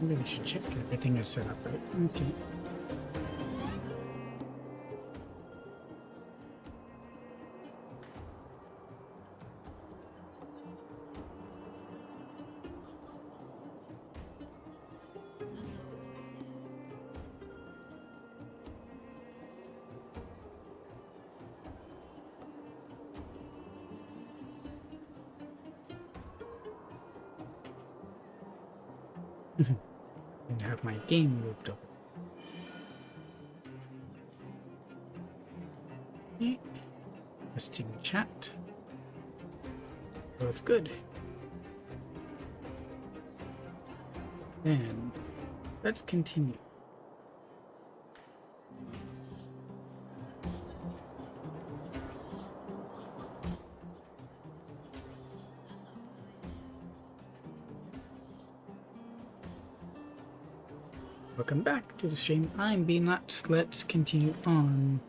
Maybe I should check everything is set up right. Okay. And have my game moved over. Okay. Resting chat. Both good. Then let's continue. Welcome back to the stream. I'm B-Nuts. Let's continue on.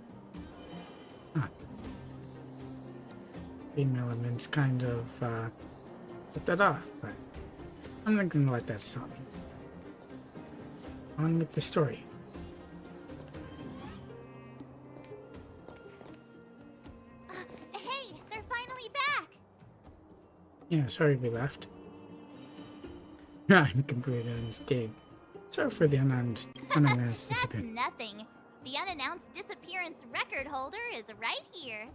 Game elements kind of put that off, but I'm not gonna let that stop me. On with the story. Hey, they're finally back! Yeah, sorry we left. I'm completely unscathed. Sorry for the unannounced That's disappearance. nothing. The unannounced disappearance record holder is right here.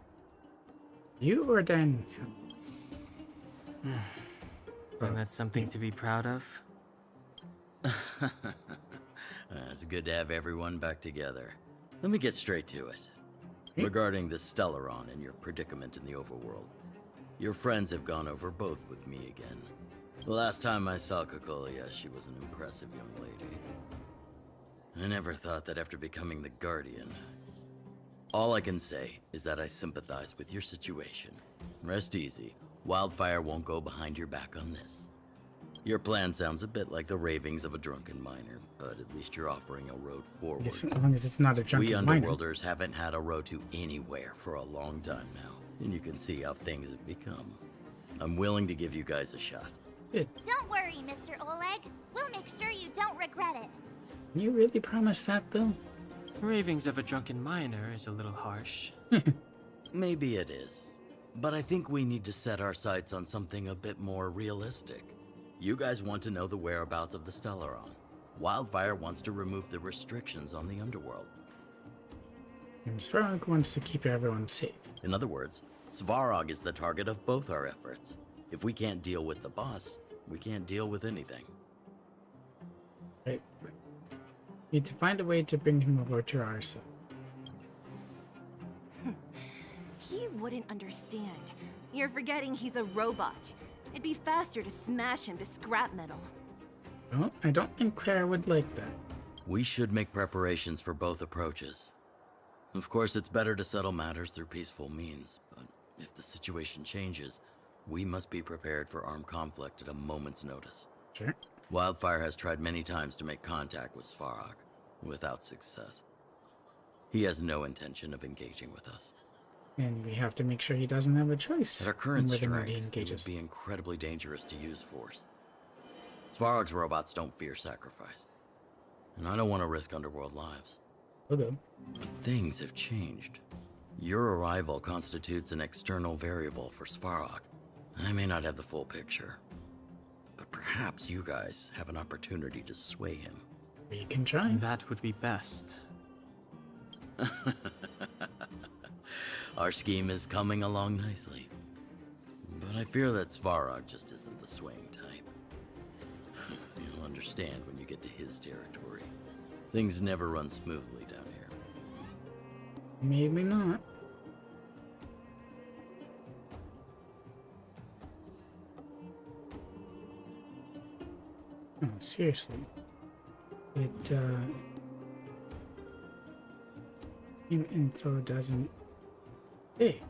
You or Dan? And that's something to be proud of? It's good to have everyone back together. Let me get straight to it. Regarding the Stellaron and your predicament in the overworld, your friends have gone over both with me again. The last time I saw Kokolia, she was an impressive young lady. I never thought that after becoming the Guardian. All I can say is that I sympathize with your situation. Rest easy. Wildfire won't go behind your back on this. Your plan sounds a bit like the ravings of a drunken miner, but at least you're offering a road forward. As long as it's not a drunken We miner. Underworlders haven't had a road to anywhere for a long time now, and you can see how things have become. I'm willing to give you guys a shot. Good. Don't worry, Mr. Oleg. We'll make sure you don't regret it. You really promised that, though? Ravings of a drunken miner is a little harsh. Maybe it is, but I think we need to set our sights on something a bit more realistic. You guys want to know the whereabouts of the Stellaron. Wildfire wants to remove the restrictions on the underworld. And Svarog wants to keep everyone safe. In other words, Svarog is the target of both our efforts. If we can't deal with the boss, we can't deal with anything. Right. Need to find a way to bring him over to our side. He wouldn't understand. You're forgetting he's a robot. It'd be faster to smash him to scrap metal. Well, I don't think Claire would like that. We should make preparations for both approaches. Of course, it's better to settle matters through peaceful means, but if the situation changes, we must be prepared for armed conflict at a moment's notice. Sure. Wildfire has tried many times to make contact with Svarog, without success. He has no intention of engaging with us. And we have to make sure he doesn't have a choice. At our current in whether or not he strength, it would engages. be incredibly dangerous to use force. Svarog's robots don't fear sacrifice, and I don't want to risk underworld lives. Okay. But things have changed. Your arrival constitutes an external variable for Svarog. I may not have the full picture, but perhaps you guys have an opportunity to sway him. We can try. That would be best. Our scheme is coming along nicely, but I fear that Svarog just isn't the swaying type. You'll understand when you get to his territory. Things never run smoothly down here. Maybe not. Oh, seriously. It, info doesn't... Hey.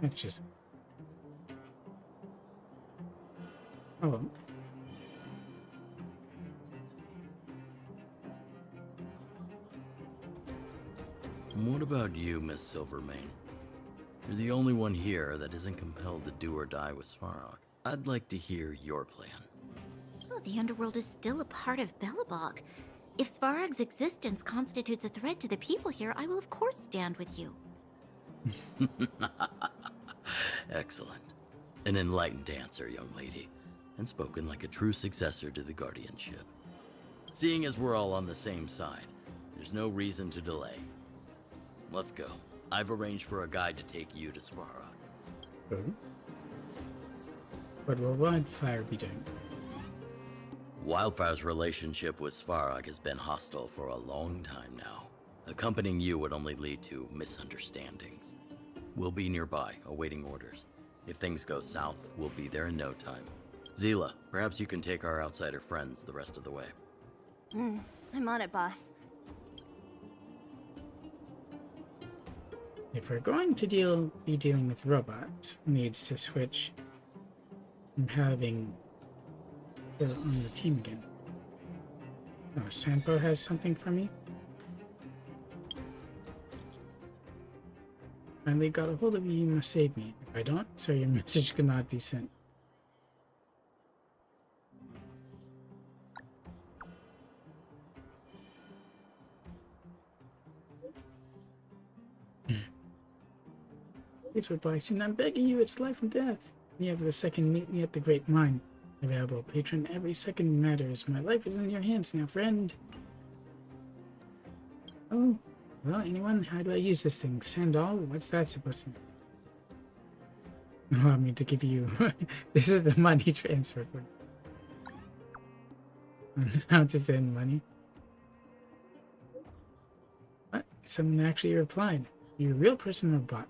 That's just... Oh, well. What about you, Miss Silvermane? You're the only one here that isn't compelled to do or die with Svarog. I'd like to hear your plan. Oh, the underworld is still a part of Belobog. If Svarog's existence constitutes a threat to the people here, I will of course stand with you. Excellent. An enlightened answer, young lady, and spoken like a true successor to the guardianship. Seeing as we're all on the same side, there's no reason to delay. Let's go. I've arranged for a guide to take you to Svarog. What will Wildfire be doing? Wildfire's relationship with Svarog has been hostile for a long time now. Accompanying you would only lead to misunderstandings. We'll be nearby, awaiting orders. If things go south, we'll be there in no time. Zila, perhaps you can take our outsider friends the rest of the way. I'm on it, boss. If we're going to be dealing with robots, it needs to switch from having her on the team again. Oh, Sampo has something for me? Finally got a hold of you, you must save me. If I don't, so your message cannot be sent. Please reply soon. I'm begging you, it's life and death. You have a second, meet me at the Great Mine. Available patron, every second matters. My life is in your hands now, friend. Oh, well, anyone? How do I use this thing? Sandal? What's that supposed to mean? Allow me to give you... This is the money transfer for... How to send money. What? Someone actually replied. You a real person or bot?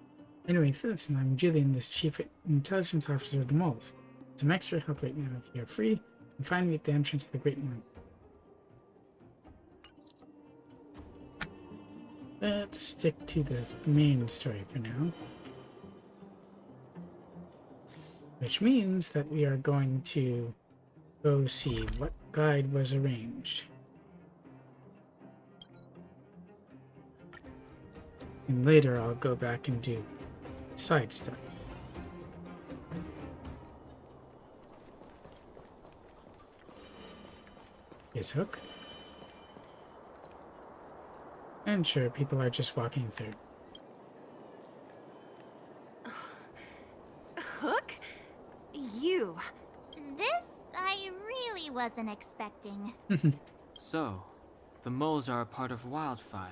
Anyway, listen, I'm Julian, the Chief Intelligence Officer of the Moles. Some extra help right now. If you're free, you can find me at the entrance to the Great Mine. Let's stick to the main story for now. Which means that we are going to go see what guide was arranged. And later I'll go back and do side stuff. Is Hook? And sure, people are just walking through. Hook? You. This I really wasn't expecting. So, the moles are a part of Wildfire.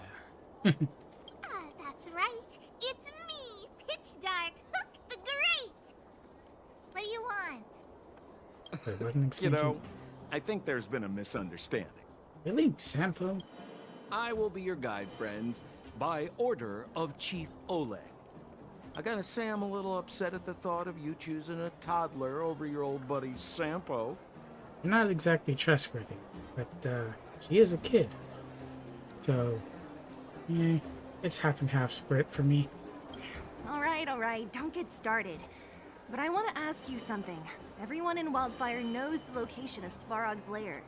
That's right. It's me, Pitch Dark Hook the Great. What do you want? But it wasn't You explained to know, I think there's been a misunderstanding. Really? Sampo? I will be your guide, friends, by order of Chief Oleg. I gotta say I'm a little upset at the thought of you choosing a toddler over your old buddy Sampo. Not exactly trustworthy, but she is a kid. So, it's half and half split for me. All right, don't get started. But I want to ask you something. Everyone in Wildfire knows the location of Svarog's lair.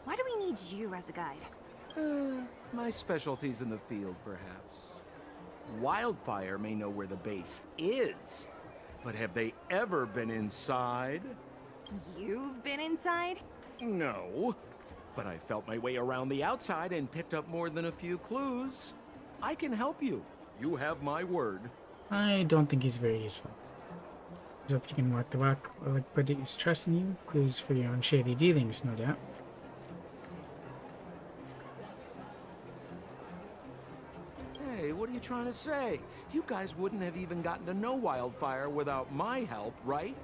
Why do we need you as a guide? My specialty's in the field, perhaps. Wildfire may know where the base is, but have they ever been inside? You've been inside? No, but I felt my way around the outside and picked up more than a few clues. I can help you. You have my word. I don't think he's very useful. I hope you can walk the walk, but he's trusting you. Clues for your own shady dealings, no doubt. Hey, what are you trying to say? You guys wouldn't have even gotten to know Wildfire without my help, right?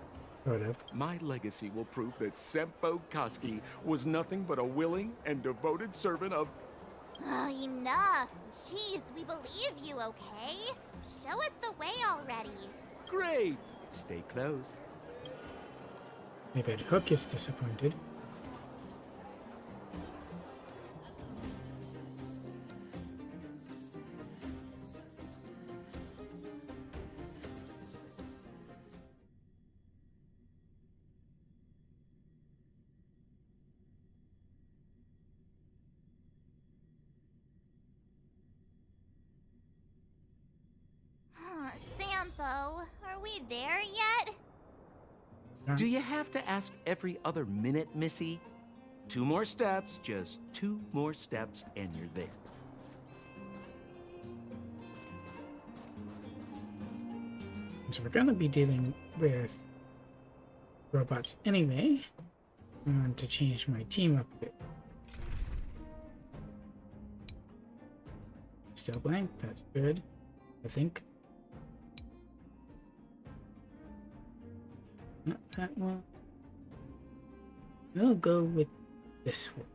Sort of. My legacy will prove that Sempo Koski was nothing but a willing and devoted servant of... Oh, enough. Jeez, we believe you, okay? Show us the way already. Great! Stay close. I bet Hook is disappointed. Sampo, there yet? Do you have to ask every other minute, Missy? 2 more steps, just 2 more steps, and you're there. So we're gonna be dealing with robots anyway. I want to change my team up a bit. Still blank, that's good, I think. Not that one. We'll go with this one.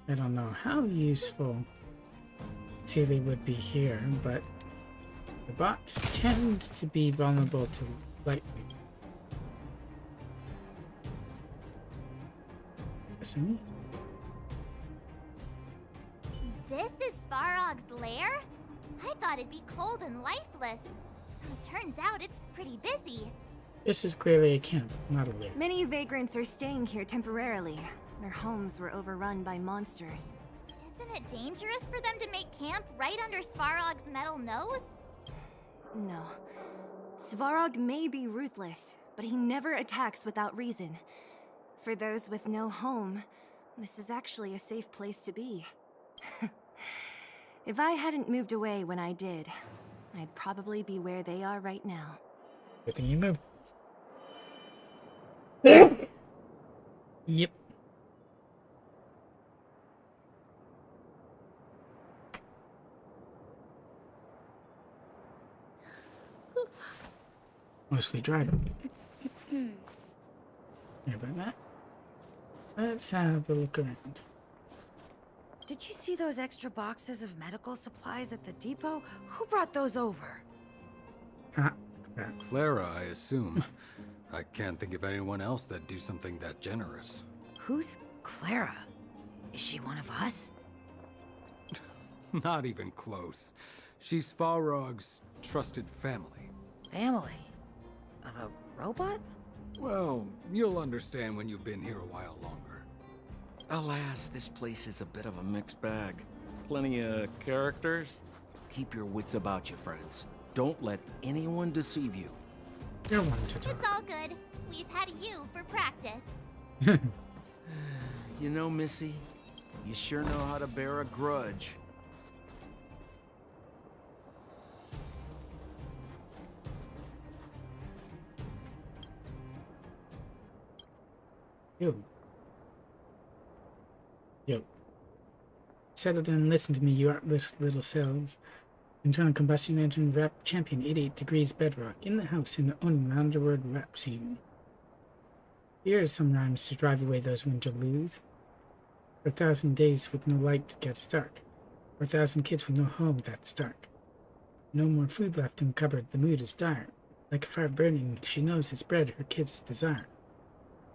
I don't know how useful Sealy would be here, but the bots tend to be vulnerable to lightning. Listen. This is Svarog's lair? I thought it'd be cold and lifeless. It turns out it's pretty busy. This is clearly a camp, not a lair. Many vagrants are staying here temporarily. Their homes were overrun by monsters. Isn't it dangerous for them to make camp right under Svarog's metal nose? No. Svarog may be ruthless, but he never attacks without reason. For those with no home, this is actually a safe place to be. If I hadn't moved away when I did, I'd probably be where they are right now. Good thing you moved. Yep. Mostly driving. Sorry about that. Let's have a look around. Did you see those extra boxes of medical supplies at the depot? Who brought those over? Ah, crap. Clara, I assume. I can't think of anyone else that'd do something that generous. Who's Clara? Is she one of us? Not even close. She's Farog's trusted family. Family? Of a robot? Well, you'll understand when you've been here a while longer. Alas, this place is a bit of a mixed bag. Plenty of characters. Keep your wits about you, friends. Don't let anyone deceive you. You're one to talk. It's all good. We've had you for practice. You know, Missy, you sure know how to bear a grudge. Yo. Settle down and listen to me, you artless little cells. Internal combustion engine rap champion 88 degrees bedrock in the house in the underworld rap scene. Here are some rhymes to drive away those winter blues. For 1,000 days with no light gets dark. For 1,000 kids with no home that's dark. No more food left in the cupboard, the mood is dire. Like a fire burning, she knows it's bread her kids desire.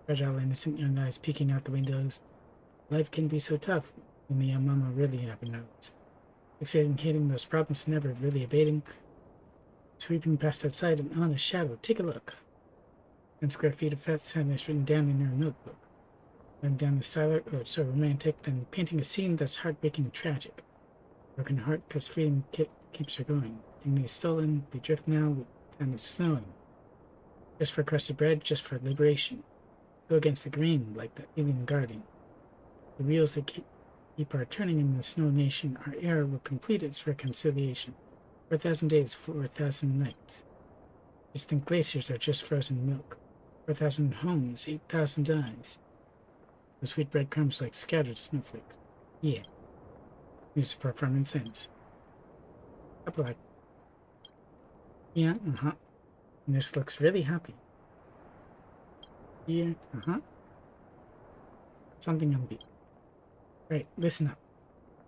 Fragile innocent young eyes peeking out the windows. Life can be so tough, only your mama really never knows. Fixating, hating those problems never really abating. Sweeping past outside an honest shadow, take a look. 10 square feet of fat sadness written down in her notebook. Writing down the style, oh, it's so romantic, then painting a scene that's heartbreaking and tragic. Broken heart, cause freedom keeps her going. Dignity stolen, we drift now, and it's snowing. Just for crusted bread, just for liberation. Go against the grain, like the alien guardian. The wheels that keep our turning in the snow nation, our era will complete its reconciliation. 4,000 days, 4,000 nights. Distant glaciers are just frozen milk. 4,000 homes, 8,000 eyes. The sweet breadcrumbs like scattered snowflakes. Yeah. This performance ends. Apply. Yeah, uh-huh. And this looks really happy. Yeah, uh-huh. Something on beat. Right, listen up.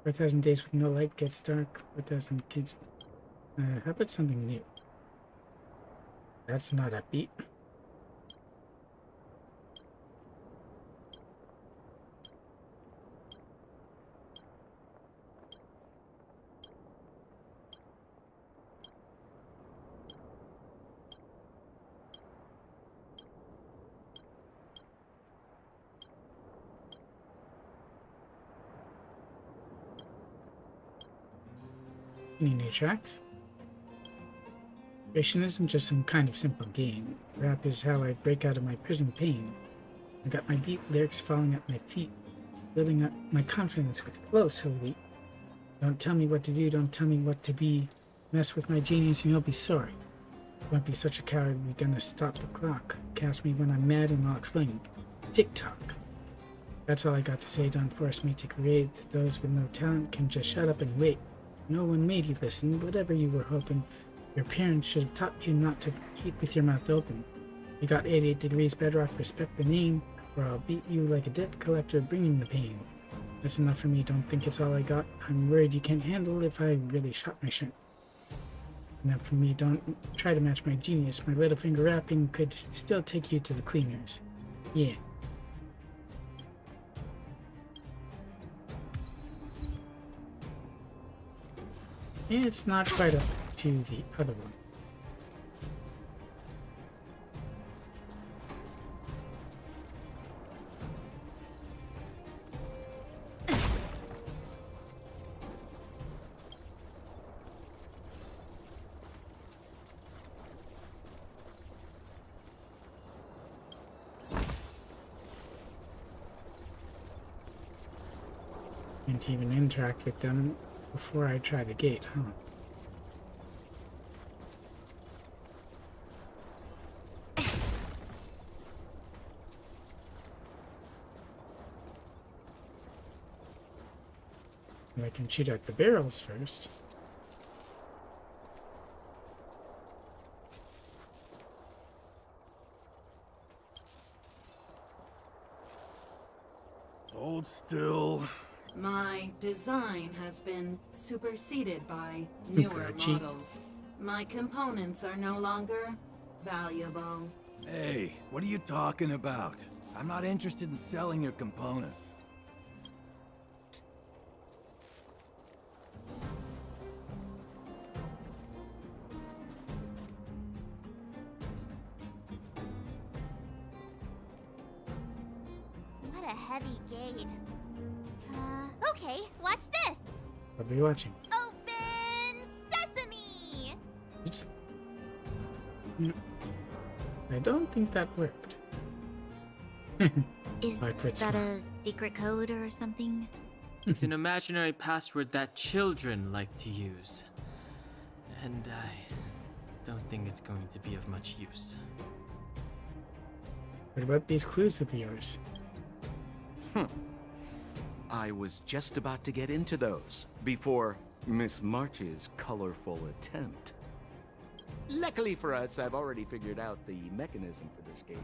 4,000 days with no light gets dark. 4,000 kids. How about something new? That's not upbeat. Any new tracks? Creation isn't just some kind of simple game. Rap is how I break out of my prison pain. I got my beat lyrics falling at my feet, building up my confidence with flow so elite. Don't tell me what to do, don't tell me what to be. Mess with my genius and you'll be sorry. Won't be such a coward, we're gonna stop the clock. Catch me when I'm mad and I'll explain. TikTok. That's all I got to say, don't force me to create. Those with no talent can just shut up and wait. No one made you listen, whatever you were hoping. Your parents should have taught you not to eat with your mouth open. You got 88 degrees better off, respect the name, or I'll beat you like a debt collector bringing the pain. That's enough for me, don't think it's all I got. I'm worried you can't handle if I really shot my shot. Enough for me, don't try to match my genius. My little finger rapping could still take you to the cleaners. Yeah. It's not quite up to the other one. Can't even interact with them before I try the gate, huh? I can shoot at the barrels first. Hold still. My design has been superseded by newer models. My components are no longer valuable. Hey, what are you talking about? I'm not interested in selling your components. What a heavy gate. Okay, watch this! What are you watching? Open sesame! Oops. No. I don't think that worked. Is that a secret code or something? It's an imaginary password that children like to use. And I don't think it's going to be of much use. What about these clues of yours? I was just about to get into those before Miss March's colorful attempt. Luckily for us, I've already figured out the mechanism for this game.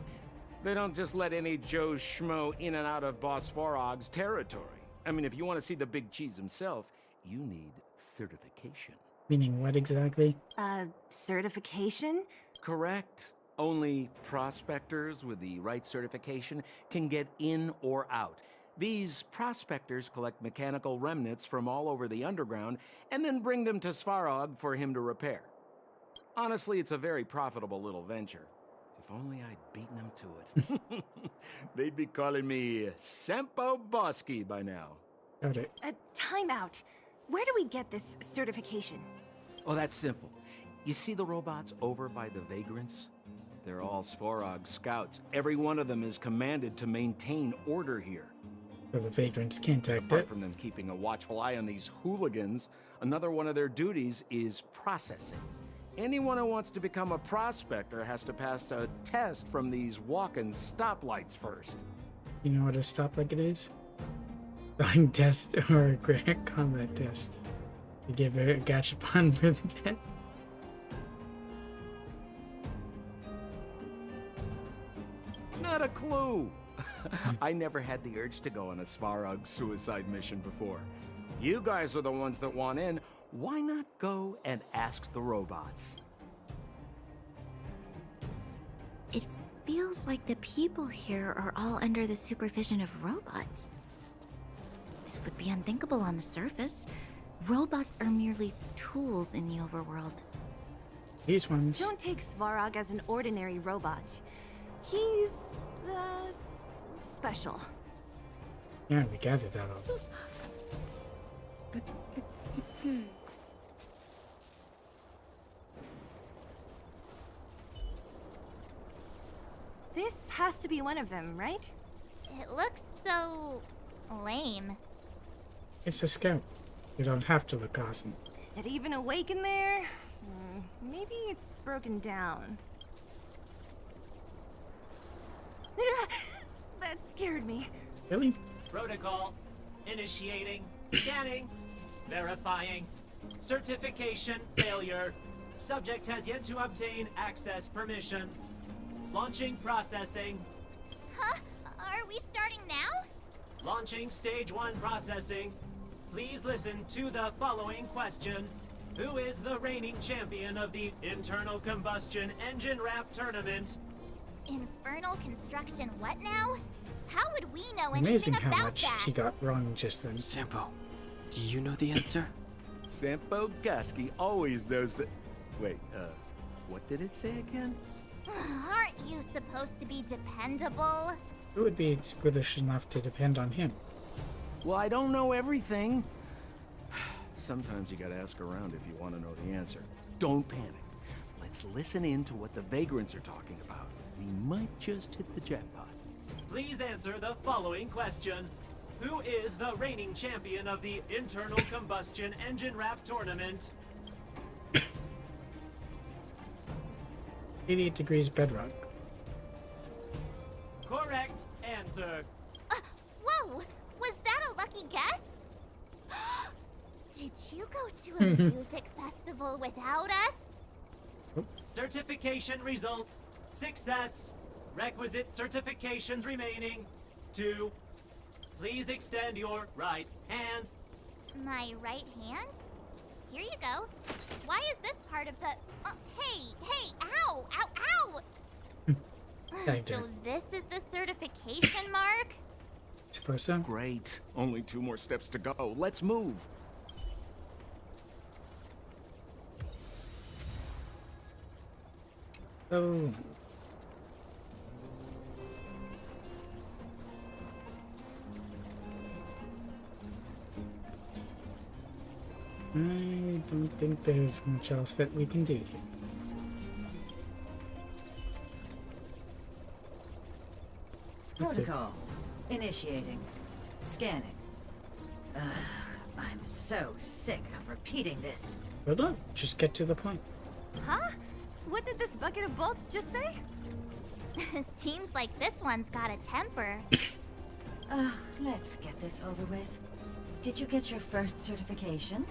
They don't just let any Joe Schmo in and out of Boss Farog's territory. I mean, if you want to see the big cheese himself, you need certification. Meaning what exactly? Certification? Correct. Only prospectors with the right certification can get in or out. These prospectors collect mechanical remnants from all over the underground and then bring them to Svarog for him to repair. Honestly, it's a very profitable little venture. If only I'd beaten them to it. They'd be calling me Sempo Bosky by now. Got it. Time out. Where do we get this certification? Oh, that's simple. You see the robots over by the Vagrants? They're all Svarog scouts. Every one of them is commanded to maintain order here. So the vagrants can't act Apart it. from them keeping a watchful eye on these hooligans, another one of their duties is processing. Anyone who wants to become a prospector has to pass a test from these walk-in stoplights first. You know what a stoplight is? Spelling test or a grand combat test. You give a gachapon for the test. Not a clue. I never had the urge to go on a Svarog suicide mission before. You guys are the ones that want in. Why not go and ask the robots? It feels like the people here are all under the supervision of robots. This would be unthinkable on the surface. Robots are merely tools in the overworld. These ones. Don't take Svarog as an ordinary robot. He's, special. Yeah, we gathered that all. This has to be one of them, right? It looks so lame. It's a scout. You don't have to look awesome. Is it even awake in there? Maybe it's broken down. That scared me. Really? Protocol. Initiating. Scanning. Verifying. Certification failure. Subject has yet to obtain access permissions. Launching processing. Huh? Are we starting now? Launching stage 1 processing. Please listen to the following question. Who is the reigning champion of the Internal Combustion Engine Wrap Tournament? Infernal construction what now? How would we know Amazing anything how about much that? she got wrong just then. Sampo, do you know the answer? Sampo Gusky always knows that. Wait, what did it say again? Aren't you supposed to be dependable? Who would be foolish enough to depend on him? Well, I don't know everything. Sometimes you gotta ask around if you want to know the answer. Don't panic. Let's listen in to what the vagrants are talking about. We might just hit the jackpot. Please answer the following question. Who is the reigning champion of the Internal Combustion Engine Wrap Tournament? 88 degrees bedrock. Correct answer. Whoa! Was that a lucky guess? Did you go to a music festival without us? Certification result. Success. Requisite certifications remaining. 2. Please extend your right hand. My right hand? Here you go. Why is this part of the... hey! Ow! Ow! So this is the certification mark? Suppose so. Great. Only 2 more steps to go. Let's move. Oh. I don't think there's much else that we can do here. Protocol. Initiating. Scanning. Ugh, I'm so sick of repeating this. Hold on, just get to the point. Huh? What did this bucket of bolts just say? Seems like this one's got a temper. Let's get this over with. Did you get your first certification?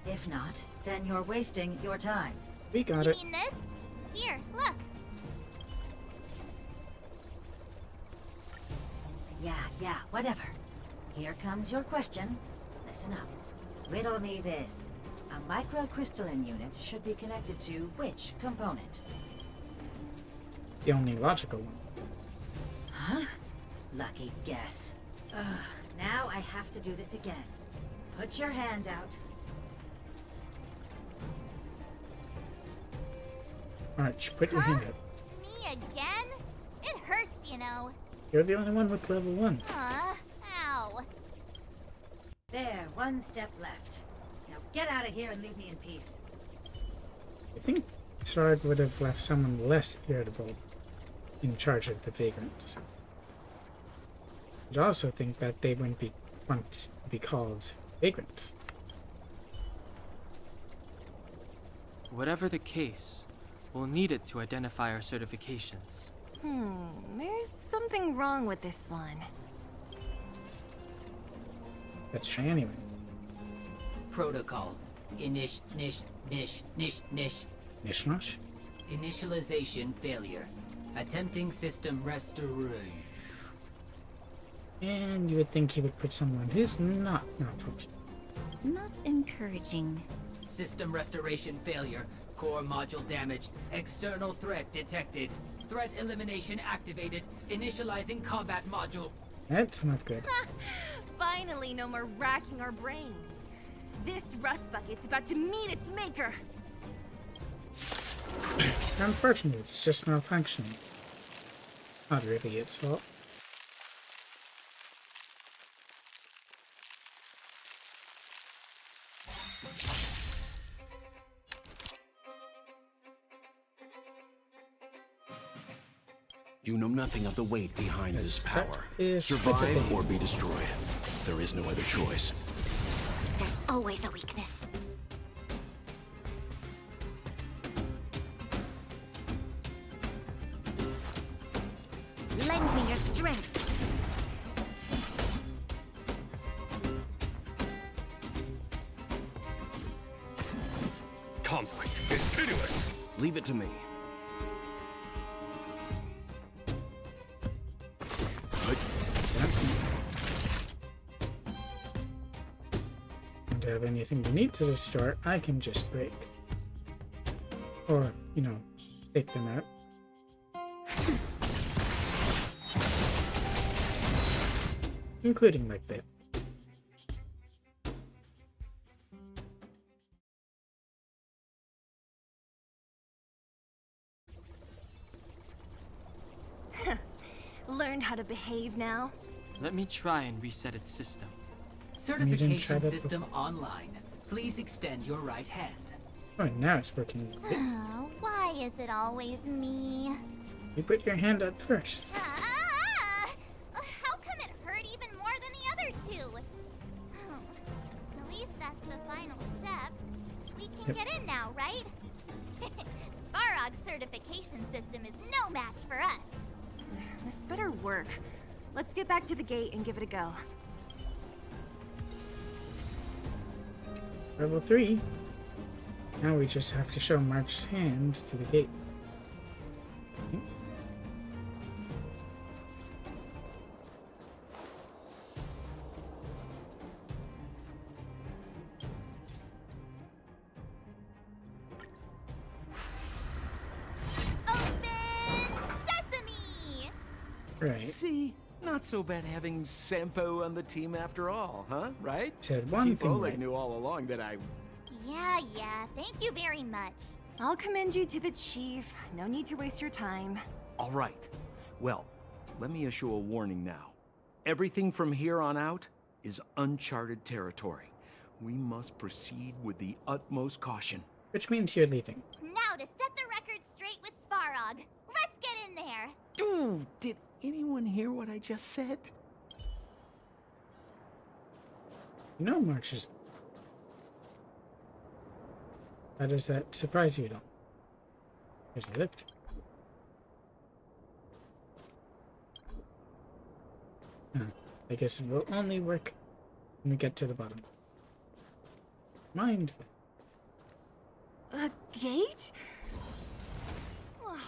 If not, then you're wasting your time. We got You it. mean this? Here, look. Yeah, whatever. Here comes your question. Listen up. Riddle me this. A microcrystalline unit should be connected to which component? The only logical one. Huh? Lucky guess. Ugh, now I have to do this again. Put your hand out. Alright, put your hand up. Me again? It hurts, you know. You're the only one with level 1. Ow. There, 1 step left. Now get out of here and leave me in peace. I think Sarg would have left someone less irritable in charge of the vagrants. I'd also think that they wouldn't want to be called vagrants. Whatever the case, we'll need it to identify our certifications. There's something wrong with this one. Let's try anyway. Protocol. Nish. Nishnosh? Initialization failure. Attempting system restoration. And you would think he would put someone who's not malfunctioning. Not encouraging. System restoration failure. Core module damaged. External threat detected. Threat elimination activated. Initializing combat module. That's not good. Finally, no more racking our brains. This rust bucket's about to meet its maker. Unfortunately, it's just malfunctioning. Not really its fault. You know nothing of the weight behind this power. Is survive or be destroyed. There is no other choice. There's always a weakness. Lend me your strength. Conflict is pitiless. Leave it to me. Don't have anything we need to restore. I can just break. Or, you know, take them out. Including like that. Learn how to behave now. Let me try and reset its system. Certification system online. Please extend your right hand. Oh, now it's working. Oh, why is it always me? You put your hand up first. How come it hurt even more than the other two? At least that's the final step. We can get in now, right? Sparrog's certification system is no match for us. This better work. Let's get back to the gate and give it a go. Level 3. Now we just have to show March's hand to the gate. Right. See? Not so bad having Sampo on the team after all, huh? Right? Said one Chief thing Oleg right. knew all along that I... Yeah, thank you very much. I'll commend you to the chief. No need to waste your time. All right. Well, let me issue a warning now. Everything from here on out is uncharted territory. We must proceed with the utmost caution. Which means you're leaving. Now to set the record straight with Sparrog. Let's get in there. Dude, did anyone hear what I just said? You know March is... How does that surprise you at all? There's a lift. I guess it will only work when we get to the bottom. Mind that. A gate? Oh,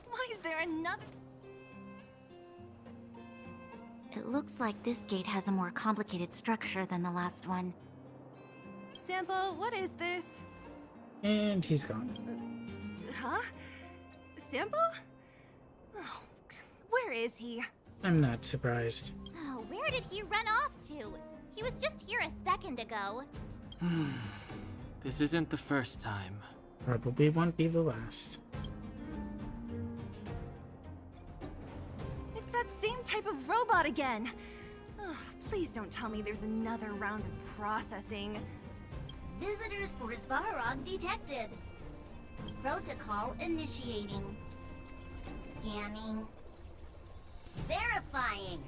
why is there another? It looks like this gate has a more complicated structure than the last one. Sampo, what is this? And he's gone. Huh? Sampo? Oh, where is he? I'm not surprised. Oh, where did he run off to? He was just here a second ago. This isn't the first time. Probably won't be the last. It's that same type of robot again. Ugh, please don't tell me there's another round of processing. Visitors for Sparrog detected. Protocol initiating. Scanning. Verifying.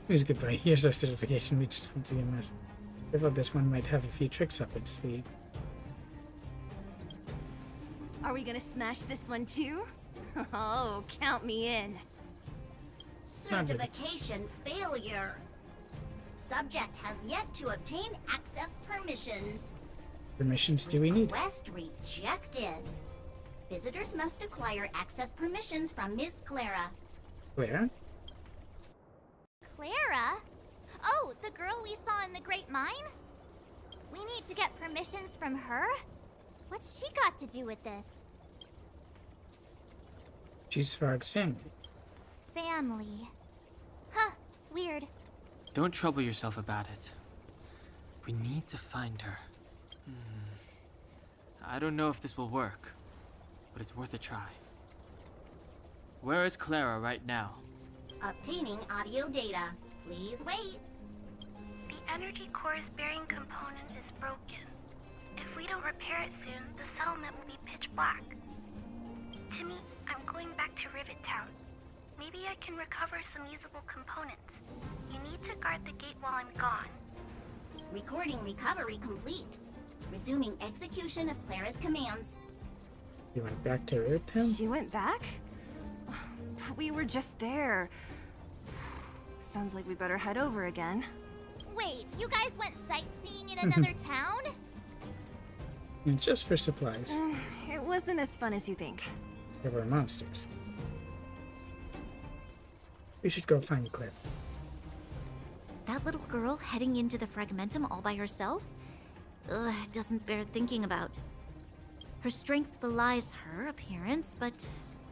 Here's goodbye. Here's our certification. We just fancy a mess. I thought this one might have a few tricks up its sleeve. Are we gonna smash this one too? Oh, count me in. Certification failure. Subject has yet to obtain access permissions. Permissions do we need? Request rejected. Visitors must acquire access permissions from Miss Clara. Clara? Clara? Oh, the girl we saw in the Great Mine? We need to get permissions from her? What's she got to do with this? She's Frog's family. Family. Huh, weird. Don't trouble yourself about it. We need to find her. I don't know if this will work, but it's worth a try. Where is Clara right now? Obtaining audio data. Please wait. The energy core's bearing component is broken. If we don't repair it soon, the settlement will be pitch black. To me, I'm going back to Rivet Town. Maybe I can recover some usable components. You need to guard the gate while I'm gone. Recording recovery complete. Resuming execution of Clara's commands. You went back to Rivet Town? She went back? We were just there. Sounds like we better head over again. Wait, you guys went sightseeing in another town? And just for supplies. It wasn't as fun as you think. There were monsters. We should go find Claire. That little girl heading into the Fragmentum all by herself? Ugh, doesn't bear thinking about. Her strength belies her appearance, but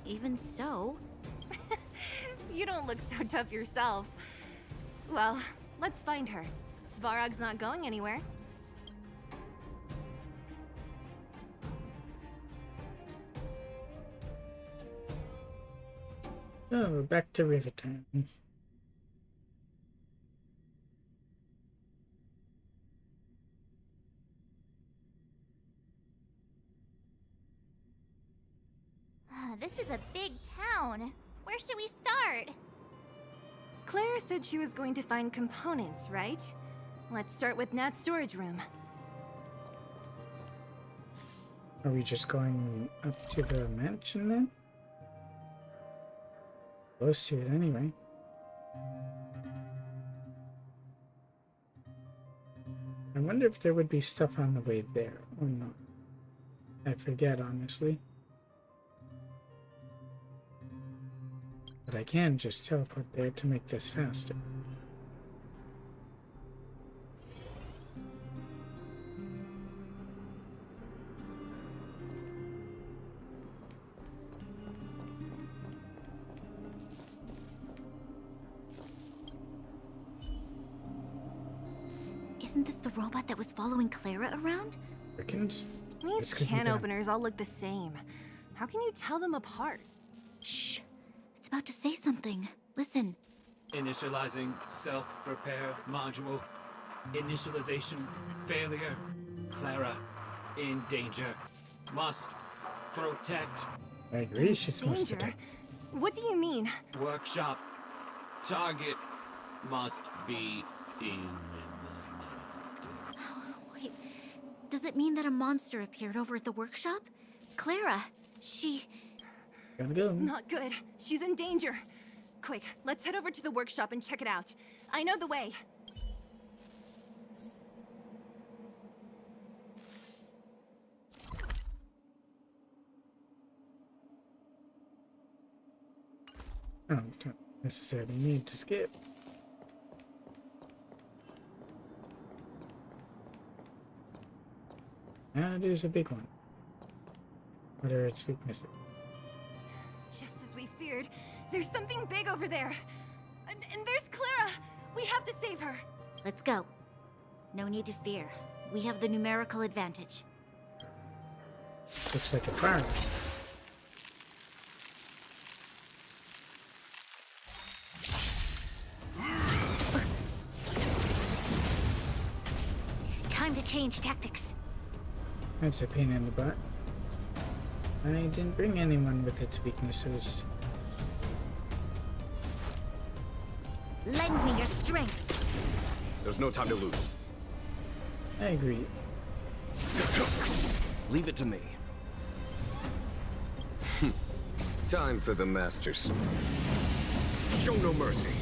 even so... You don't look so tough yourself. Well, let's find her. Svarog's not going anywhere. Oh, back to Rivet Town. This is a big town. Where should we start? Clara said she was going to find components, right? Let's start with Nat's storage room. Are we just going up to the mansion then? Close to it anyway. I wonder if there would be stuff on the way there or not. I forget, honestly. But I can just teleport there to make this faster. Isn't this the robot that was following Clara around? These can openers all look the same. How can you tell them apart? Shh. It's about to say something. Listen. Initializing self-repair module. Initialization failure. Clara in danger. Must protect. I agree, she's must protect. What do you mean? Workshop. Target must be eliminated. Wait, does it mean that a monster appeared over at the workshop? Clara, she... Gotta go. Not good. She's in danger. Quick, let's head over to the workshop and check it out. I know the way. Oh, don't necessarily need to skip. That is a big one. What are its weaknesses? Just as we feared, there's something big over there. And there's Clara! We have to save her! Let's go. No need to fear. We have the numerical advantage. Looks like a fire. Time to change tactics. That's a pain in the butt. I didn't bring anyone with its weaknesses. Lend me your strength. There's no time to lose. I agree. Leave it to me. Time for the Masters. Show no mercy.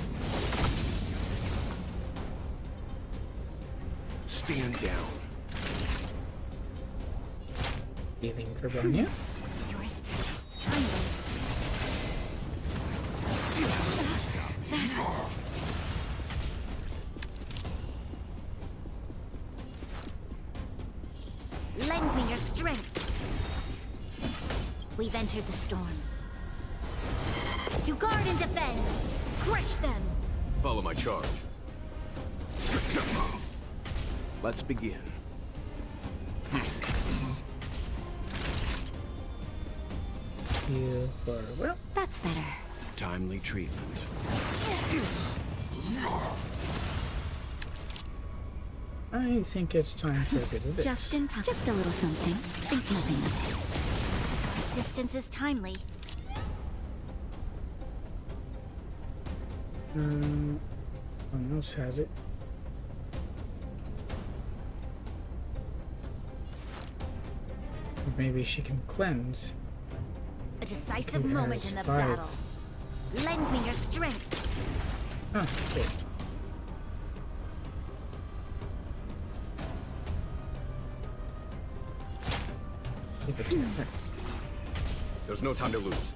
Stand down. Healing for Bronya. Yours. Timely. Lend me your strength. We've entered the storm. To guard and defend. Crush them. Follow my charge. Let's begin. Heal for, well, that's better. Timely treatment. I think it's time for a bit of this. Just in time. Just a little something. Think nothing of it. Assistance is timely. Someone else has it. Maybe she can cleanse. A decisive Who moment has in the 5? battle. Lend me your strength. Oh, okay. Give it to her. There's no time to lose.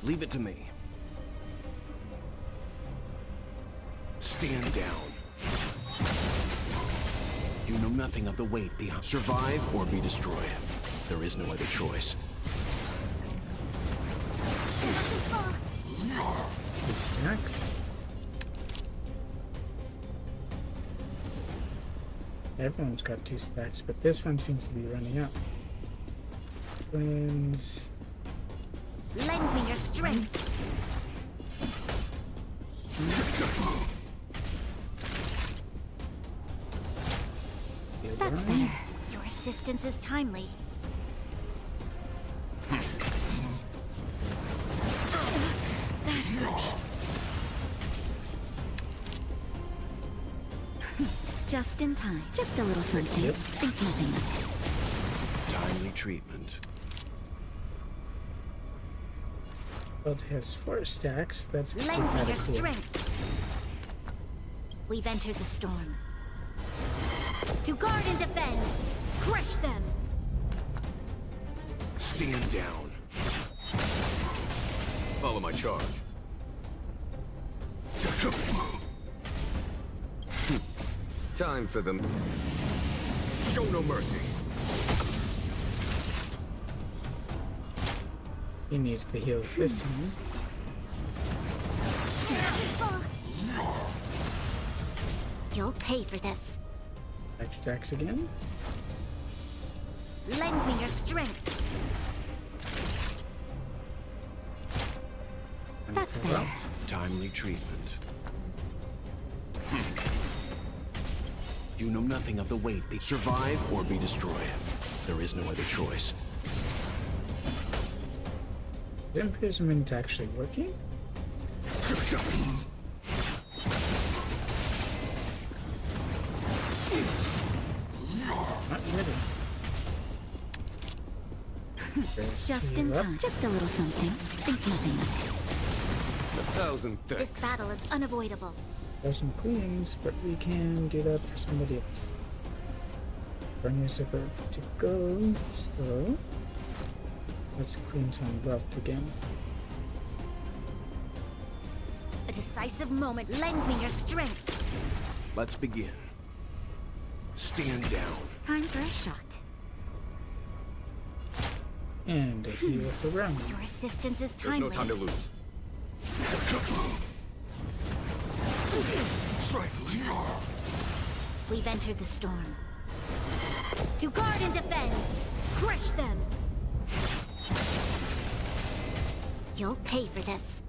Leave it to me. Stand down. You know nothing of the weight behind. Survive or be destroyed. There is no other choice. Two stacks. Everyone's got 2 stacks, but this one seems to be running out. Cleanse. Lend me your strength. That's better. Your assistance is timely. That hurt. Just in time. Just a little something. Yep. Think nothing of it. Timely treatment. Well, it has 4 stacks. That's Lend me kinda your cool. strength. We've entered the storm. To guard and defend. Crush them. Stand down. Follow my charge. Time for them. Show no mercy. He needs the heals this time. You'll pay for this. 5 stacks again. Lend me your strength. That's better. Timely treatment. You know nothing of the weight. Survive or be destroyed. There is no other choice. Is imprisonment actually working? Not really. Just in time. Just a little something. Think nothing of it. 1,000 thanks. This battle is unavoidable. There's some queens, but we can do that for somebody else. Burn is about to go, so let's clean some wealth again. A decisive moment. Lend me your strength. Let's begin. Stand down. Time for a shot. And a heal of the round. Your assistance is There's timely. no time to lose. Trifling. We've entered the storm. To guard and defend. Crush them. You'll pay for this.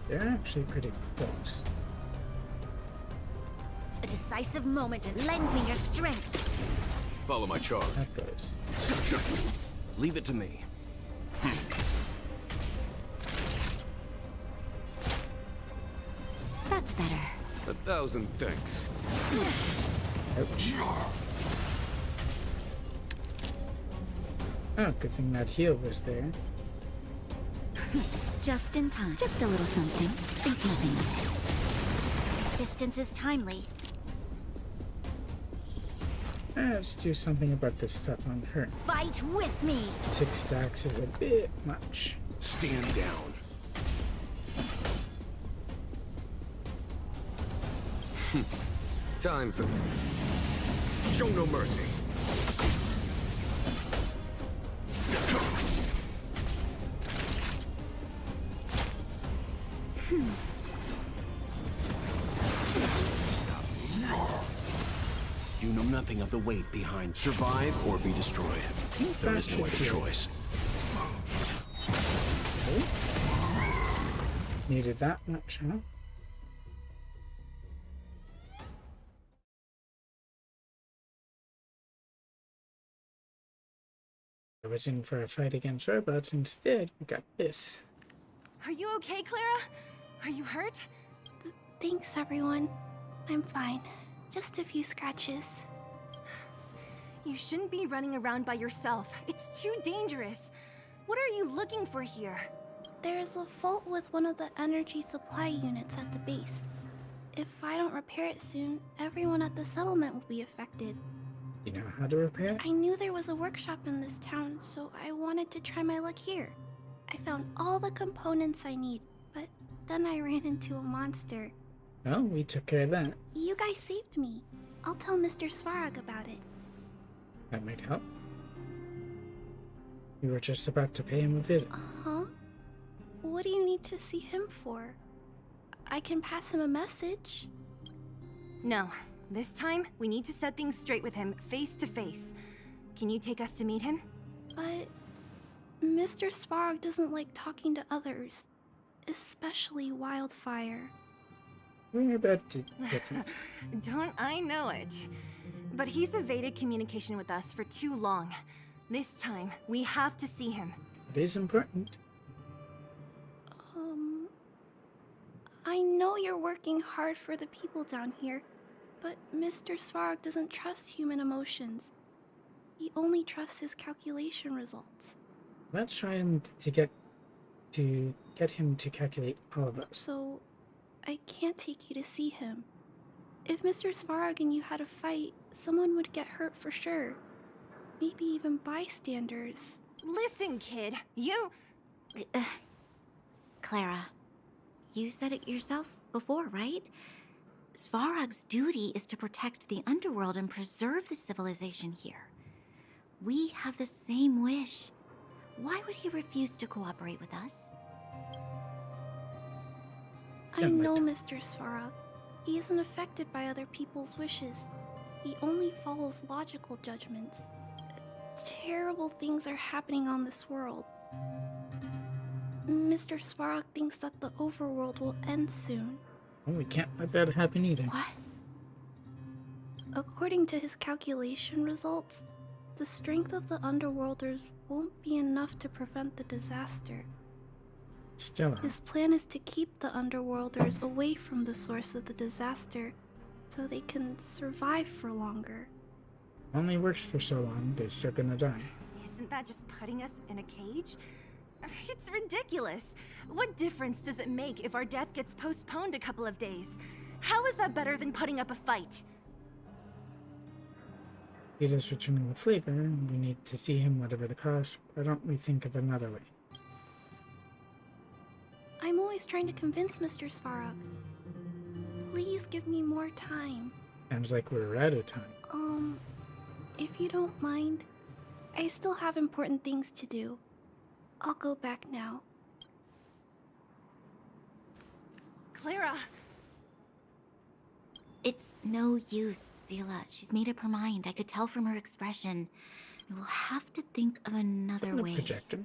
They're actually pretty close. A decisive moment and lend me your strength. Follow my charge. That goes. Leave it to me. That's better. 1,000 thanks. Ouch. Oh, good thing that heal was there. Just in time. Just a little something. Think nothing of it. Assistance is timely. Let's do something about this stuff on her. Fight with me. 6 stacks is a bit much. Stand down. Time for... Show no mercy. Stop me. You know nothing of the weight behind. Survive or be destroyed. There is no other choice. Needed that much, huh? I was in for a fight against robots. Instead, we got this. Are you okay, Clara? Are you hurt? Thanks, everyone. I'm fine. Just a few scratches. You shouldn't be running around by yourself. It's too dangerous. What are you looking for here? There's a fault with one of the energy supply units at the base. If I don't repair it soon, everyone at the settlement will be affected. You know how to repair it? I knew there was a workshop in this town, so I wanted to try my luck here. I found all the components I need, but then I ran into a monster. Well, we took care of that. You guys saved me. I'll tell Mr. Svarog about it. That might help. We were just about to pay him a visit. Huh? What do you need to see him for? I can pass him a message. No. This time, we need to set things straight with him, face to face. Can you take us to meet him? But Mr. Svarog doesn't like talking to others, especially Wildfire. We're about to get to... Don't I know it? But he's evaded communication with us for too long. This time, we have to see him. It is important. I know you're working hard for the people down here, but Mr. Svarog doesn't trust human emotions. He only trusts his calculation results. Let's try him to get him to calculate all of us. So, I can't take you to see him. If Mr. Svarog and you had a fight, someone would get hurt for sure. Maybe even bystanders. Listen, kid, you... Clara, you said it yourself before, right? Svarog's duty is to protect the underworld and preserve the civilization here. We have the same wish. Why would he refuse to cooperate with us? I know Mr. Svarog. He isn't affected by other people's wishes. He only follows logical judgments. Terrible things are happening on this world. Mr. Svarog thinks that the overworld will end soon. Oh, we can't let that happen either. What? According to his calculation results, the strength of the Underworlders won't be enough to prevent the disaster. Stella. His plan is to keep the Underworlders away from the source of the disaster, so they can survive for longer. Only works for so long, they're still gonna die. Isn't that just putting us in a cage? It's ridiculous. What difference does it make if our death gets postponed a couple of days? How is that better than putting up a fight? Peter's returning the flavor, and we need to see him whatever the cost. Why don't we think of another way? I'm always trying to convince Mr. Svarog. Please give me more time. Sounds like we're out of time. If you don't mind, I still have important things to do. I'll go back now. Clara! It's no use, Zila. She's made up her mind. I could tell from her expression. We will have to think of another way. Projector.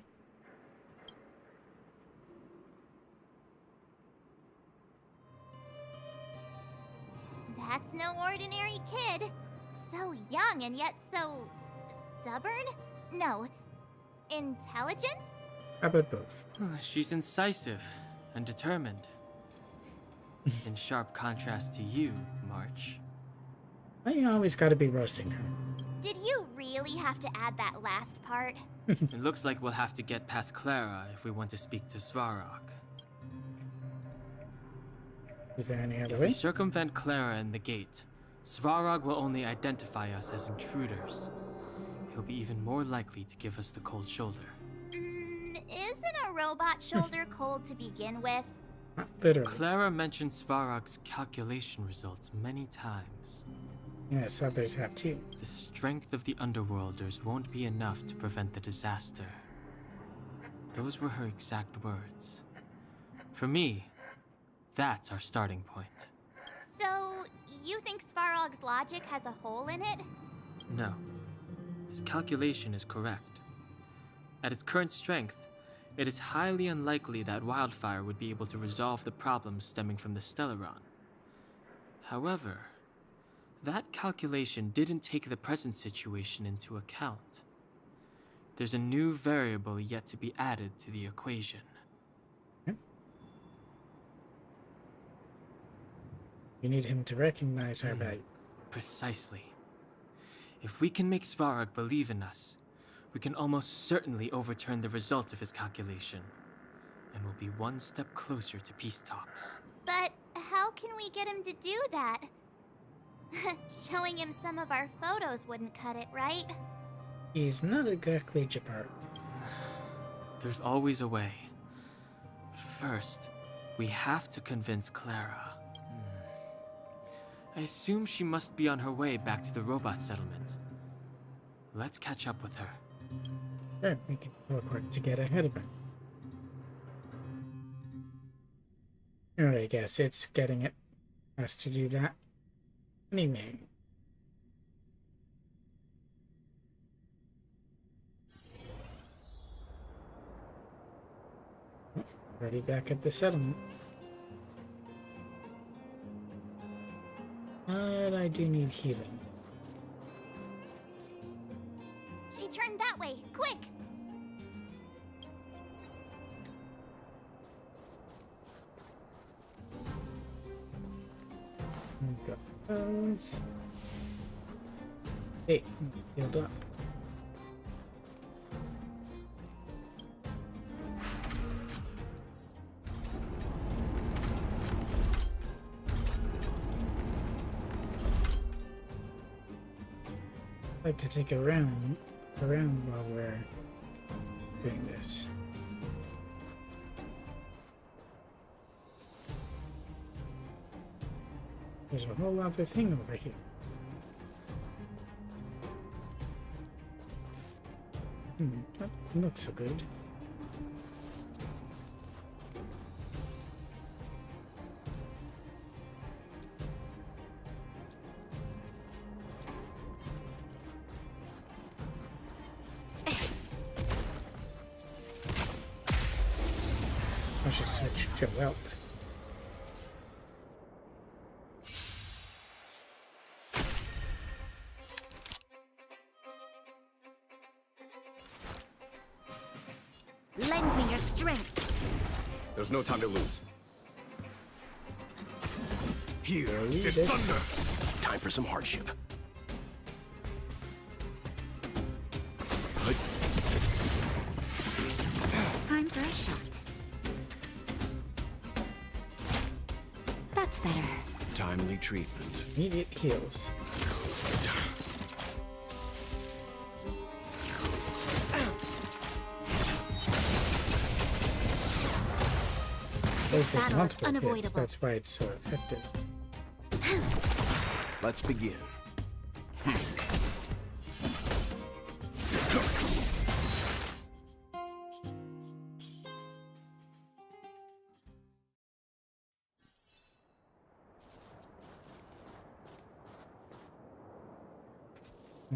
That's no ordinary kid. So young and yet so... stubborn? No. Intelligent? How about both? She's incisive and determined. In sharp contrast to you, March. I always gotta be roasting her. Did you really have to add that last part? It looks like we'll have to get past Clara if we want to speak to Svarog. Is there any other If way? we circumvent Clara and the gate, Svarog will only identify us as intruders. He'll be even more likely to give us the cold shoulder. Isn't a robot shoulder cold to begin with? Not literally. Clara mentioned Svarog's calculation results many times. Yes, others have too. The strength of the Underworlders won't be enough to prevent the disaster. Those were her exact words. For me, that's our starting point. So, you think Svarog's logic has a hole in it? No. His calculation is correct. At its current strength, it is highly unlikely that Wildfire would be able to resolve the problems stemming from the Stellaron. However, that calculation didn't take the present situation into account. there's a new variable yet to be added to the equation. You need him to recognize our value. Precisely. If we can make Svarog believe in us, we can almost certainly overturn the result of his calculation, and we'll be one step closer to peace talks. But how can we get him to do that? Showing him some of our photos wouldn't cut it, right? He's not exactly Jabbar. There's always a way. But first, we have to convince Clara. I assume she must be on her way back to the robot settlement. Let's catch up with her. Sure, we can teleport to get ahead of him. Or I guess it's getting us to do that anyway. Already back at the settlement. But I do need healing. She turned that way. Quick! We've got those. Hey, healed up. I'd like to take a round while we're doing this. There's a whole other thing over here. That looks so good. I should switch to wealth. Lend me your strength. There's no time to lose. Here is this. thunder. Time for some hardship. Time for a shot. That's better. Timely treatment. Immediate heals. There's Battle is multiple hits, unavoidable. that's why it's so effective. Let's begin.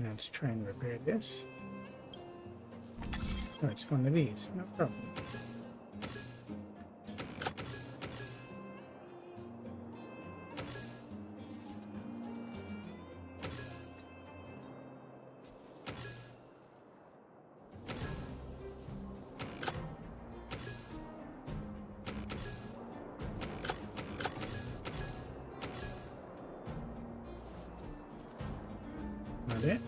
Let's try and repair this. Oh, it's one of these. No problem. Not it.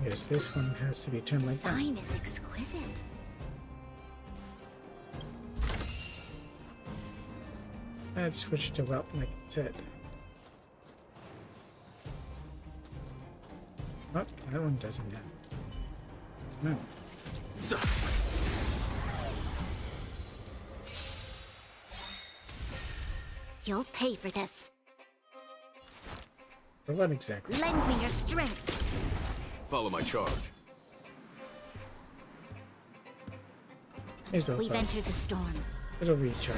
Yes, this one has to be turned like that. Design is exquisite. Let's switch to wealth like it said. Oh, that one doesn't have. No. You'll pay for this. For what exactly? Lend me your strength. Follow my charge. May as well We've fight. entered the storm. It'll recharge.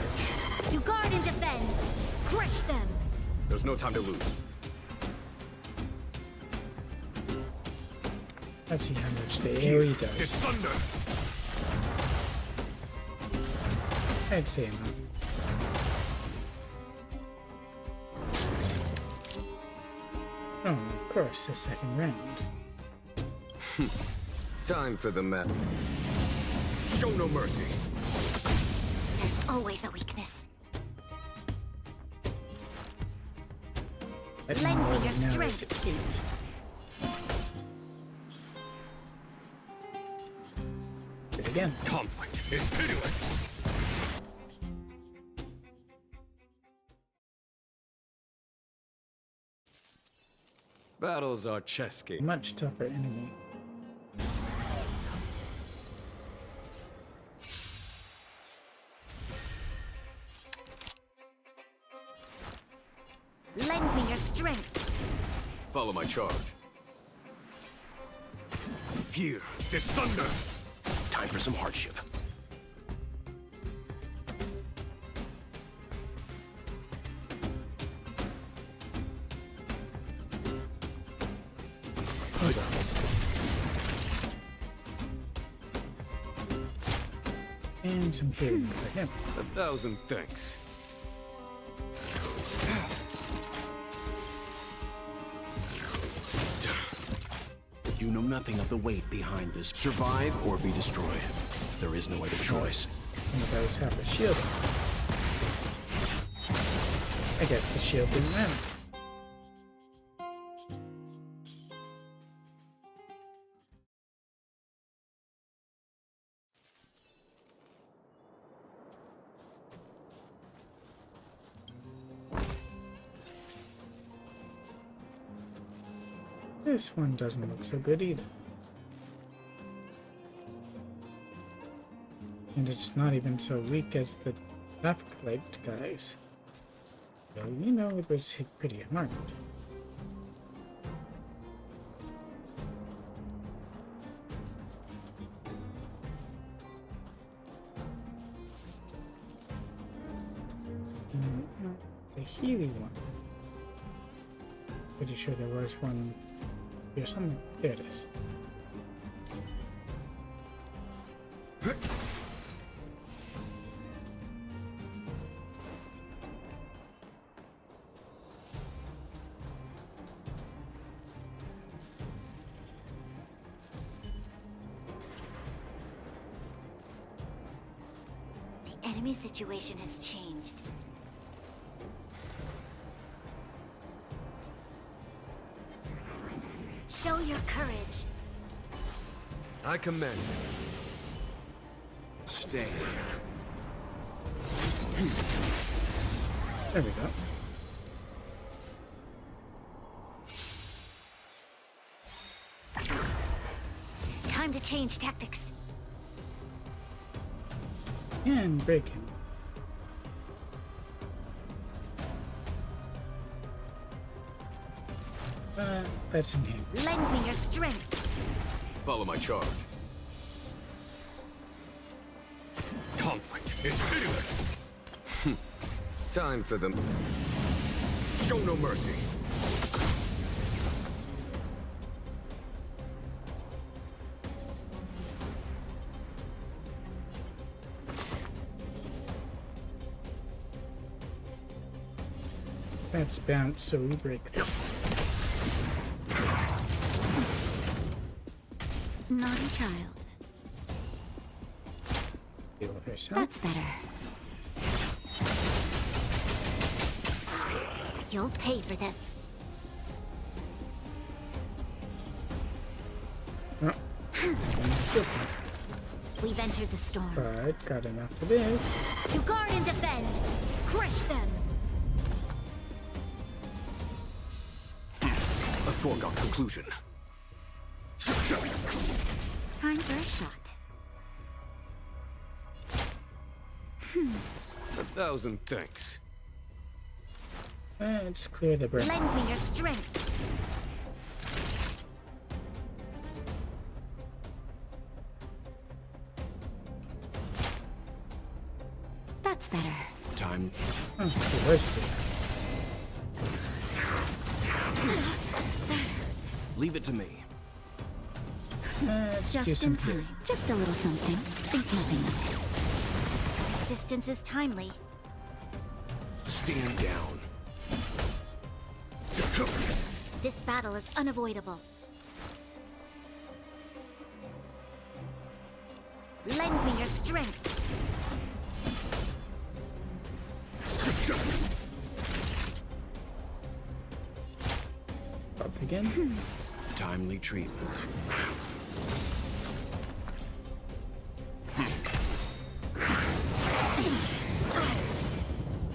To guard and defend. Crush them. There's no time to lose. Let's see how much the AoE does. It's thunder. I'd say enough. Oh, Oh, of course, the second round. Time for the map. Show no mercy. There's always a weakness. Lend me your strength. Do it again. Conflict is pitiless. Battles are chess games. Much tougher enemy. Lend me your strength. Follow my charge. Here, this thunder. Time for some hardship. And some healing for him. 1,000 thanks. You know nothing of the weight behind this. Survive or be destroyed. There is no other choice. And the guys have a shield. I guess the shield didn't matter. This one doesn't look so good either. And it's not even so weak as the left-legged guys. So, you know, it was hit pretty hard. The Healy one. Pretty sure there was one here somewhere. There it is. The enemy situation has changed. Show your courage. I command you. Stay. There we go. Time to change tactics. And break him. That's in him. Lend me your strength. Follow my charge. Conflict is pitiless. Time for them. Show no mercy. That's bounce, so we break them. Naughty child. Deal with herself. That's better. You'll pay for this. Oh, and skill point. We've entered the storm. But got enough for this. To guard and defend. Crush them. A foregone conclusion. Time for a shot. 1,000 thanks. Let's clear the brain. Lend me your strength. That's better. Time. Oh, it was Leave it to me. Let's do Just some in time. Just a little something. Think nothing of it. Resistance is timely. Stand down. This battle is unavoidable. Lend me your strength. Up again. Timely treatment.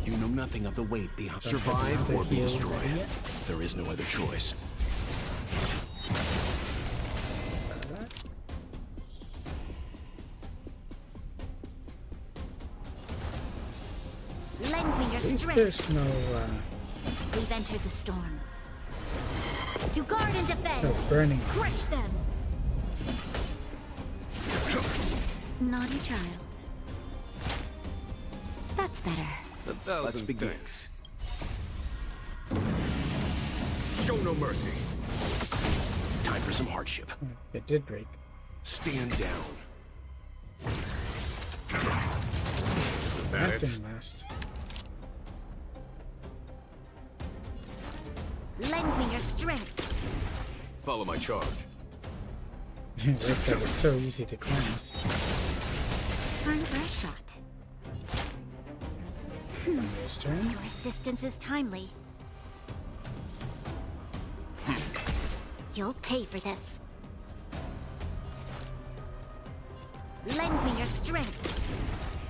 You know nothing of the weight behind. Survive or be destroyed. There is no other choice. Lend me your At least strength. there's no, We've entered the storm. To guard and defend. no burning. Crush them. Naughty child. That's better. Let's begin. Show no mercy. Time for some hardship. It did break. Stand down. Was that That it? didn't last. Lend me your strength. Follow my charge. It's so easy to cleanse. Time for a shot. This turn. Your assistance is timely. You'll pay for this. Lend me your strength.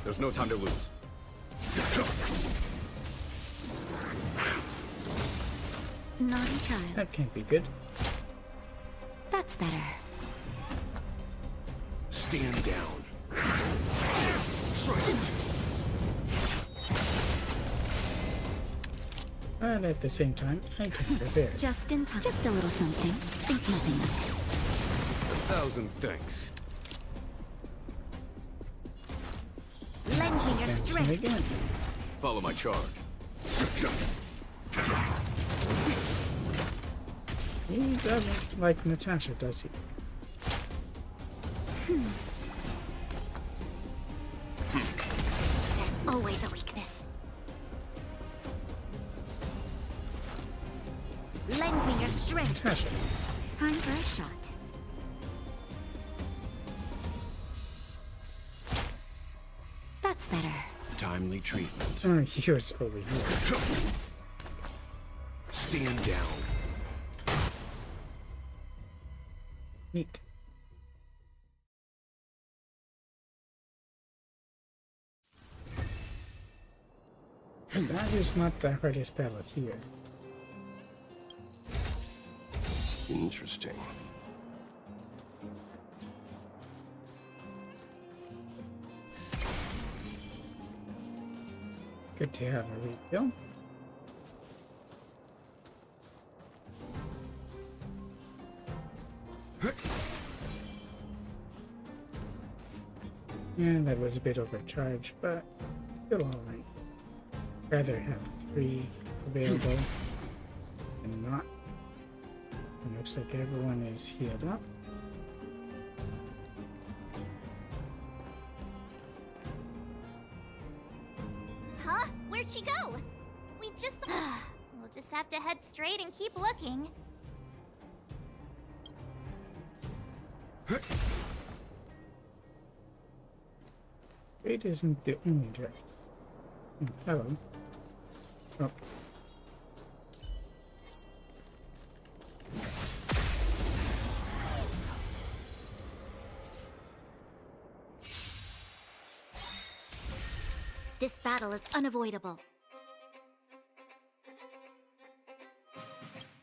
There's no time to lose. Naughty child. That can't be good. That's better. Stand down. But at the same time, I can prepare. Just in time. Just a little something. Think nothing of it. 1,000 thanks. Lend me your Dancing strength. again. Follow my charge. He doesn't like Natasha, does he? There's always a weakness. Lend me your strength. Natasha. Time for a shot. That's better. Timely treatment. Oh, he was fully healed. Stand down. Neat. And that is not the hardest battle here. Interesting. Good to have a refill. And that was a bit overcharged, but still alright. Rather have 3 available than not. It looks like everyone is healed up. Huh? Where'd she go? We just... We'll just have to head straight and keep looking. It isn't the only direction. Hello. Oh. This battle is unavoidable.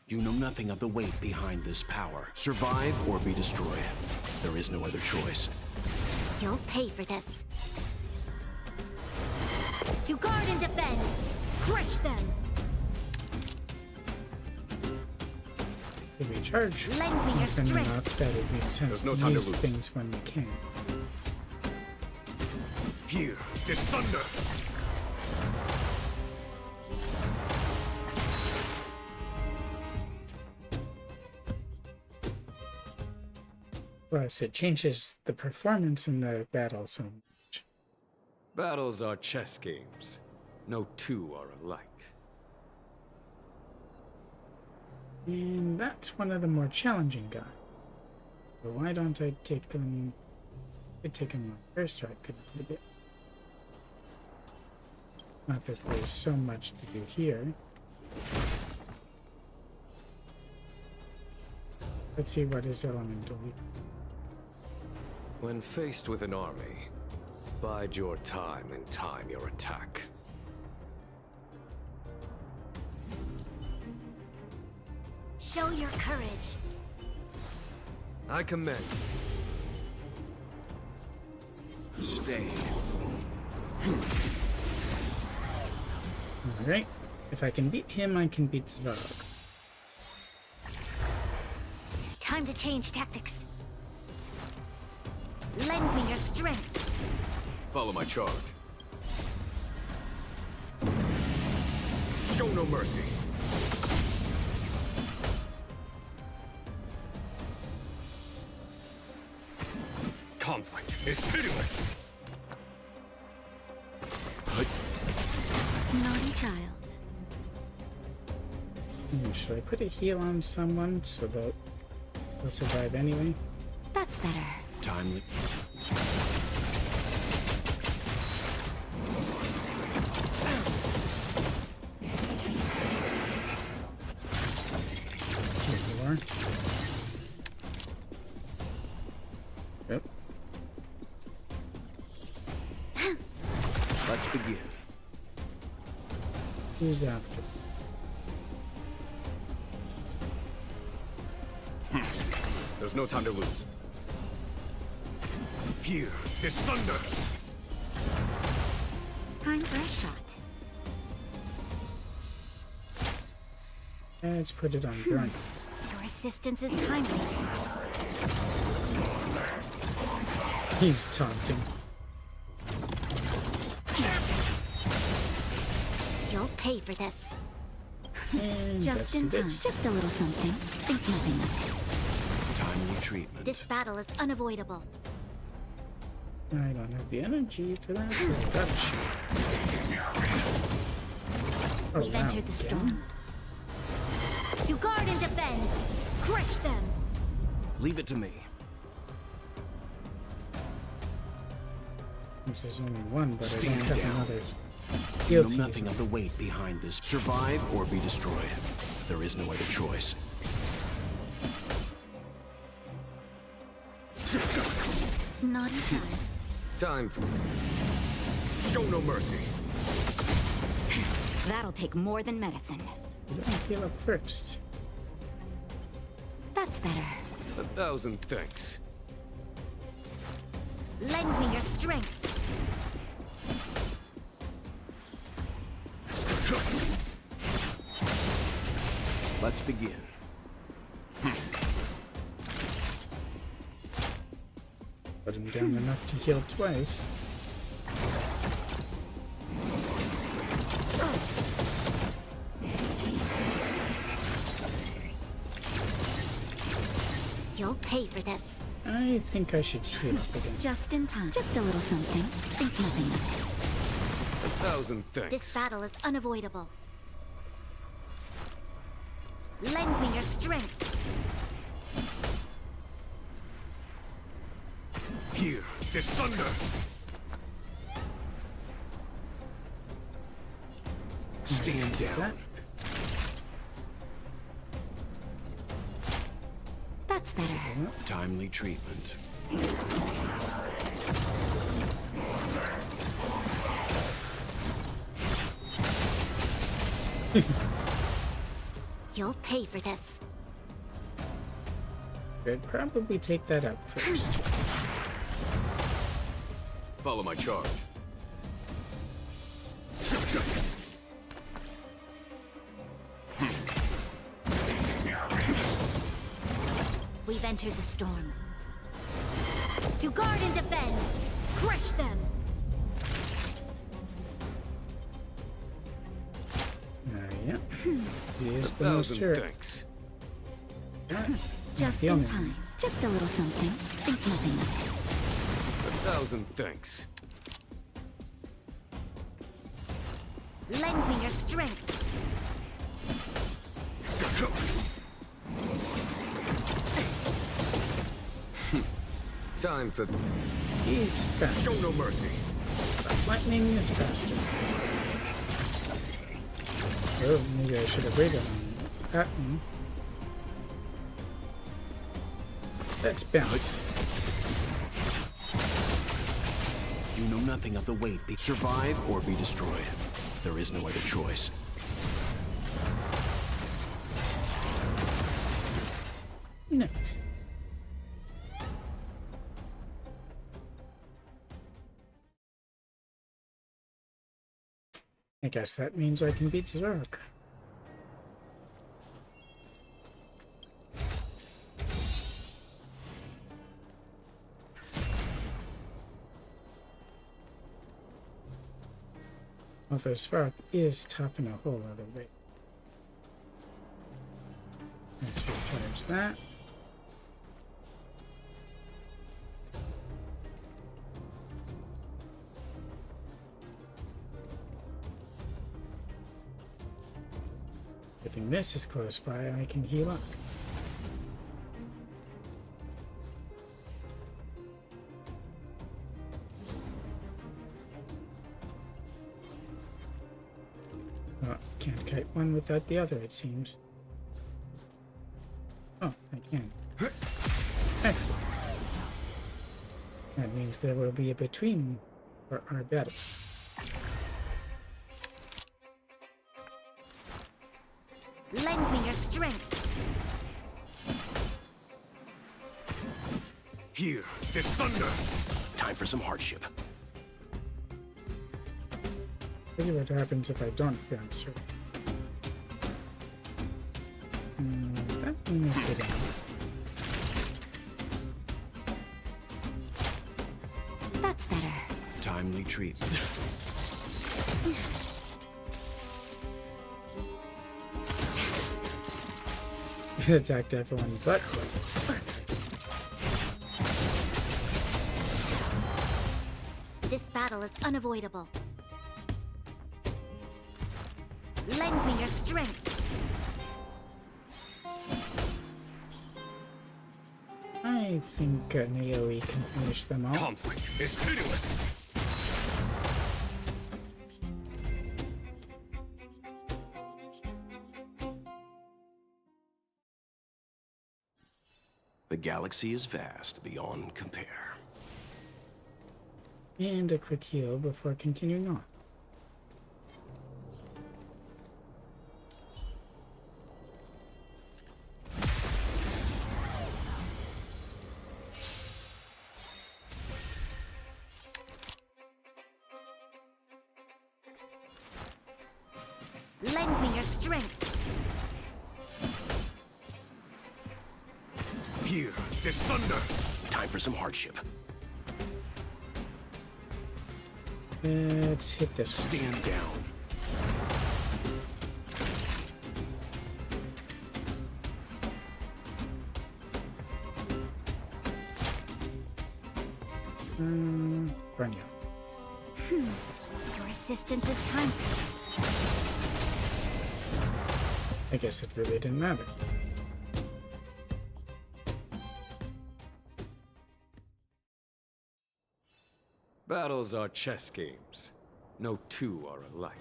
You know nothing of the weight behind this power. Survive or be destroyed. There is no other choice. You'll pay for this. To guard and defend. Crush them. If we charge Lend me your often strength. enough that it makes sense There's no to time to use lose. things when we can. Here is thunder. Plus, it changes the performance in the battle so much. Battles are chess games. No two are alike. And that's one of the more challenging guys. So why don't I take him... I could take him on first try, could it? Not that there's so much to do here. Let's see what his elemental weakness. When faced with an army, bide your time and time your attack. Show your courage. I commend. Stay. Alright. If I can beat him, I can beat Svarog. Time to change tactics. Lend me your strength. Follow my charge. Show no mercy. Conflict is pitiless. Naughty child. Should I put a heal on someone so that they'll survive anyway? That's better. Timely. Here you are. Yep. Let's begin. Who's after? There's no time to lose. Here is thunder. Time for a shot. Let's put it on Grunt. Your assistance is timely. He's taunting. You'll pay for this. And Just in time. this. Just a little something. Think nothing of it. Timely treatment. This battle is unavoidable. I don't have the energy for that, so that's... Oh, We've wow, entered the storm. To guard and defend. Crush them. Leave it to me. There's only one, but I Stand don't have down. another. You know nothing of the weight behind this. Survive or be destroyed. There is no other choice. Naughty child. Time for... Show no mercy. That'll take more than medicine. You don't heal up first. That's better. 1,000 thanks. Lend me your strength. Let's begin. Put him down enough to heal twice. You'll pay for this. I think I should heal up again. Just in time. Just a little something. Think nothing of it. 1,000 thanks. This battle is unavoidable. Lend me your strength. Here is thunder. Stand down. That's better. Timely treatment. You'll pay for this. I'd probably take that out first. Follow my charge. We've entered the storm. To guard and defend. Crush them. Yeah. He is the most 1,000 hurt. thanks. Just the in only time. Just a little something. Think nothing of it. 1,000 thanks. Lend me your strength. Time for... He's fast. Show no mercy. Lightning is faster. Oh, maybe I should have waited on that one. Let's bounce. You know nothing of the weight. Survive or be destroyed. There is no other choice. Nice. I guess that means I can beat Zark. Although Zark is tough in a whole other way. Let's recharge that. If this is close by, I can heal up. Oh, can't kite one without the other, it seems. Oh, I can. Excellent. That means there will be a between for our battles. Lend me your strength. Here, there's thunder. Time for some hardship. Let's see what happens if I don't bounce her. That one is good enough. That's better. Timely treatment. It attacked everyone but her. This battle is unavoidable. Lend me your strength. I think an AoE can finish them all. Conflict is pitiless. The galaxy is vast beyond compare. And a quick heal before continuing on. Lend me your strength. Here, there's thunder. Time for some hardship. Let's hit this one. Stand down. Burn you. Your assistance is time. I guess it really didn't matter. Battles are chess games. No two are alike.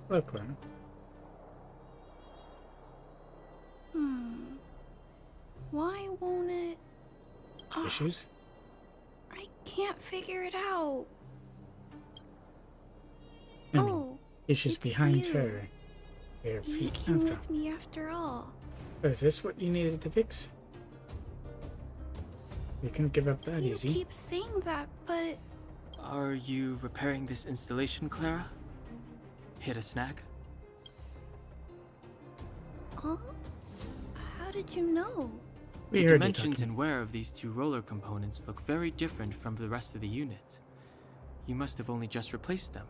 Look, Lana. Why won't it... Issues? I can't figure it out. I mean, issues behind you. her. Bare You feet came of them. with me after all. Oh, is this what you needed to fix? You couldn't give up that You easy. keep saying that, but... Are you repairing this installation, Clara? Hit a snag? Huh? How did you know? We The heard you dimensions talking. and wear of these two roller components look very different from the rest of the unit. You must have only just replaced them.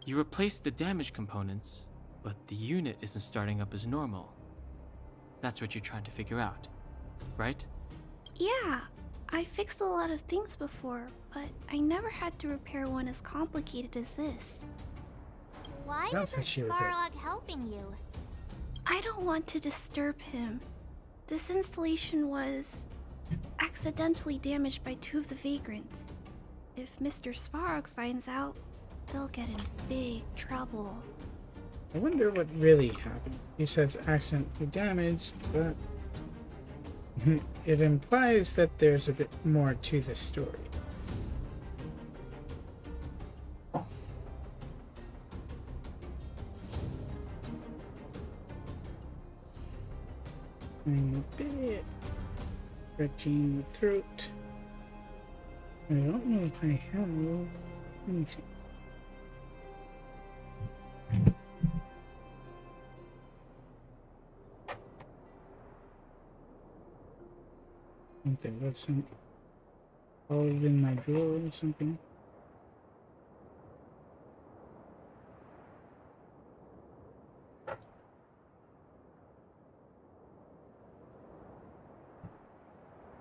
You replaced the damaged components, but the unit isn't starting up as normal. That's what you're trying to figure out, right? Yeah, I fixed a lot of things before, but I never had to repair one as complicated as this. Why Sounds isn't like she repaired. Svarog helping you? I don't want to disturb him. This installation was accidentally damaged by 2 of the vagrants. If Mr. Svarog finds out, they'll get in big trouble. I wonder what really happened. He says accidentally damaged, but it implies that there's a bit more to the story. I'm a bit stretching the throat. I don't know if I have anything. Something wasn't all in my drawer or something.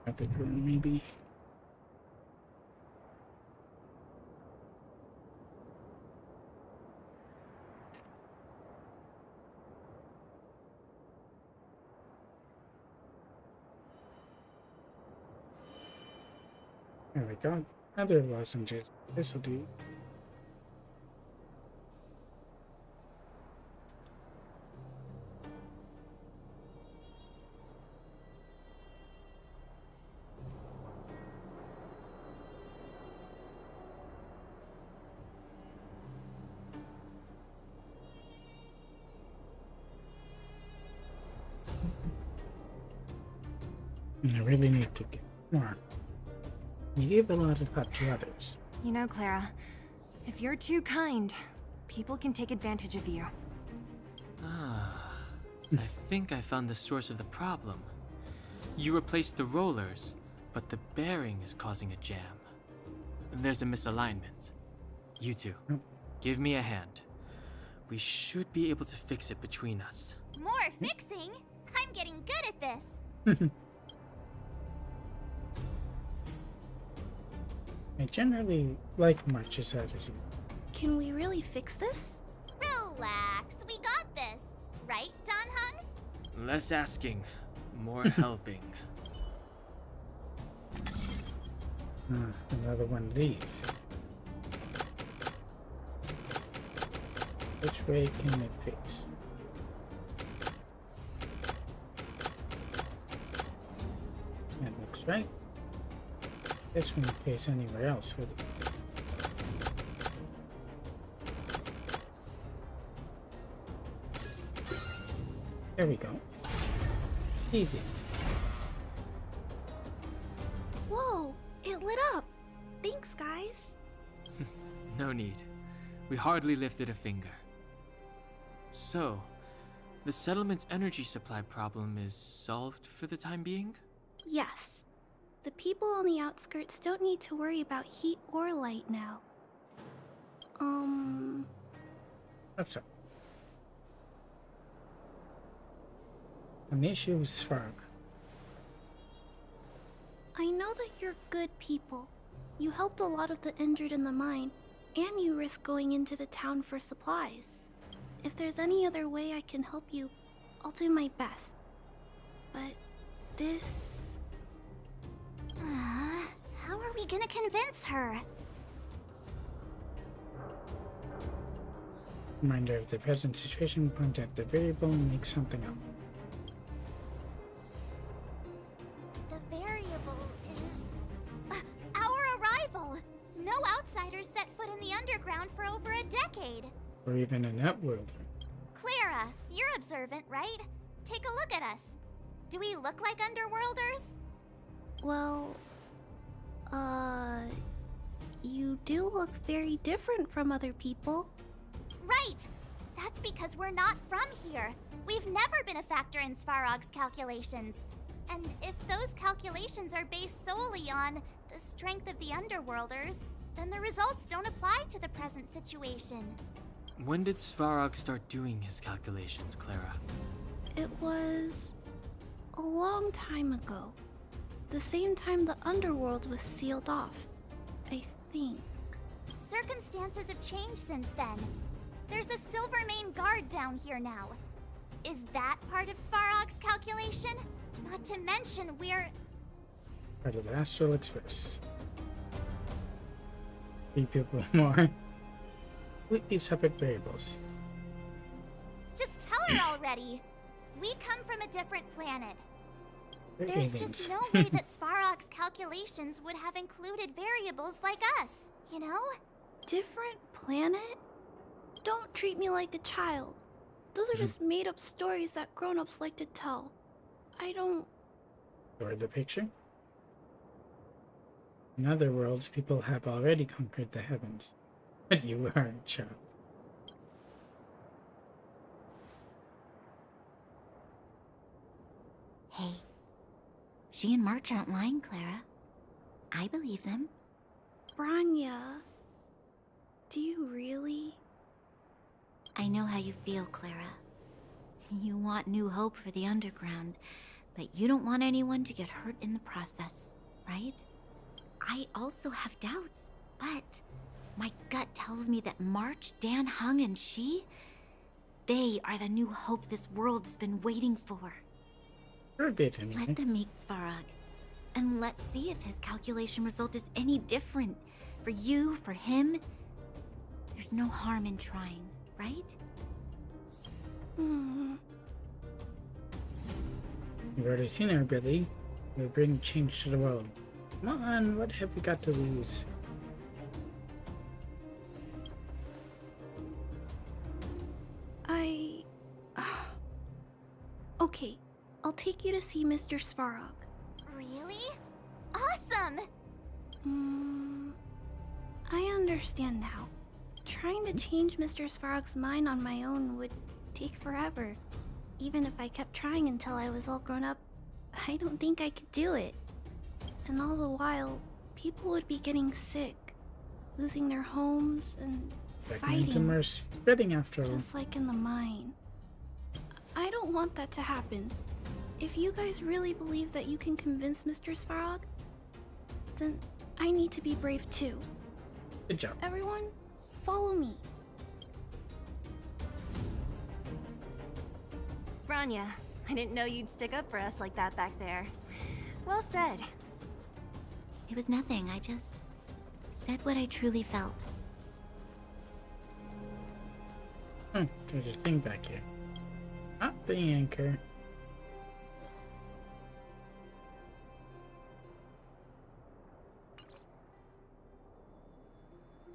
At the drawer, maybe. There we go. Other lozenges. This'll do. And I really need to get more. You give a lot of thought to others. You know, Clara, if you're too kind, people can take advantage of you. I think I found the source of the problem. You replaced the rollers, but the bearing is causing a jam. There's a misalignment. You two, give me a hand. We should be able to fix it between us. More fixing? I'm getting good at this. I generally like March's attitude. Can we really fix this? Relax, we got this. Right, Don Hung? Less asking, more helping. Another one of these. Which way can it face? That looks right. This one face anywhere else would it? There we go. Easy. Whoa, it lit up. Thanks, guys. No need. We hardly lifted a finger. So, the settlement's energy supply problem is solved for the time being? Yes. The people on the outskirts don't need to worry about heat or light now. What's up? An issue with Svarog. I know that you're good people. You helped a lot of the injured in the mine, and you risked going into the town for supplies. If there's any other way I can help you, I'll do my best. But this... How are we gonna convince her? Reminder of the present situation, point at the variable and make something up. The variable is... our arrival! No outsiders set foot in the underground for over a decade. Or even an outworlder. Clara, you're observant, right? Take a look at us. Do we look like underworlders? Well, you do look very different from other people. Right! That's because we're not from here. We've never been a factor in Svarog's calculations. And if those calculations are based solely on the strength of the underworlders, then the results don't apply to the present situation. When did Svarog start doing his calculations, Clara? It was a long time ago. The same time the underworld was sealed off, I think. Circumstances have changed since then. There's a Silvermane guard down here now. Is that part of Svarog's calculation? Not to mention, we're... Part of the Astral Express. 3 people more. Completely separate variables. Just tell her already! We come from a different planet. They're There's aliens. just no way that Svarog's calculations would have included variables like us, you know? Different planet? Don't treat me like a child. Those are just made-up stories that grown-ups like to tell. I don't... Or the picture? In other worlds, people have already conquered the heavens. But you are a child. Hey, she and March aren't lying, Clara. I believe them. Branya, do you really? I know how you feel, Clara. You want new hope for the underground, but you don't want anyone to get hurt in the process, right? I also have doubts, but my gut tells me that March, Dan Hung, and she, they are the new hope this world has been waiting for. You're a bit anyway. Let them meet Svarog, and let's see if his calculation result is any different. For you, for him, there's no harm in trying, right? You've already seen our ability. We'll bring change to the world. Come on, what have we got to lose? Okay, I'll take you to see Mr. Svarog. Really? Awesome! I understand now. Trying to change Mr. Svarog's mind on my own would take forever. Even if I kept trying until I was all grown up, I don't think I could do it. And all the while, people would be getting sick, losing their homes, and fighting. Spreading after all. Just like in the mine. I don't want that to happen. If you guys really believe that you can convince Mr. Svarog, then I need to be brave too. Good job. Everyone, follow me. Branya, I didn't know you'd stick up for us like that back there. Well said. It was nothing, I just said what I truly felt. There's a thing back here. Not the anchor.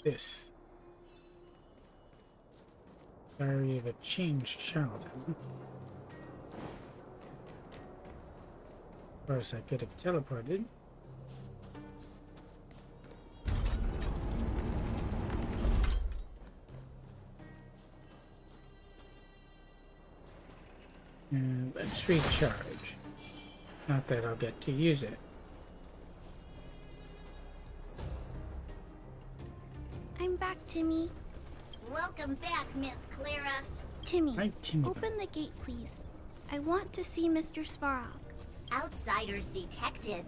This. Diary of a changed childhood. Of course, I could have teleported. And let's recharge. Not that I'll get to use it. I'm back, Timmy. Welcome back, Miss Clara. Timmy, Hi, Timmy. open the gate, please. I want to see Mr. Svarog. Outsiders detected.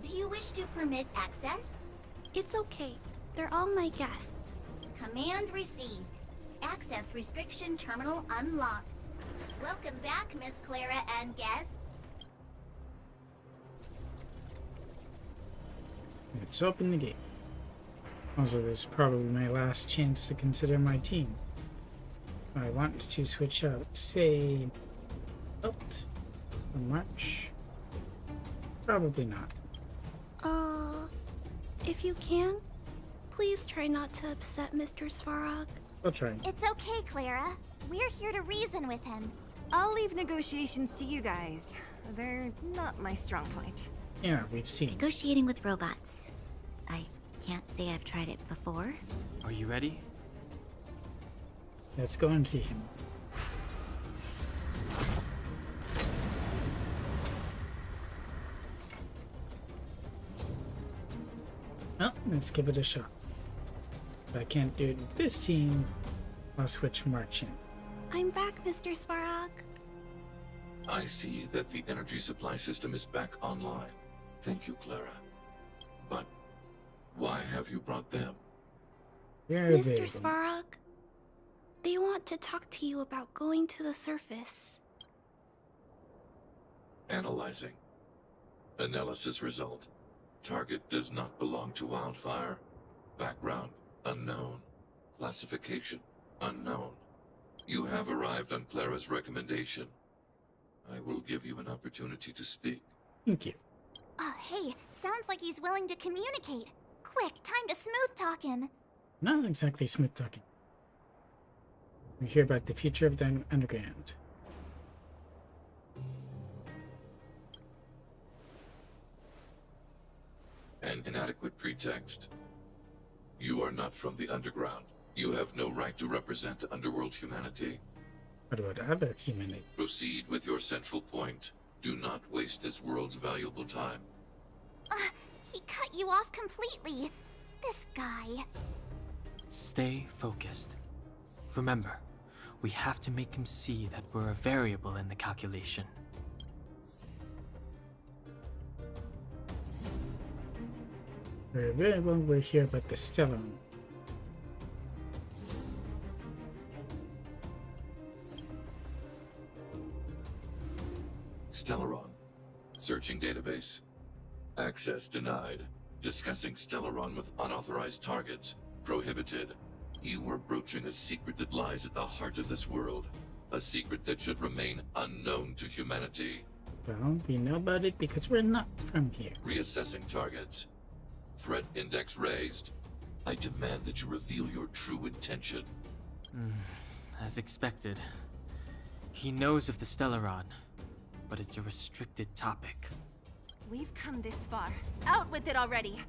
Do you wish to permit access? It's okay. They're all my guests. Command received. Access restriction terminal unlocked. Welcome back, Miss Clara and guests. Let's open the gate. Also, this is probably my last chance to consider my team. I want to switch out, say, Belt or March. Probably not. If you can, please try not to upset Mr. Svarog. I'll try. It's okay, Clara. We're here to reason with him. I'll leave negotiations to you guys. They're not my strong point. Yeah, we've seen. Negotiating with robots. I can't say I've tried it before. Are you ready? Let's go and see him. Well, let's give it a shot. If I can't do it with this team, I'll switch March in. I'm back, Mr. Svarog. I see that the energy supply system is back online. Thank you, Clara. But why have you brought them? Mr. Svarog, they want to talk to you about going to the surface. Analyzing. Analysis result. Target does not belong to Wildfire. Background unknown. Classification unknown. You have arrived on Clara's recommendation. I will give you an opportunity to speak. Thank you. Oh, hey, sounds like he's willing to communicate. Quick, time to smooth talk him. Not exactly smooth talking. We hear about the future of the underground. An inadequate pretext. You are not from the underground. You have no right to represent underworld humanity. What about other humanity? Proceed with your central point. Do not waste this world's valuable time. He cut you off completely. This guy. Stay focused. Remember, we have to make him see that we're a variable in the calculation. We're available, we're here about the Stellarone. Stellaron. Searching database. Access denied. Discussing Stellaron with unauthorized targets. Prohibited. You are broaching a secret that lies at the heart of this world. A secret that should remain unknown to humanity. Well, we know about it because we're not from here. Reassessing targets. Threat index raised. I demand that you reveal your true intention. As expected. He knows of the Stellaron, but it's a restricted topic. We've come this far. Out with it already.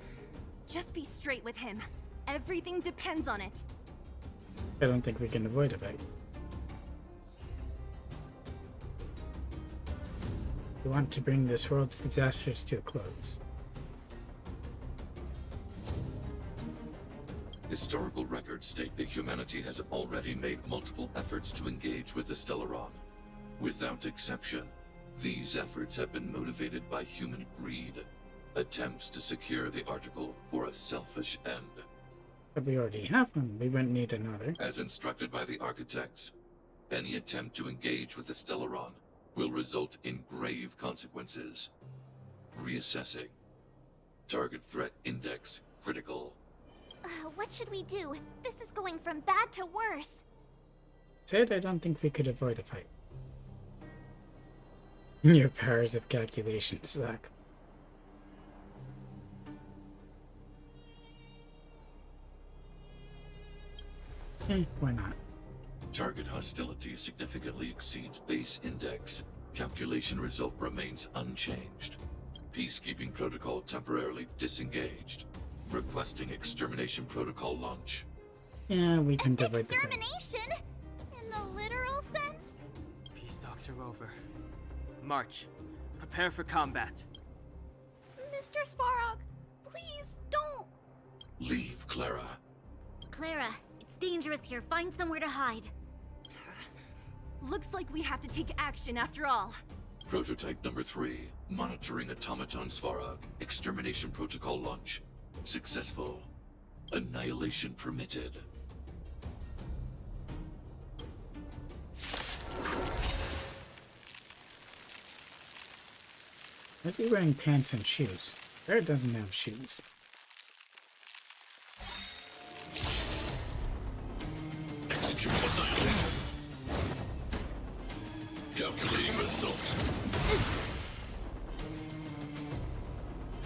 Just be straight with him. Everything depends on it. I don't think we can avoid a fight. We want to bring this world's disasters to a close. Historical records state that humanity has already made multiple efforts to engage with the Stellaron. Without exception, these efforts have been motivated by human greed, attempts to secure the article for a selfish end. But we already have one, we wouldn't need another. As instructed by the architects, any attempt to engage with the Stellaron will result in grave consequences. Reassessing. Target threat index critical. What should we do? This is going from bad to worse. Said I don't think we could avoid a fight. Your powers of calculation suck. Why not? Target hostility significantly exceeds base index. Calculation result remains unchanged. Peacekeeping protocol temporarily disengaged. Requesting extermination protocol launch. Yeah, we can avoid the fight. Extermination? In the literal sense? Peace talks are over. March. Prepare for combat. Mr. Svarog, please don't. Leave, Clara. Clara, it's dangerous here. Find somewhere to hide. Looks like we have to take action after all. Prototype number 3. Monitoring automaton Svarog. Extermination protocol launch. Successful. Annihilation permitted. Why is he wearing pants and shoes? Bear doesn't have shoes. Executing annihilation. Calculating result.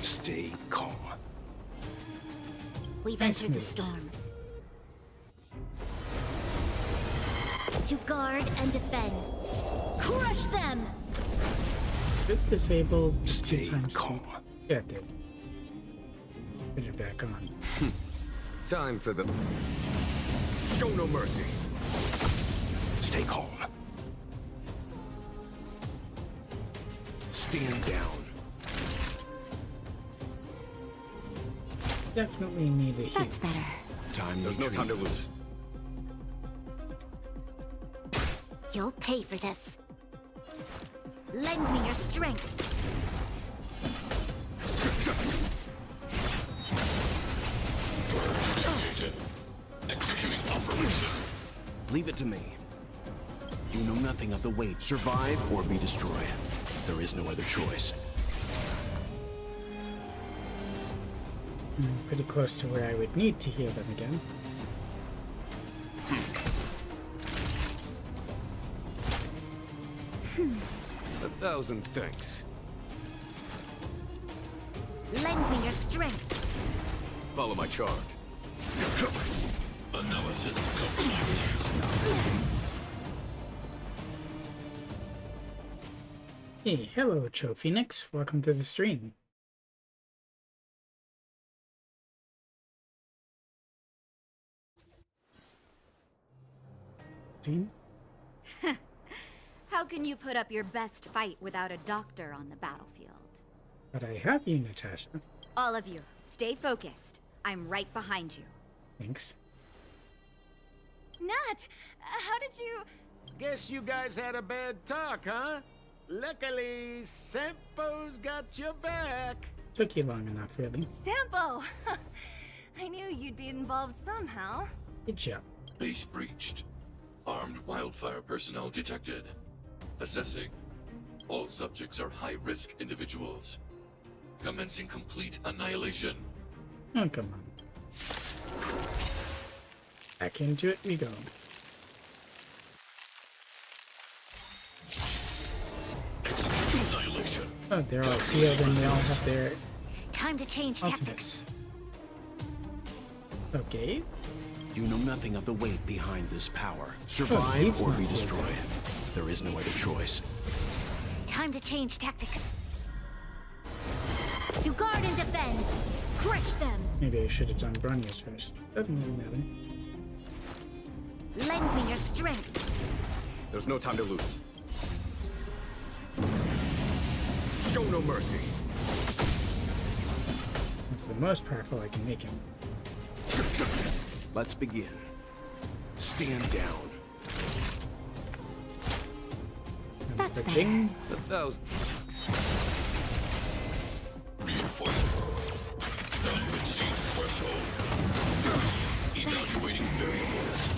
Stay calm. We've entered the storm. To guard and defend. Crush them! Did it disable Stay 2 times? calm. Yeah, it did. Put it back on. Time for the... Show no mercy. Stay calm. Stand down. Definitely need a heal. That's better. Time There's no time to lose. You'll pay for this. Lend me your strength. Initiated. Executing operation. Leave it to me. You know nothing of the weight. Survive or be destroyed. There is no other choice. I'm pretty close to where I would need to heal them again. 1,000 thanks. Lend me your strength. Follow my charge. Analysis complete. Hey, hello, Cho Phoenix. Welcome to the stream. Team? How can you put up your best fight without a doctor on the battlefield? But I have you, Natasha. All of you, stay focused. I'm right behind you. Thanks. Nat, how did you... Guess you guys had a bad talk, huh? Luckily, Sempo's got your back. Took you long enough, really. Sampo! I knew you'd be involved somehow. Good job. Base breached. Armed wildfire personnel detected. Assessing. All subjects are high-risk individuals. Commencing complete annihilation. Oh, come on. Back into it we go. Execute annihilation. Oh, they're all healed and they all have their Time to change tactics. ultimates. Okay. You know nothing of the weight behind this power. Survive or be not destroyed. There is no other choice. Time to change tactics. To guard and defend. Crush them. Maybe I should have done Bronya's first. Doesn't really matter. Lend me your strength. There's no time to lose. Show no mercy. That's the most powerful I can make him. Let's begin. Stand down. That's better. 1,000. Reinforcement. Value exceeds threshold. Evaluating variables.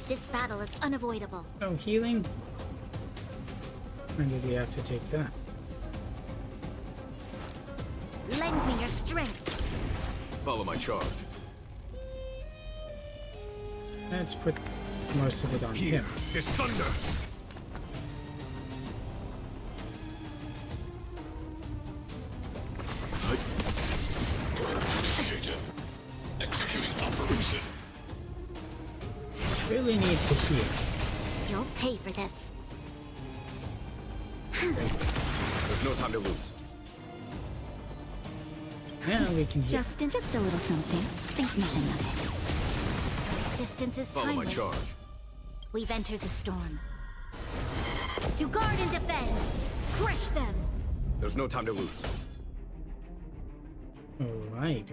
This battle is unavoidable. Oh, healing? When did he have to take that? Lend me your strength. Follow my charge. Let's put most of it on Here him. is thunder. Purge initiated. Executing operation. Really need to heal. You'll pay for this. There's no time to lose. Now we can heal. Just a little something. Think nothing of it. Resistance is Follow timely. my charge. We've entered the storm. To guard and defend. Crush them. There's no time to lose. Alright.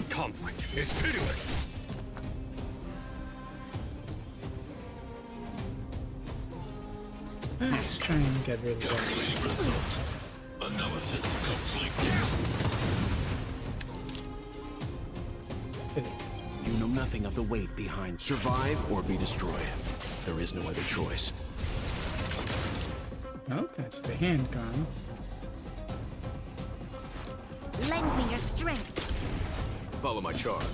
Conflict is pitiless. Let's try and get rid of that. Calculating result. Analysis complete. You know nothing of the weight behind. Survive or be destroyed. There is no other choice. Oh, that's the hand gone. Lend me your strength. Follow my charge.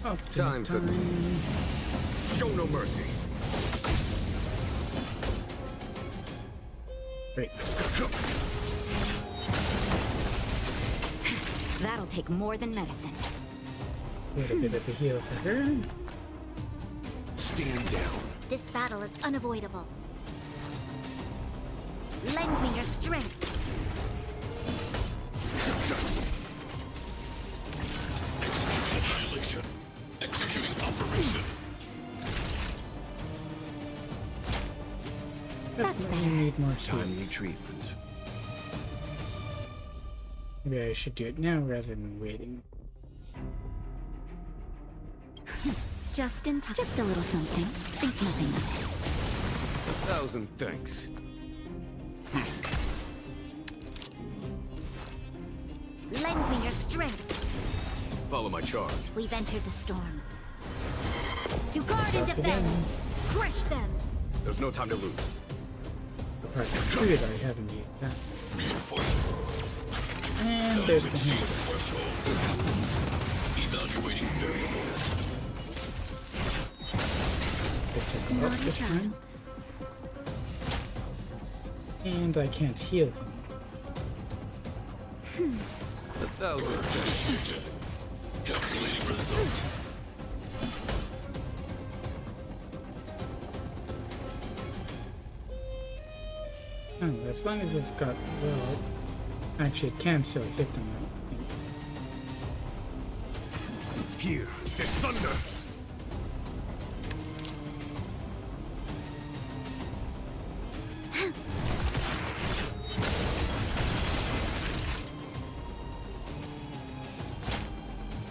Oh, Time for show no mercy. Great. That'll take more than medicine. A little bit of a heal for her. Stand down. This battle is unavoidable. Lend me your strength. Executing annihilation. Executing operation. That's Definitely need more Timely heals. treatment. Maybe I should do it now rather than waiting. Just in time. Just a little something. Think nothing of it. 1,000 thanks. Lend me your strength. Follow my charge. We've entered the storm. To guard and defend! Crush them! There's no time to lose. Surprised I figured I haven't used that. And there's the hand. Evaluating variables. Take him up this time. And I can't heal him. 1,000. Initiated. Calculating result. Oh, as long as it's got well, actually it can still hit them. I think. Here, get thunder.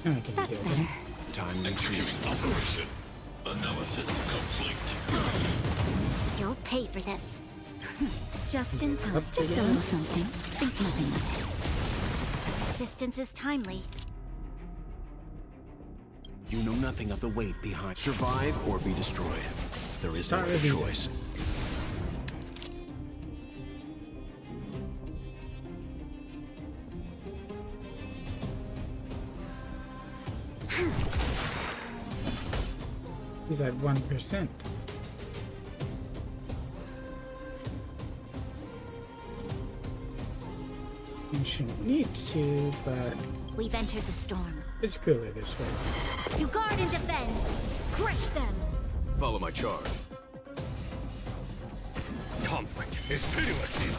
I can That's heal better. them. Time executing operation. Analysis complete. You'll pay for this. Just in time. Up Just a again. little something. Think nothing of it. Assistance is timely. You know nothing of the weight behind. Survive or be destroyed. There is no other STARRAILGIFT. choice. He's at 1%. You shouldn't need to, but We've entered the storm. it's cooler this way. To guard and defend! Crush them! Follow my charge. Conflict is pitiless.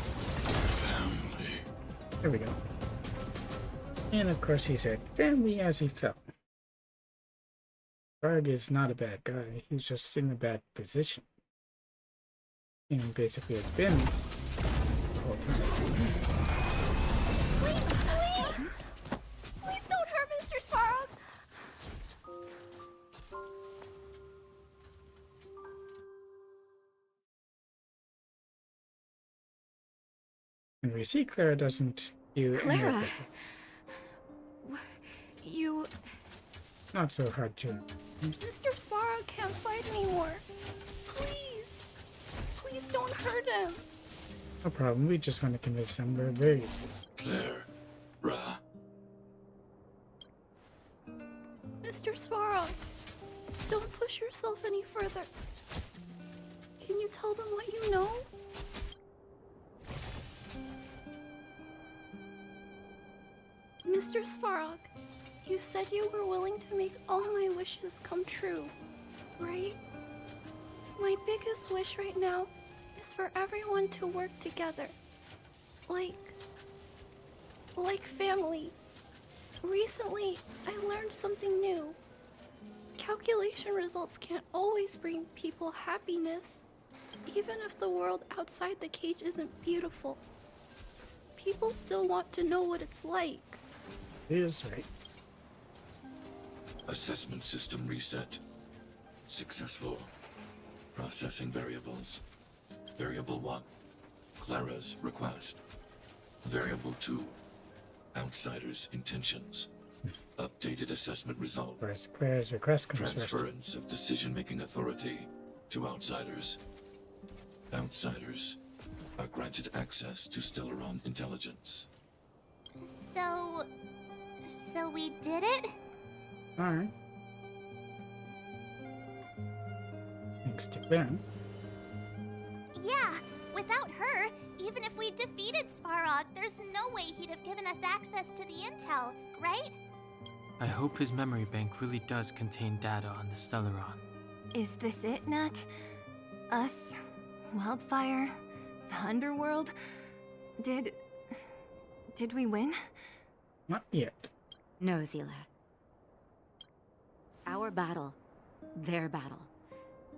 There we go. And of course he said, family as he fell. Varg is not a bad guy, he's just in a bad position. And basically has been the whole time. Please don't hurt Mr. Svarog! And we see Clara doesn't do any of Clara! it. You... Not so hard to. Mr. Svarog can't fight anymore. Please! Please don't hurt him! No problem, we just want to convince them we're very Claire. Ra. Mr. Svarog, don't push yourself any further. Can you tell them what you know? Mr. Svarog, you said you were willing to make all my wishes come true, right? My biggest wish right now is for everyone to work together. Like family. Recently, I learned something new. Calculation results can't always bring people happiness, even if the world outside the cage isn't beautiful. People still want to know what it's like. He is right. Assessment system reset. Successful. Processing variables. Variable 1. Clara's request. Variable 2. Outsider's intentions. Updated assessment result. Whereas Clara's request comes first. Transference of decision-making authority to outsiders. Outsiders are granted access to Stellaron intelligence. So we did it? Alright. Thanks to Clara. Yeah, without her, even if we defeated Svarog, there's no way he'd have given us access to the intel, right? I hope his memory bank really does contain data on the Stellaron. Is this it, Nat? Us? Wildfire? The underworld? Did we win? Not yet. No, Zila. Our battle, their battle,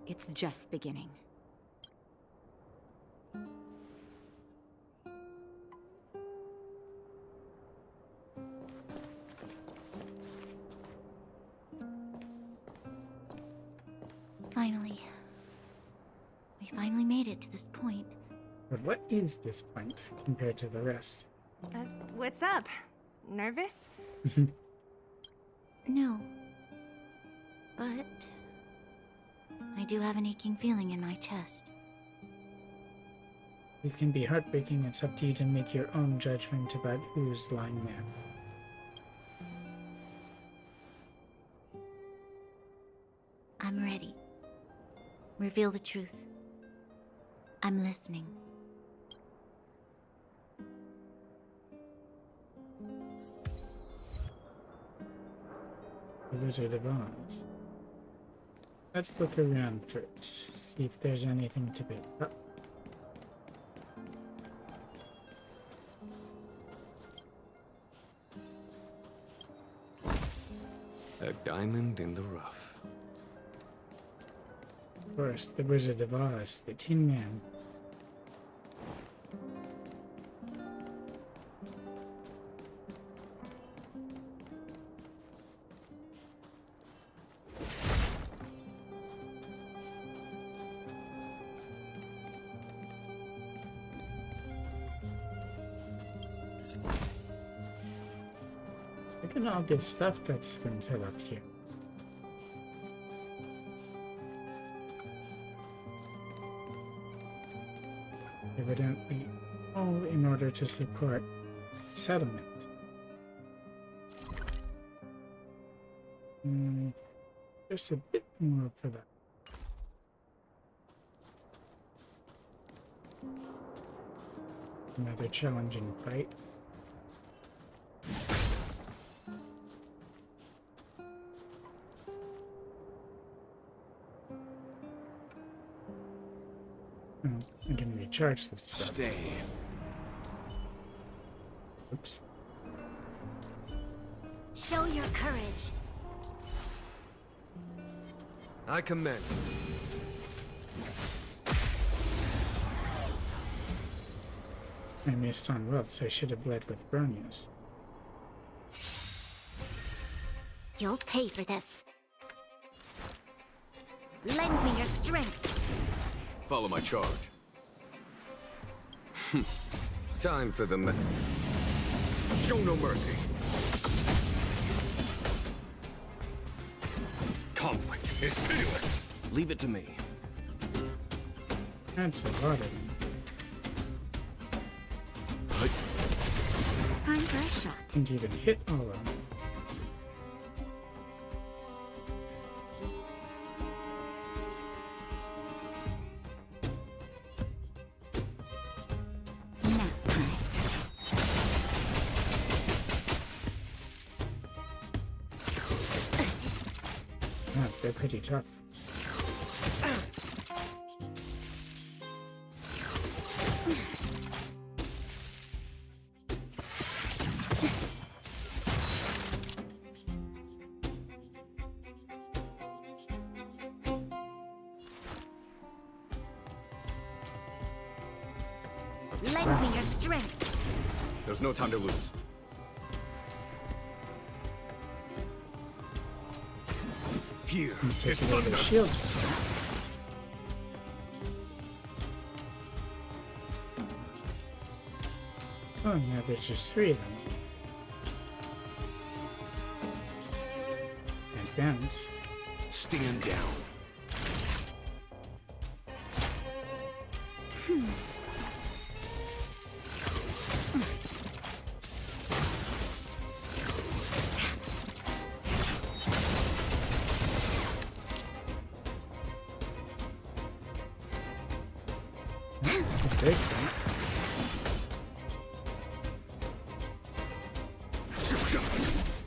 it's just beginning. Finally. We finally made it to this point. But what is this point compared to the rest? What's up? Nervous? No. But I do have an aching feeling in my chest. It can be heartbreaking. It's up to you to make your own judgment about who's lying there. I'm ready. Reveal the truth. I'm listening. The Wizard of Oz. Let's look around first, see if there's anything to pick up. A diamond in the rough. Of course, the Wizard of Oz, the Tin Man. Look at all this stuff that's been set up here. Evidently, all in order to support settlement. There's a bit more for that. Another challenging fight. I can recharge this stuff. Stay. Oops. Show your courage. I commend. I missed on wealth, so I should have led with Bronius. You'll pay for this. Lend me your strength. Follow my charge. Time for the show no mercy. Conflict is pitiless. Leave it to me. That's a lot of them. Time for a shot. Didn't even hit all of them. They're pretty tough. Lend me your strength. There's no time to lose. Here is thunder. Shields. Oh, now there's just 3 of them. And bounce. Stand down.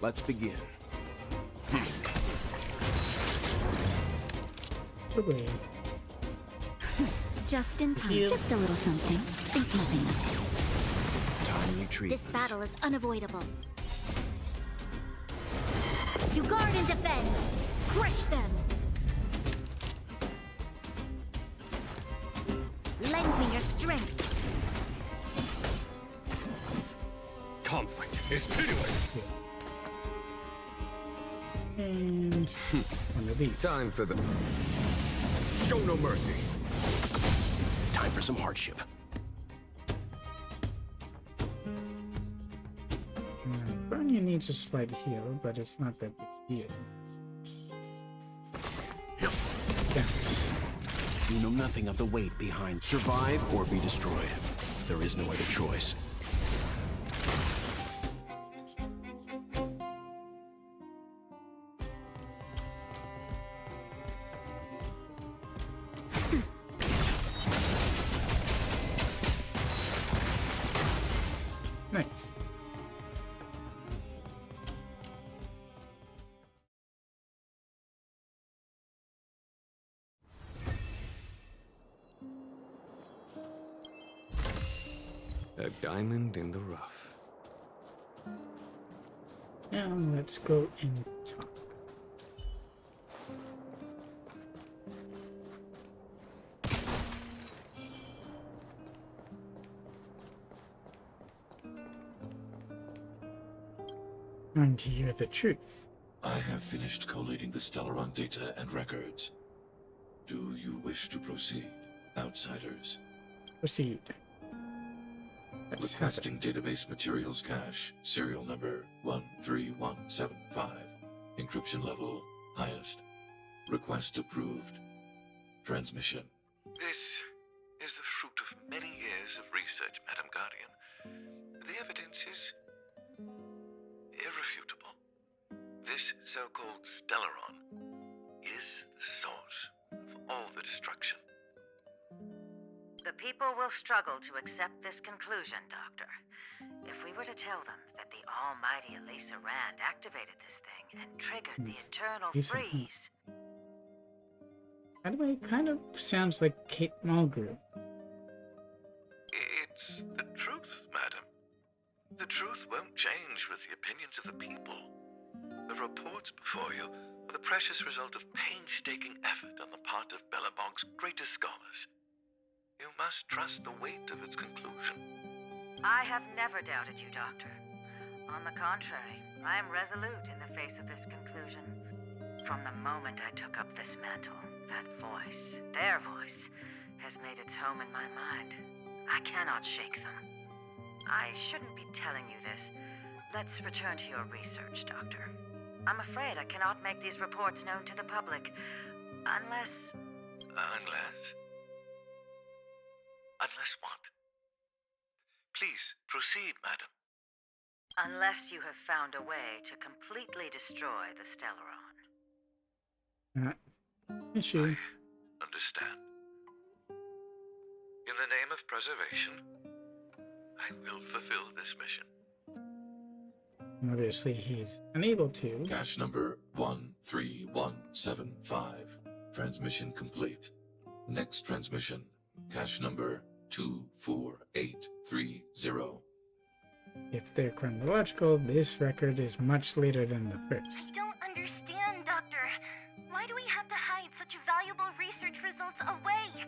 Let's begin. Okay. Just in time. Just a little something. Think nothing of it. Timely treatment. This battle is unavoidable. To guard and defend! Crush them! Lend me your strength. Conflict is pitiless. And one of these. Time for the show no mercy. Time for some hardship. Bronya needs a slight heal, but it's not that big a deal. Down. You know nothing of the weight behind survive or be destroyed. There is no other choice. Nice. A diamond in the rough. Now let's go and talk. And to hear the truth. I have finished collating the Stellaron data and records. Do you wish to proceed, outsiders? Proceed. Let's have it. Requesting database materials cache, serial number 13175. Encryption level highest. Request approved. Transmission. This is the fruit of many years of research, Madam Guardian. The evidence is irrefutable. This so-called Stellaron is the source of all the destruction. The people will struggle to accept this conclusion, Doctor. If we were to tell them that the almighty Elisa Rand activated this thing and triggered the eternal freeze... By the way, it kind of sounds like Kate Mulgrew. It's the truth, madam. The truth won't change with the opinions of the people. The reports before you are the precious result of painstaking effort on the part of Belobog's greatest scholars. You must trust the weight of its conclusion. I have never doubted you, Doctor. On the contrary, I am resolute in the face of this conclusion. From the moment I took up this mantle, that voice, their voice, has made its home in my mind. I cannot shake them. I shouldn't be telling you this. Let's return to your research, Doctor. I'm afraid I cannot make these reports known to the public, unless... Unless what? Please, proceed, madam. Unless you have found a way to completely destroy the Stellaron. Issue. Understand. In the name of preservation, I will fulfill this mission. Obviously, he's unable to. Cache number 13175. Transmission complete. Next transmission. Cache number 24830. If they're chronological, this record is much later than the first. I don't understand, Doctor. Why do we have to hide such valuable research results away?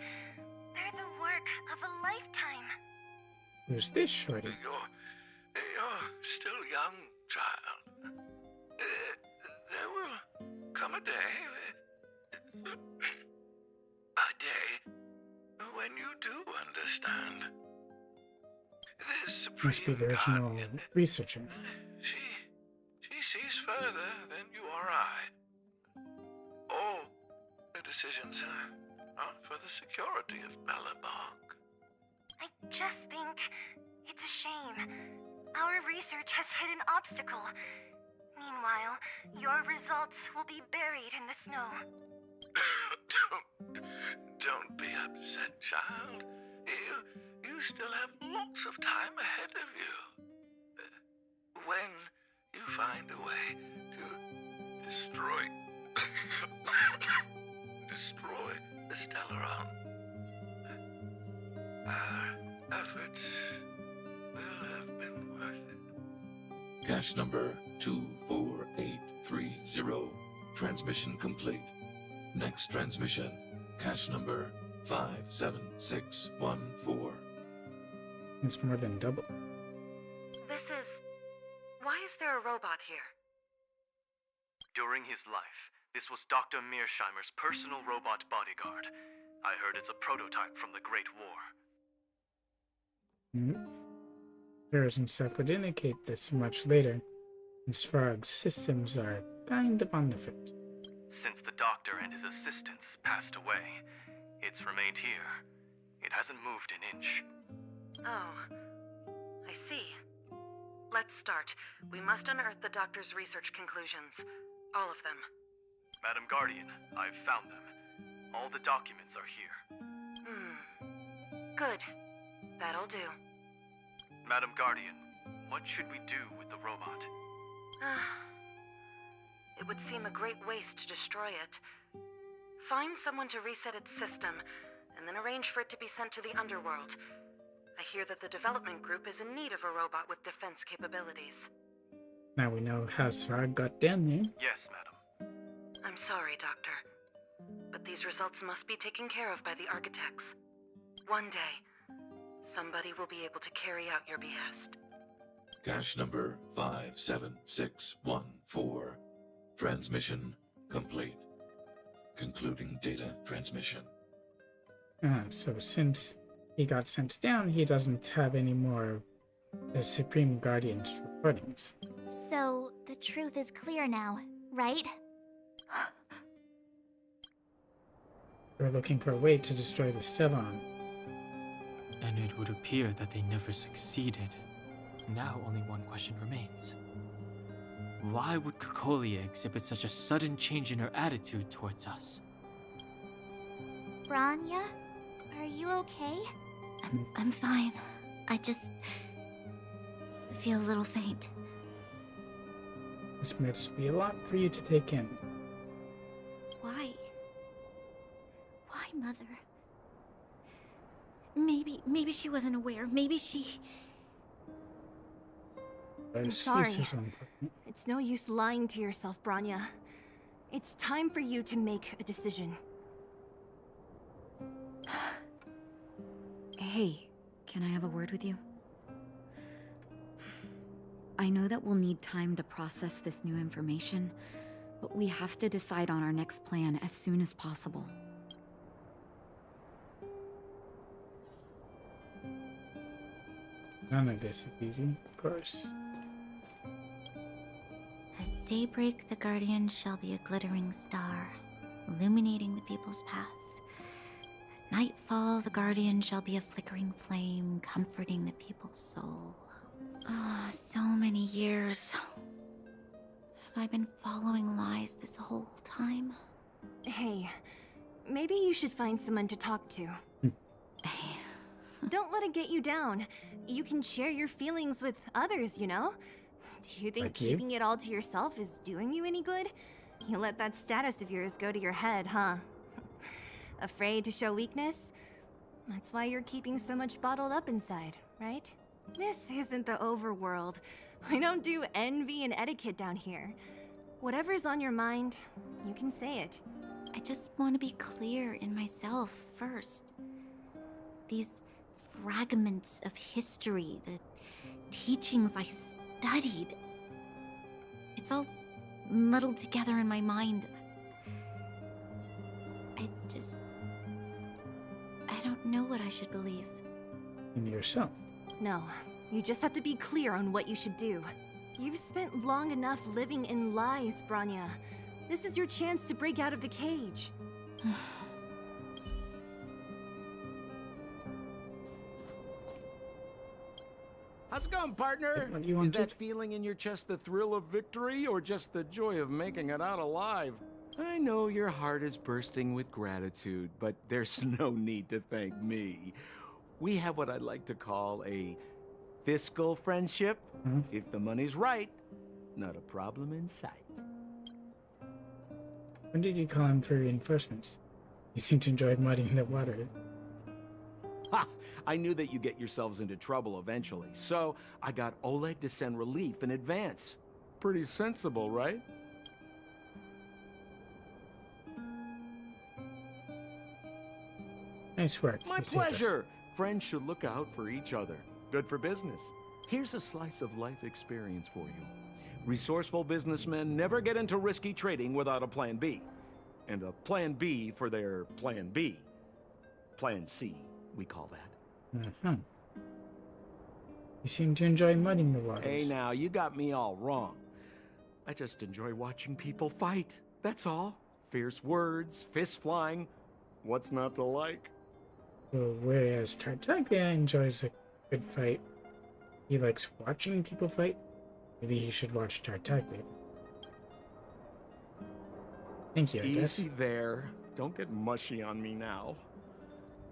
They're the work of a lifetime. Who's this shorty? You're still young, child. There will come a day when you do understand. This supreme Must be the original guardian, researcher. she sees further than you or I. All the decisions are for the security of Belobog. I just think it's a shame. Our research has hit an obstacle. Meanwhile, your results will be buried in the snow. Don't be upset, child. You still have lots of time ahead of you. When you find a way to destroy the Stellaron, our efforts will have been worth it. Cache number 24830. Transmission complete. Next transmission. Cache number 57614. It's more than double. Why is there a robot here? During his life, this was Dr. Mearsheimer's personal robot bodyguard. I heard it's a prototype from the Great War. Errors and stuff would indicate this much later. Ms. Frog's systems are kind of on the fence. Since the doctor and his assistants passed away, It's remained here. It hasn't moved an inch. Oh, I see. Let's start. We must unearth the doctor's research conclusions. All of them. Madam Guardian, I've found them. All the documents are here. Good. That'll do. Madam Guardian, what should we do with the robot? It would seem a great waste to destroy it. Find someone to reset its system, and then arrange for it to be sent to the underworld. I hear that the development group is in need of a robot with defense capabilities. Now we know how Svarog got down there. Yes, madam. I'm sorry, Doctor. But these results must be taken care of by the architects. One day, somebody will be able to carry out your behest. Cache number 57614. Transmission complete. Concluding data transmission. So since he got sent down, he doesn't have any more of the Supreme Guardian's recordings. So, the truth is clear now, right? We're looking for a way to destroy the Stellon. And it would appear that they never succeeded. Now only one question remains. Why would Cocolia exhibit such a sudden change in her attitude towards us? Branya, are you okay? I'm fine. I just feel a little faint. This must be a lot for you to take in. Why? Why, Mother? Maybe she wasn't aware. Maybe she... I'm sorry. It's no use lying to yourself, Branya. It's time for you to make a decision. Hey, can I have a word with you? I know that we'll need time to process this new information, but we have to decide on our next plan as soon as possible. None of this is easy, of course. At daybreak, the Guardian shall be a glittering star, illuminating the people's path. At nightfall, the Guardian shall be a flickering flame, comforting the people's soul. Ah, so many years. Have I been following lies this whole time? Hey, maybe you should find someone to talk to. Don't let it get you down. You can share your feelings with others, you know? Do you think Like you? keeping it all to yourself is doing you any good? You let that status of yours go to your head, huh? Afraid to show weakness? That's why you're keeping so much bottled up inside, right? This isn't the overworld. We don't do envy and etiquette down here. Whatever's on your mind, you can say it. I just want to be clear in myself first. These fragments of history, the teachings I studied, it's all muddled together in my mind. I don't know what I should believe. In yourself. No, you just have to be clear on what you should do. You've spent long enough living in lies, Branya. This is your chance to break out of the cage. How's it going, partner? What do you want Is that to- feeling in your chest the thrill of victory or just the joy of making it out alive? I know your heart is bursting with gratitude, but there's no need to thank me. We have what I'd like to call a fiscal friendship. If the money's right, not a problem in sight. When did you call him for reinforcements? You seem to enjoy muddying the water. Ha! I knew that you'd get yourselves into trouble eventually, so I got Oleg to send relief in advance. Pretty sensible, right? Nice work. My You saved us. pleasure! Friends should look out for each other. Good for business. Here's a slice of life experience for you. Resourceful businessmen never get into risky trading without a plan B. And a plan B for their plan B. Plan C, we call that. You seem to enjoy mudding the waters. Hey now, you got me all wrong. I just enjoy watching people fight. That's all. Fierce words, fists flying. What's not to like? So whereas Tartaglia enjoys a good fight, he likes watching people fight. Maybe he should watch Tartaglia. Thank you, I guess. Easy there. Don't get mushy on me now.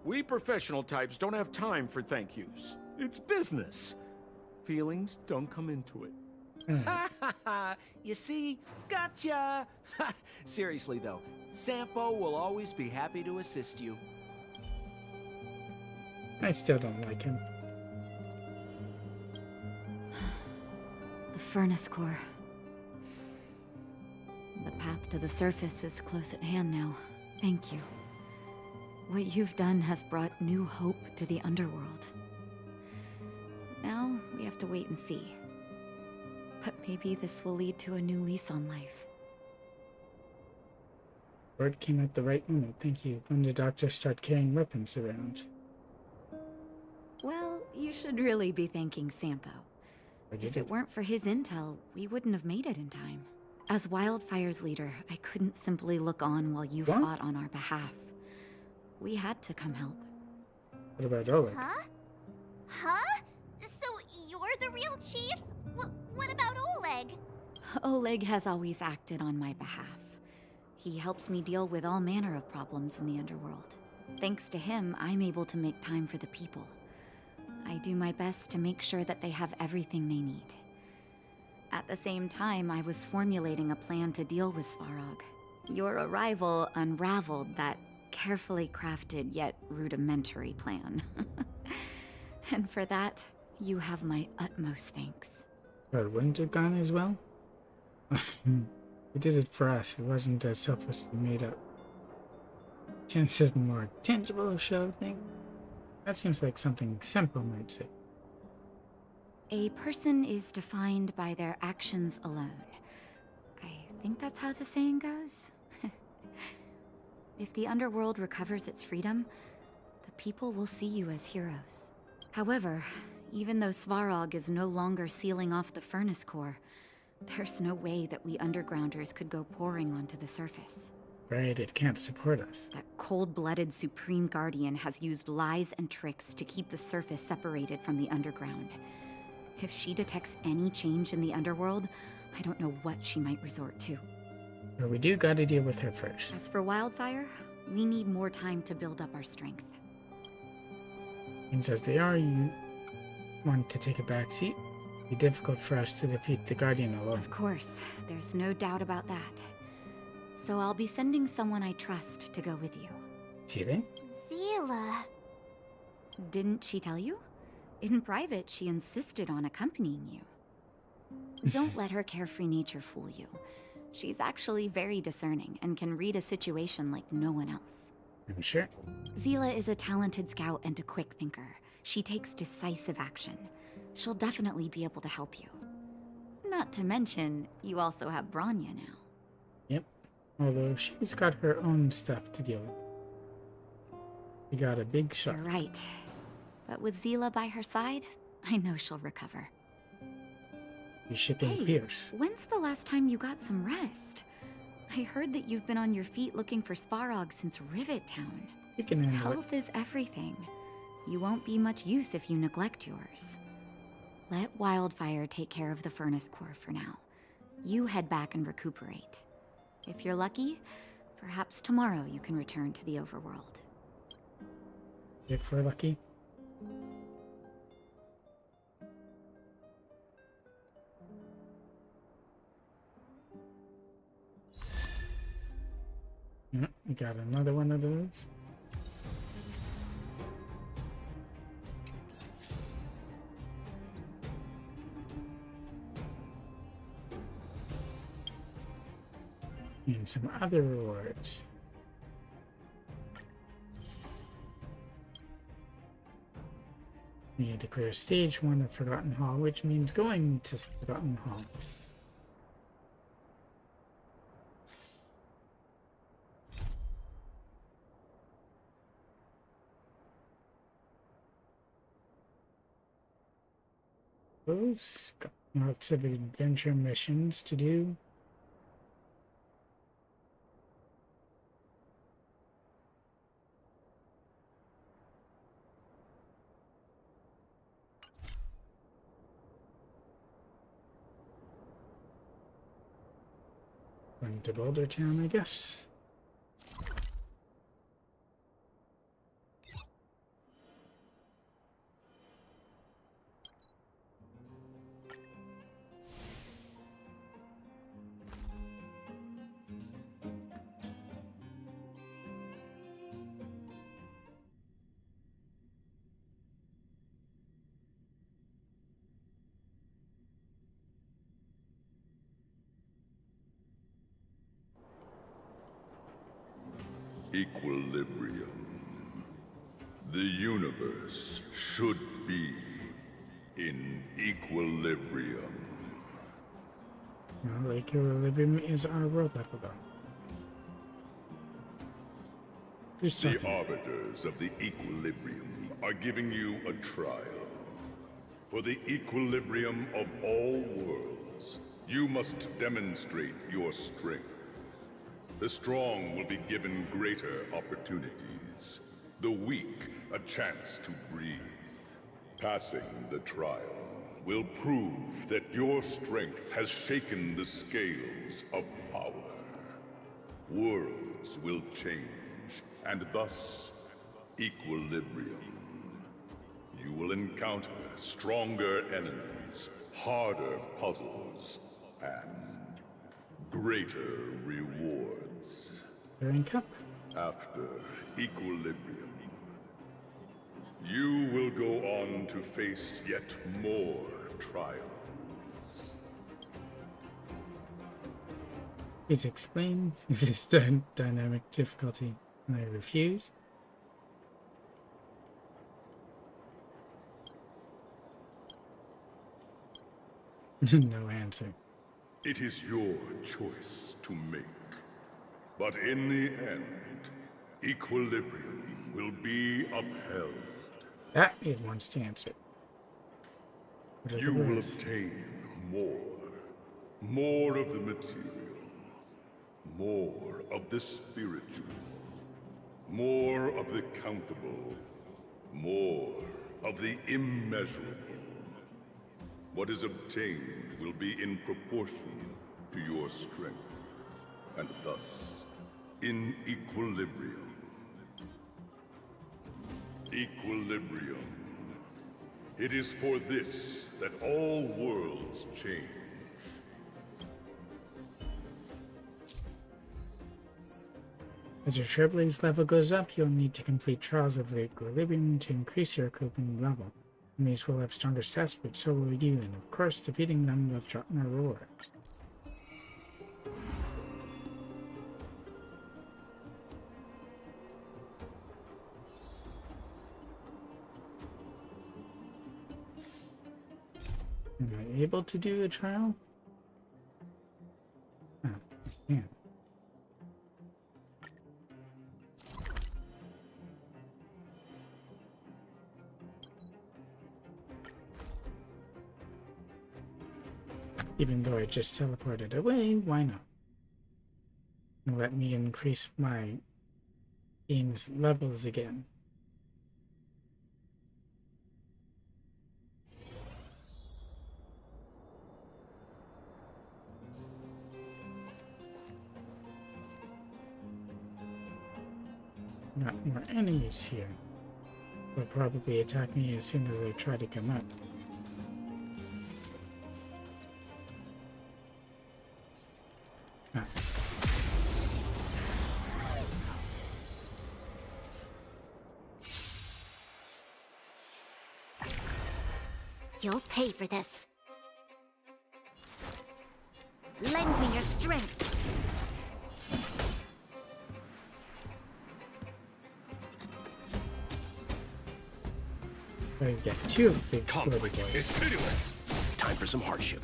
We professional types don't have time for thank yous. It's business. Feelings don't come into it. You see? Gotcha! Seriously though, Sampo will always be happy to assist you. I still don't like him. The furnace core. The path to the surface is close at hand now. Thank you. What you've done has brought new hope to the underworld. Now, we have to wait and see. But maybe this will lead to a new lease on life. Word came at the right moment, thank you. When the doctor started carrying weapons around. Well, you should really be thanking Sampo. If it weren't for his intel, we wouldn't have made it in time. As Wildfire's leader, I couldn't simply look on while you fought on our behalf. We had to come help. What about Oleg? Huh? Huh? So you're the real chief? What about Oleg? Oleg has always acted on my behalf. He helps me deal with all manner of problems in the underworld. Thanks to him, I'm able to make time for the people. I do my best to make sure that they have everything they need. At the same time, I was formulating a plan to deal with Svarog. Your arrival unraveled that carefully crafted yet rudimentary plan. And for that, you have my utmost thanks. But wouldn't have gone as well? He did it for us. It wasn't as selflessly made up. Chances more tangible show thing? That seems like something Sempo might say. A person is defined by their actions alone. I think that's how the saying goes. If the underworld recovers its freedom, the people will see you as heroes. However, even though Svarog is no longer sealing off the furnace core, there's no way that we undergrounders could go pouring onto the surface. Right, it can't support us. That cold-blooded Supreme Guardian has used lies and tricks to keep the surface separated from the underground. If she detects any change in the underworld, I don't know what she might resort to. But we do gotta deal with her first. As for Wildfire, we need more time to build up our strength. And as they are, you want to take a back seat? It'd be difficult for us to defeat the Guardian alone. Of course, there's no doubt about that. So I'll be sending someone I trust to go with you. Zila? Zila. Didn't she tell you? In private, she insisted on accompanying you. Don't let her carefree nature fool you. She's actually very discerning and can read a situation like no one else. I'm sure. Zila is a talented scout and a quick thinker. She takes decisive action. She'll definitely be able to help you. Not to mention, you also have Branya now. Yep. Although she's got her own stuff to deal with. We got a big shot. You're right. But with Zila by her side, I know she'll recover. You're shipping Hey, fierce. when's the last time you got some rest? I heard that you've been on your feet looking for Svarog since Rivet Town. You can handle it. Health is everything. You won't be much use if you neglect yours. Let Wildfire take care of the furnace core for now. You head back and recuperate. If you're lucky, perhaps tomorrow you can return to the overworld. If we're lucky. We got another one of those. And some other rewards. We need to clear stage 1 of Forgotten Hall, which means going to Forgotten Hall. Those got lots of adventure missions to do. Going to Boulder Town, I guess. Equilibrium. The universe should be in equilibrium. Well, equilibrium is our world level, though. The arbiters of the equilibrium are giving you a trial. For the equilibrium of all worlds, you must demonstrate your strength. The strong will be given greater opportunities. The weak, a chance to breathe. Passing the trial will prove that your strength has shaken the scales of power. Worlds will change, and thus, equilibrium. You will encounter stronger enemies, harder puzzles, and greater rewards. During Cup. After equilibrium, you will go on to face yet more trials. Please explain. Is this dynamic difficulty? And I refuse. No answer. It is your choice to make. But in the end, equilibrium will be upheld. That it wants to answer. You will obtain more of the material, more of the spiritual, more of the countable, more of the immeasurable. What is obtained will be in proportion to your strength, and thus in equilibrium. Equilibrium. It is for this that all worlds change. As your Trailblaze level goes up, you'll need to complete Trials of Equilibrium to increase your coping level. Enemies will have stronger stats, but so will you, and of course, defeating them will drop more rewards. Am I able to do a trial? Oh, yeah. Even though I just teleported away, why not? Let me increase my game's levels again. Not more enemies here. They'll probably attack me as soon as they try to come up. You'll pay for this. Lend me your strength. I get two big conflict is pitiless. Time for some hardship.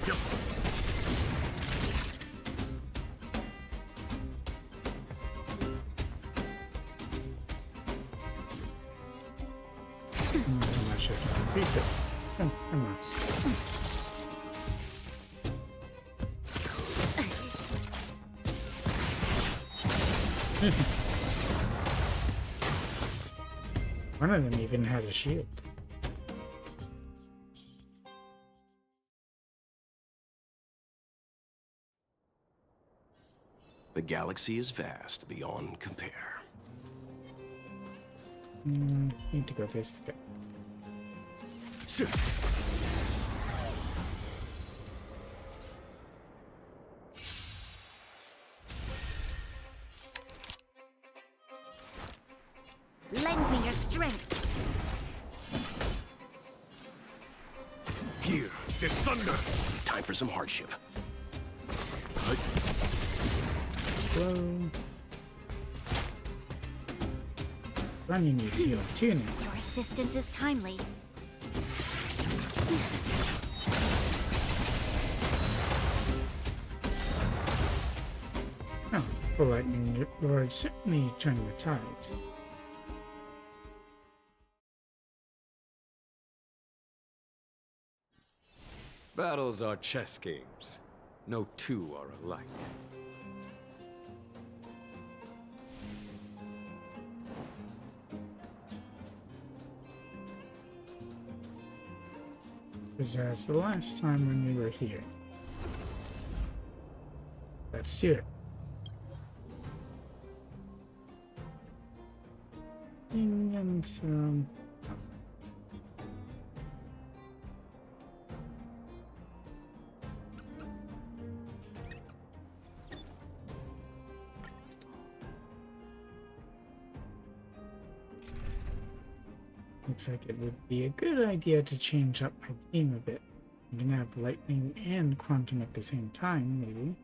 Yep. I'm not sure if I can increase it. Oh, come on. One of them even had a shield. The galaxy is vast beyond compare. Need to go this guy. Lend me your strength. Here, there's thunder. Time for some hardship. Slow. Running needs healing too now. Your assistance is timely. Oh, the lightning lord certainly turning the tides. Battles are chess games. No two are alike. Because that's the last time when we were here. Let's do it. And some... Looks like it would be a good idea to change up my team a bit. I'm gonna have lightning and quantum at the same time, maybe.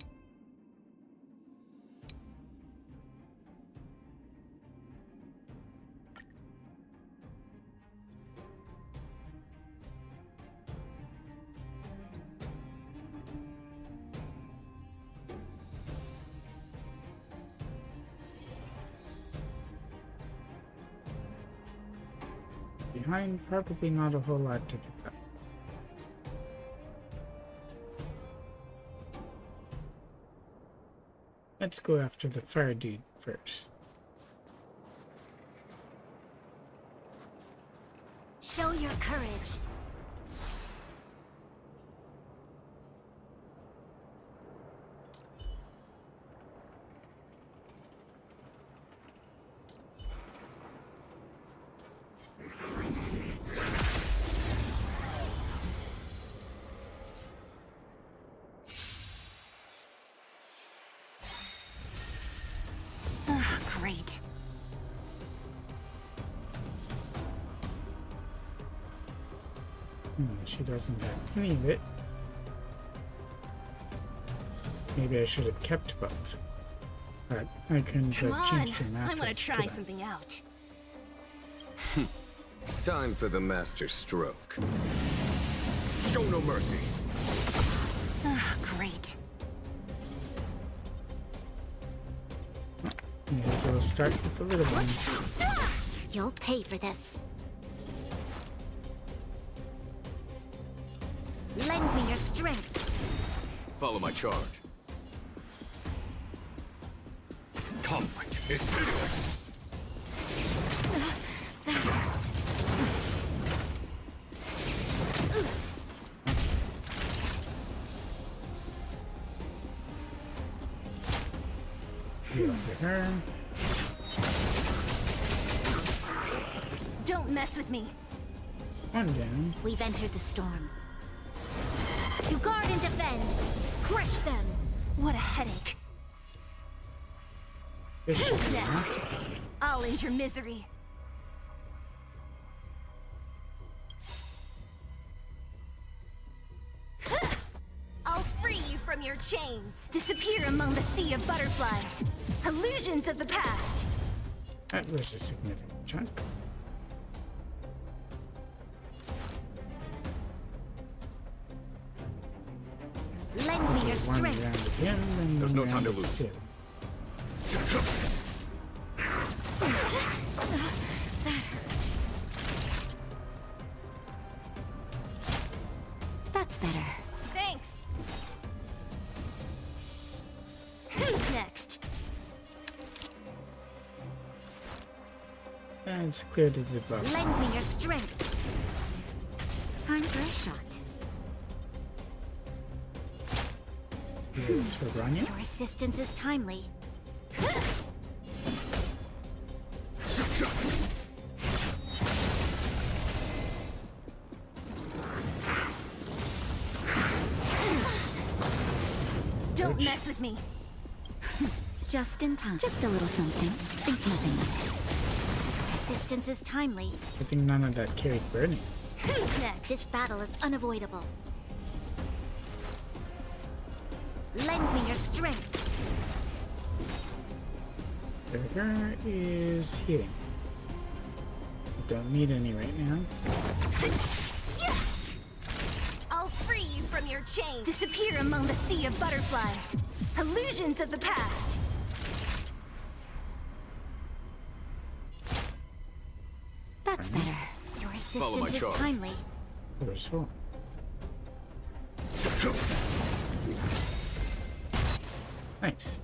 Behind, probably not a whole lot to pick up. Let's go after the fire dude first. Show your courage. Great. She doesn't have any of it. Maybe I should have kept both. But I couldn't Come on, change the map. I want to try something out. Time for the master stroke. Show no mercy. Great. Maybe we'll start with the little ones. You'll pay for this. Lend me your strength. Follow my charge. Conflict is pitiless. That hurt. Her. Don't mess with me. One down. We've entered the storm. To guard and defend. Crush them. What a headache. Who's next? I'll end your misery. I'll free you from your chains. Disappear among the sea of butterflies. Illusions of the past. That was a significant chunk. Lend me your strength. There's no time to lose. That's better. Thanks. Who's next? And it's clear to the buffs. Lend me your strength. Time for a shot. Here's for Rania. Your assistance is timely. Don't mess with me. Just in time. Just a little something. Think nothing of it. Resistance is timely. I think none of that carried burning. Who's next? This battle is unavoidable. Lend me your strength. Her is healing. Don't need any right now. I'll free you from your chains. Disappear among the sea of butterflies. Illusions of the past. That's better. Your assistance is timely. Resourceful. Nice.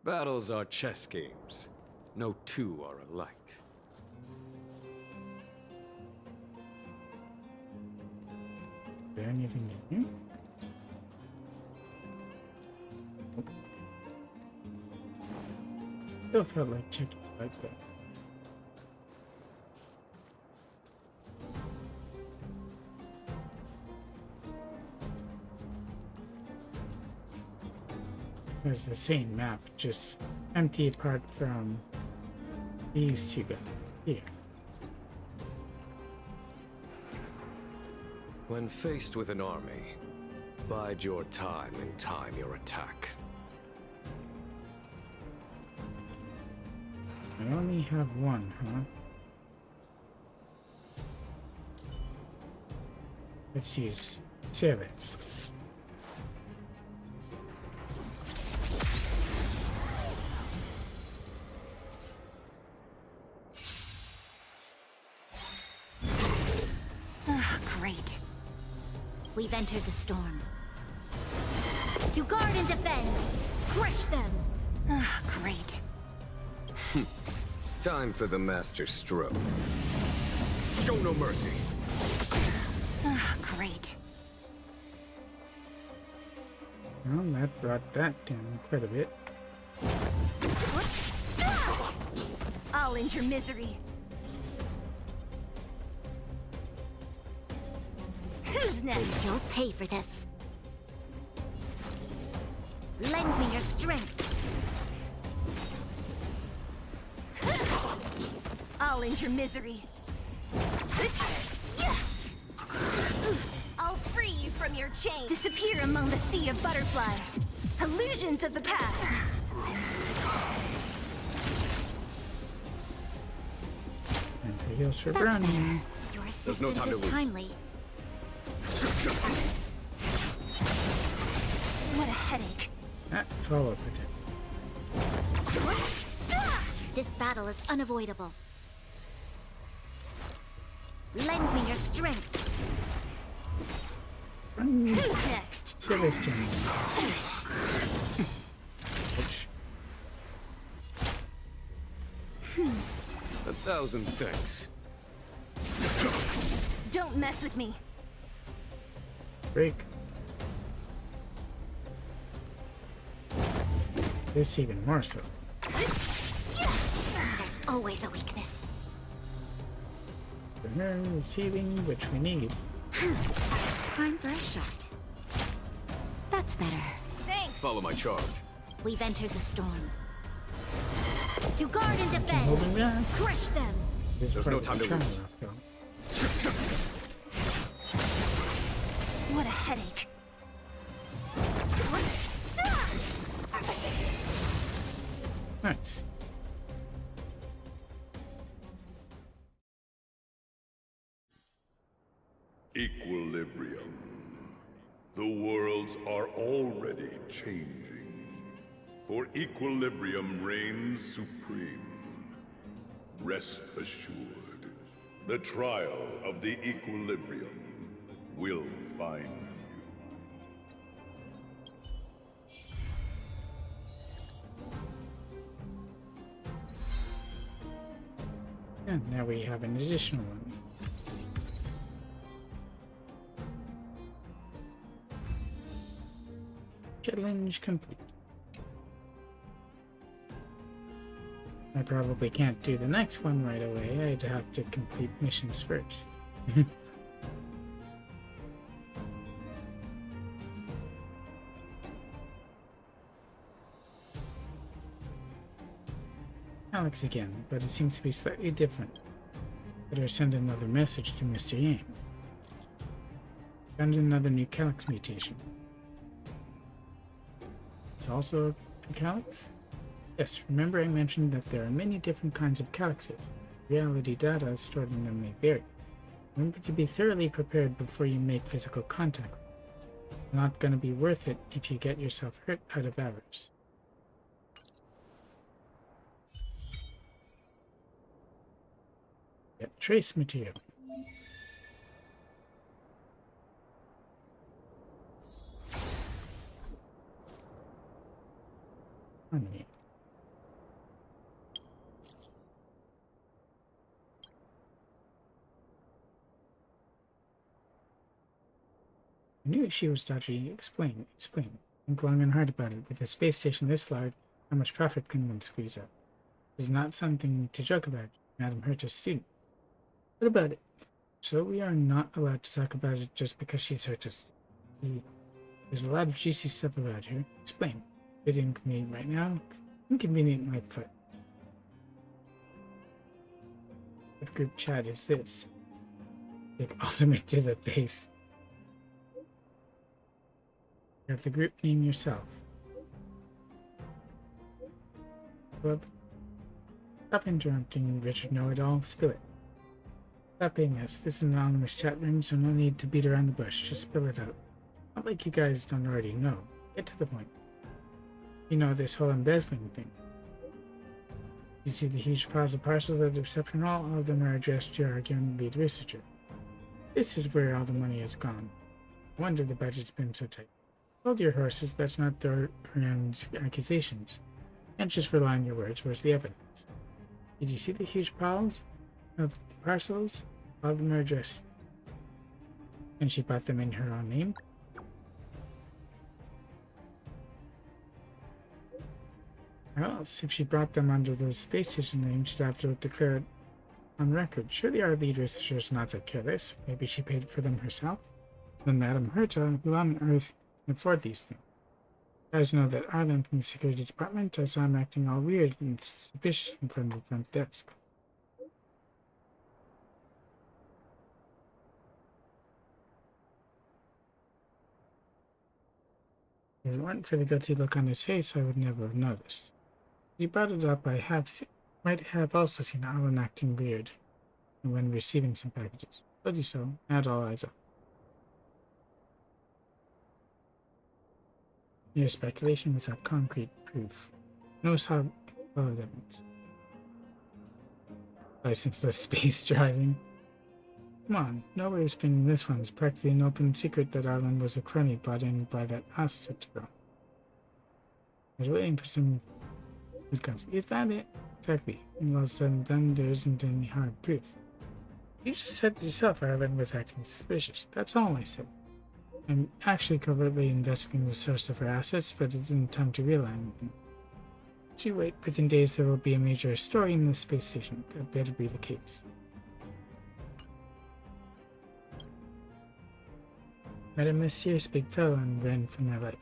Battles are chess games. No two are alike. Is there anything in here? Still felt like checking like that. There's the same map, just empty apart from these two guys here. When faced with an army, bide your time and time your attack. I only have one, huh? Let's use sailors. Great. We've entered the storm. To guard and defend! Crush them! Great. Time for the master stroke. Show no mercy. Great. Well, that brought that down quite a bit. I'll end your misery. Who's next? You'll pay for this. Lend me your strength. I'll end your misery. I'll free you from your chains. Disappear among the sea of butterflies. Illusions of the past. And the heals for That's Brownie. better. Your assistance is timely. What a headache. That follow protect. This battle is unavoidable. Lend me your strength. Who's next? Sailor's turn. Ouch. 1,000 thanks. Don't mess with me. Break. This even more so. There's always a weakness. For her, receiving, which we need. Time for a shot. That's better. Thanks. Follow my charge. We've entered the storm. To guard and Holding defend. back. Crush them. This There's part no of time the to trial, lose. though. What a headache. Nice. Equilibrium. The worlds are already changing. For equilibrium reigns supreme. Rest assured, the trial of the equilibrium will find you. And now we have an additional one. Challenge complete. I probably can't do the next one right away. I'd have to complete missions first. Alex again, but it seems to be slightly different. Better send another message to Mr. Yang. Found another new Calyx mutation. It's also a Calyx? Yes, remember I mentioned that there are many different kinds of Calyxes. Reality data stored in them may vary. Remember to be thoroughly prepared before you make physical contact. Not gonna be worth it if you get yourself hurt out of hours. Get trace material. Harmony. I knew she was dodgy. Explain. Think long and hard about it. With a space station this large, how much profit can one squeeze out? It is not something to joke about. Madam Herta's student. What about it? So we are not allowed to talk about it just because she's Herta's student. There's a lot of juicy stuff about her. Explain. Bit inconvenient right now. Inconvenient my foot. What group chat is this? Like ultimate to the face. You have the group name yourself. Club. Stop interrupting, Richard Know-It-All. Spill it. Stop being us. This is an anonymous chat room, so no need to beat around the bush. Just spill it out. Not like you guys don't already know. Get to the point. You know this whole embezzling thing. You see the huge piles of parcels at the reception hall? All of them are addressed to our arguing lead researcher. This is where all the money has gone. No wonder the budget's been so tight. Hold your horses, that's not throw around accusations. Can't just rely on your words, where's the evidence? Did you see the huge piles of parcels? All of them are addressed. And she bought them in her own name? Or else, if she brought them under the space station name, she'd have to declare it on record. Surely our lead researcher is not that careless. Maybe she paid for them herself? Then Madam Herta, who on earth can afford these things? You guys know that Arlen from the security department. I saw him acting all weird and suspicious in front of the front desk. If it weren't for the guilty look on his face, I would never have noticed. He brought it up. Might have also seen Arlen acting weird when receiving some packages. Told you so. Had all eyes up. Mere speculation without concrete proof. No solid evidence. Licenseless space driving. Come on, no way of spinning this one. It's practically an open secret that Arlen was a crummy brought in by that Asta girl. I was waiting for some good comes. Is that it? Exactly. And all said and done, there isn't any hard proof. You just said it yourself Arlen was acting suspicious. That's all I said. I'm actually covertly investigating the source of her assets, but it didn't time to realize anything. She wait, within days there will be a major story in the space station. That better be the case. Met a mysterious big fellow and ran for my life.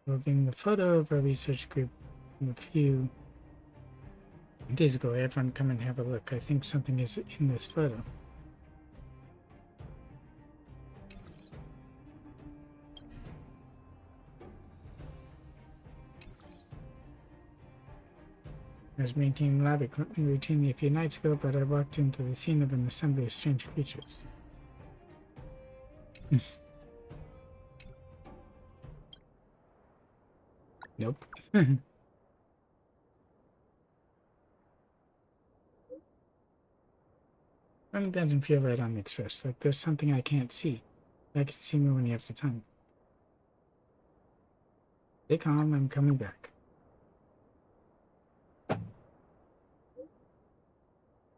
Holding the photo of our research group a few days ago. Everyone come and have a look. I think something is in this photo. I was maintaining lab equipment routinely a few nights ago, but I walked into the scene of an assembly of strange creatures. Nope. Running doesn't feel right on the express, like there's something I can't see. I can see me when you have the time. Stay calm, I'm coming back.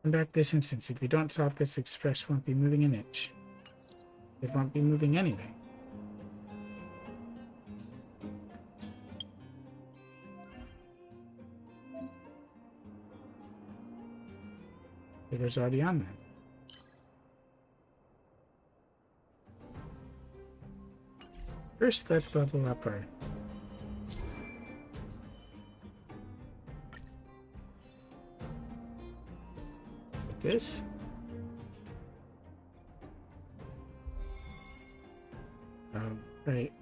Come back this instant. If you don't solve this, express won't be moving an inch. It won't be moving anyway. Figure's already on there. First, let's level up our... Like this. Right.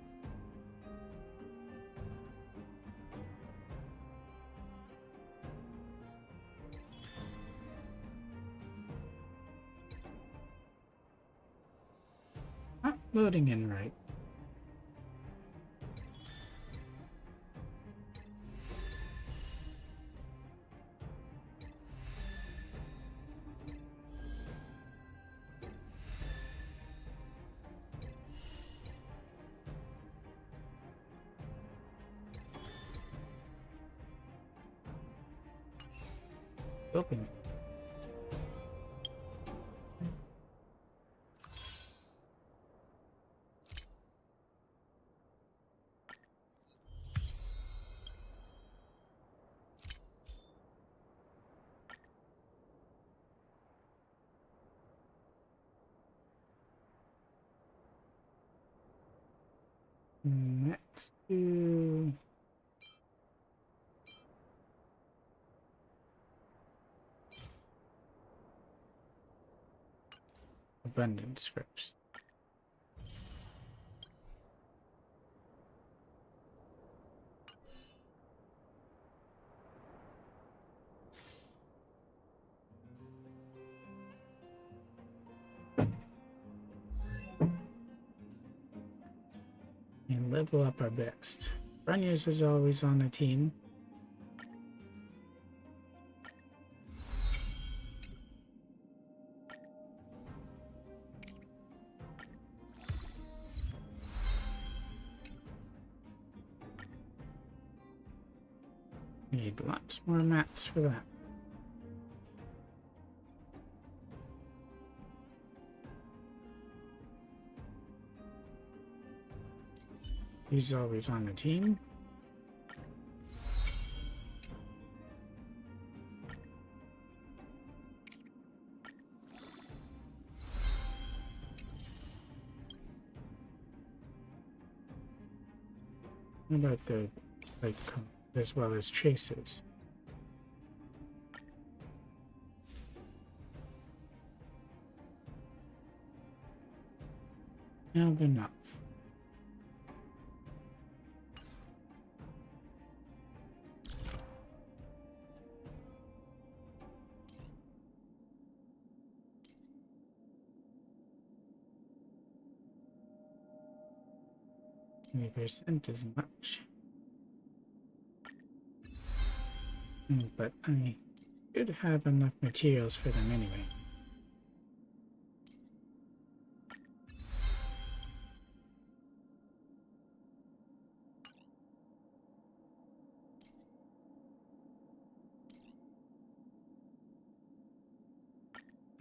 Not loading in right. Open. Next to abundance first. And level up our best. Runners is always on the team. Need lots more mats for that. He's always on the team. What about the, like, as well as traces? Now enough. %, as much. But I should have enough materials for them anyway.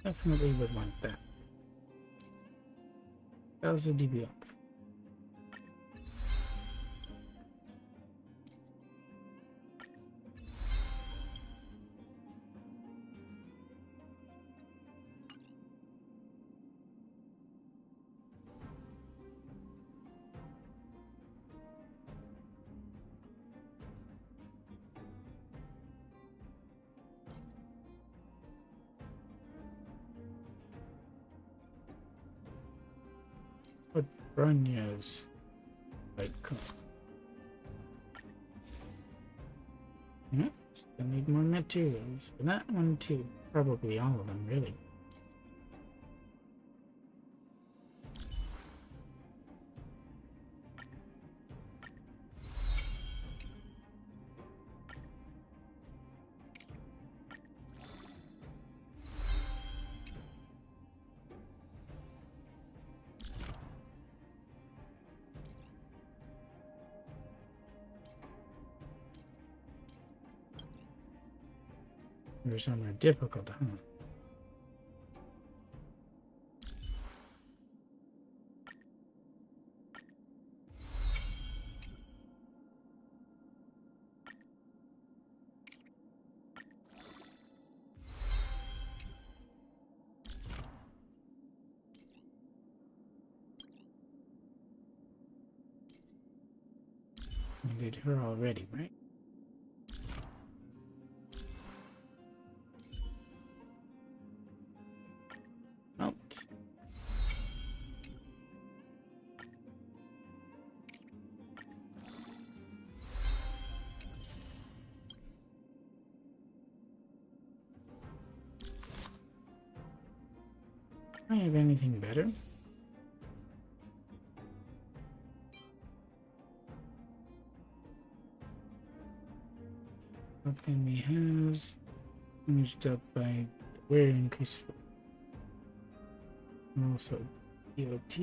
Definitely would want that. That was a DB up. What Brunya's like? Still need more materials for that one too. Probably all of them, really. They're somewhere difficult, huh? We did her already, right? Out. Do I have anything better? Family has damage dealt by the wear increases, and also DOT.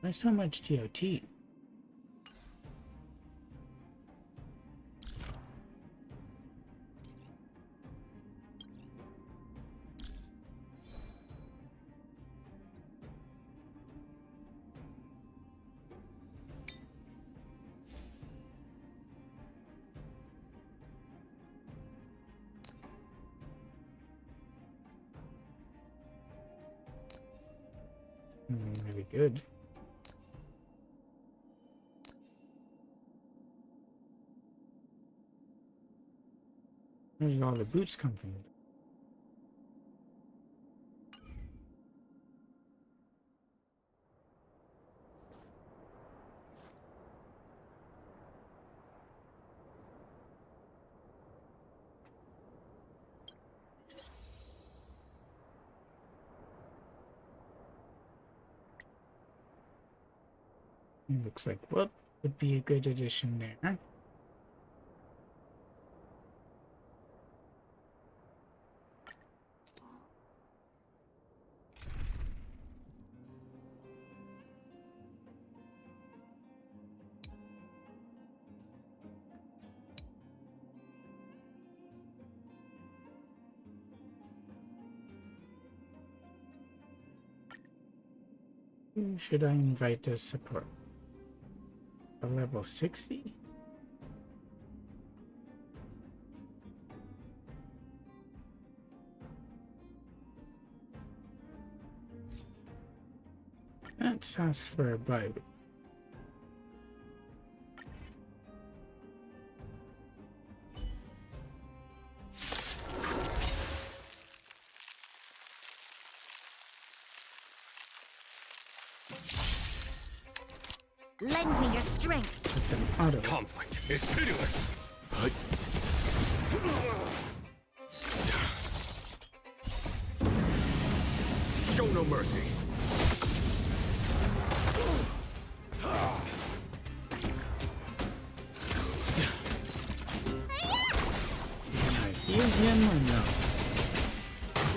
Why so much DOT? Really good. Where did all the boots come from? It looks like what would be a good addition there. Who should I invite as support? A level 60? Let's ask for a Bible. Lend me your strength. Conflict is pitiless. Show no mercy. Heal him or no?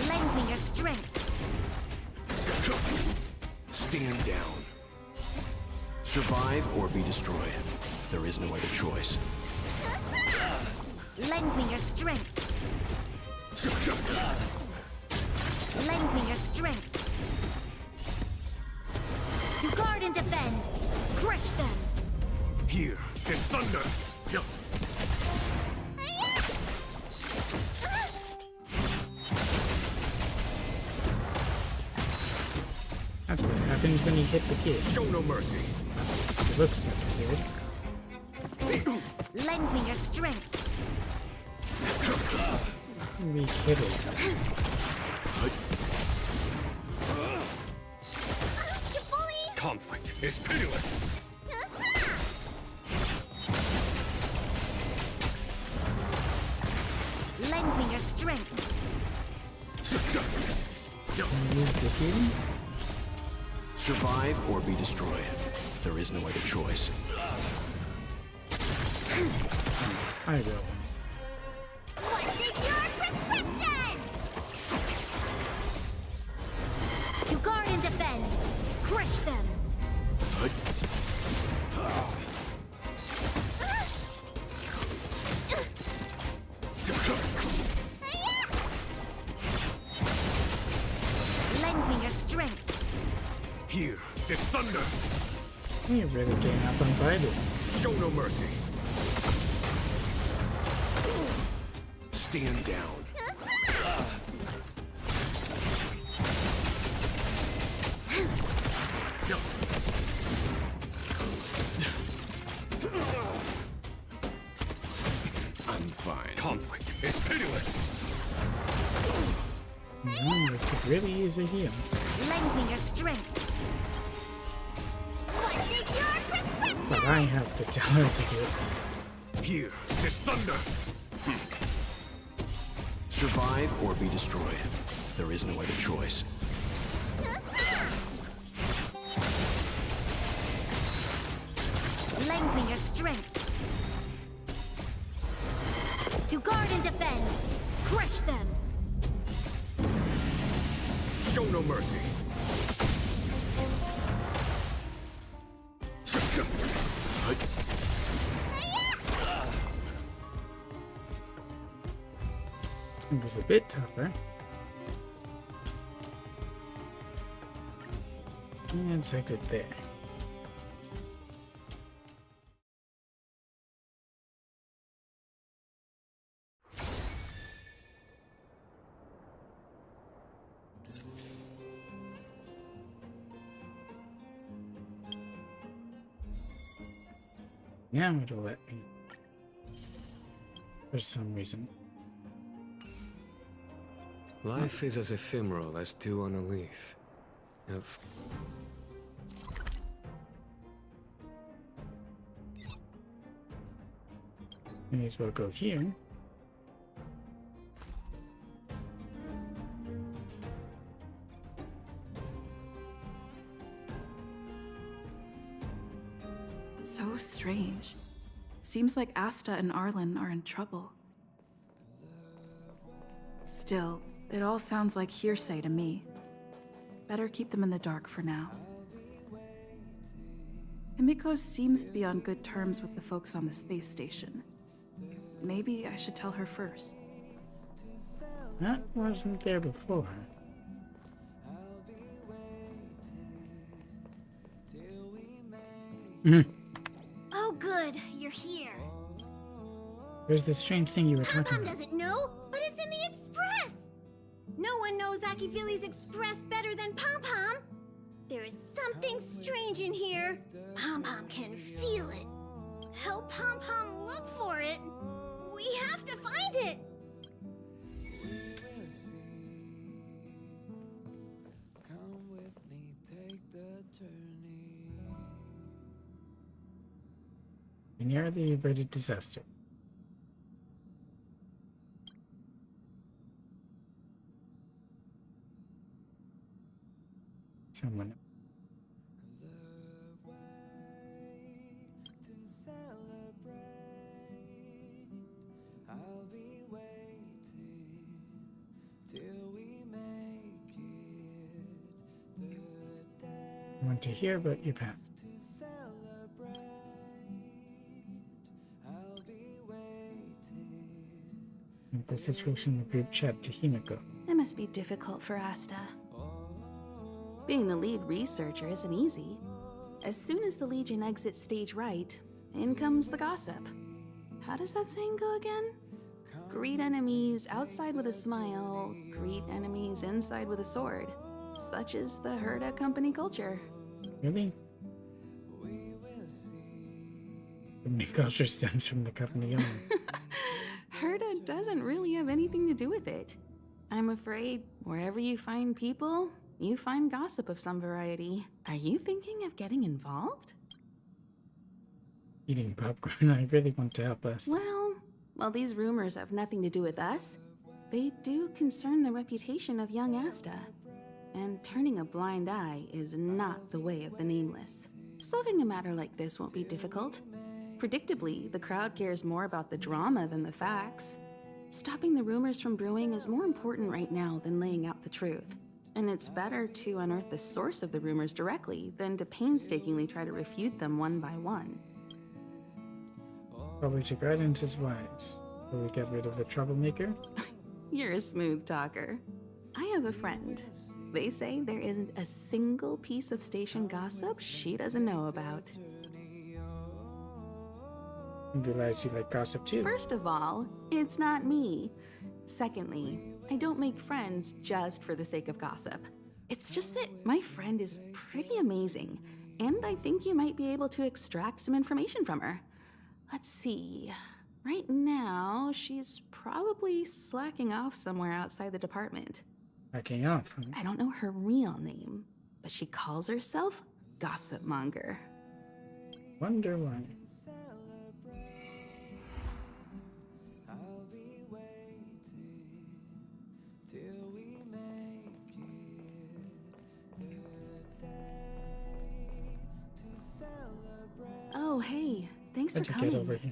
Lend me your strength. Stand down. Survive or be destroyed. There is no other choice. Lend me your strength. Lend me your strength. To guard and defend. Crush them. Here is thunder. That's what happens when you hit the kid. Show no mercy. It looks like it. Lend me your strength. We hit it. Conflict is pitiless. Lend me your strength. Use the healing. Survive or be destroyed. There is no other choice. I will. What's in your prescription? To guard and defend. Crush them. Lend me your strength. Here is thunder. You're really getting up on Bible. Show no mercy. Stand down. I'm fine. Conflict is pitiless. It could really use a heal. Lend me your strength. What's in your perspective? But I have to tell her to do it. Here is thunder. Survive or be destroyed. There is no other choice. Lend me your strength. To guard and defend. Crush them. Show no mercy. It was a bit tougher. And set it there. Now it'll let me. For some reason. Life is as ephemeral as dew on a leaf. May as well go here. So strange. Seems like Asta and Arlen are in trouble. Still, it all sounds like hearsay to me. Better keep them in the dark for now. Himiko seems to be on good terms with the folks on the space station. Maybe I should tell her first. That wasn't there before. Oh, good. You're here. There's this strange thing you were talking Pom-Pom about. doesn't know, but it's in the Express. No one knows Akivili's Express better than Pom-Pom. There is something strange in here. Pom-Pom can feel it. Help Pom-Pom look for it. We have to find it. Near the averted disaster. Someone. I want to hear about your past. The situation in the group chat to Himiko. It must be difficult for Asta. Being the lead researcher isn't easy. As soon as the Legion exits stage right, in comes the gossip. How does that saying go again? Greet enemies outside with a smile, greet enemies inside with a sword. Such is the Herda company culture. Really? The culture stems from the company owner. Herda doesn't really have anything to do with it. I'm afraid wherever you find people, you find gossip of some variety. Are you thinking of getting involved? Eating popcorn, I really want to help us. Well, while these rumors have nothing to do with us, they do concern the reputation of young Asta. And turning a blind eye is not the way of the nameless. Solving a matter like this won't be difficult. Predictably, the crowd cares more about the drama than the facts. Stopping the rumors from brewing is more important right now than laying out the truth. And it's better to unearth the source of the rumors directly than to painstakingly try to refute them one by one. Probably to guidance is wise. Will we get rid of the troublemaker? You're a smooth talker. I have a friend. They say there isn't a single piece of station gossip she doesn't know about. You realize you like gossip too. First of all, it's not me. Secondly, I don't make friends just for the sake of gossip. It's just that my friend is pretty amazing, and I think you might be able to extract some information from her. Let's see. Right now, she's probably slacking off somewhere outside the department. Slacking off, huh? I don't know her real name, but she calls herself Gossip Monger. Wonder why. Oh, hey. Thanks for How'd you coming. get over here?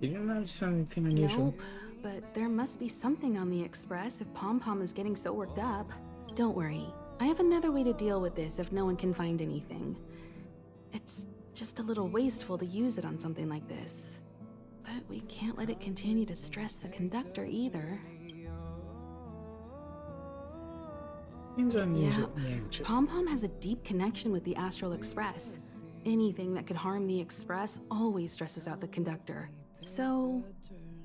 You didn't notice something unusual? Nope, but there must be something on the express if Pom Pom is getting so worked up. Don't worry. I have another way to deal with this if no one can find anything. It's just a little wasteful to use it on something like this. But we can't let it continue to stress the conductor either. Seems unusual. Yeah, Anxious. Pom Pom has a deep connection with the Astral Express. Anything that could harm the Express always stresses out the conductor. So,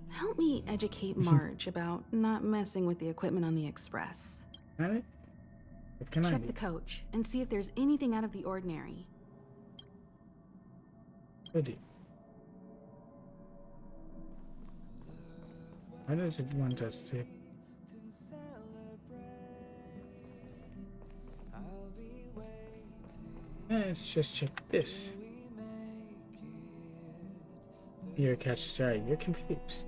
help me educate Marge about not messing with the equipment on the Express. Got it? What can I Check do? the coach and see if there's anything out of the ordinary. Will do. Why does it want us to? Let's just check this. Your catches your eye. You're confused.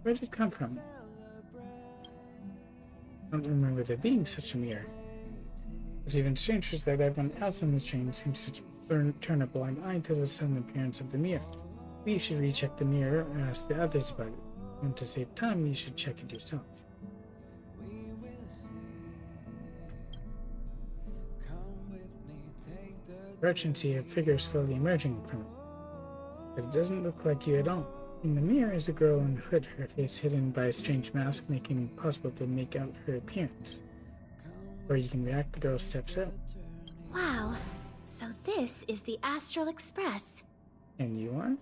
Where did it come from? I don't remember there being such a mirror. What's even stranger is that everyone else on the train seems to turn a blind eye to the sudden appearance of the mirror. We should recheck the mirror and ask the others about it. And to save time, you should check it yourself. Roach can see a figure slowly emerging from it, but it doesn't look like you at all. In the mirror is a girl in a hood, her face hidden by a strange mask, making it impossible to make out her appearance. Before you can react, the girl steps out. Wow, so this is the Astral Express. And you are?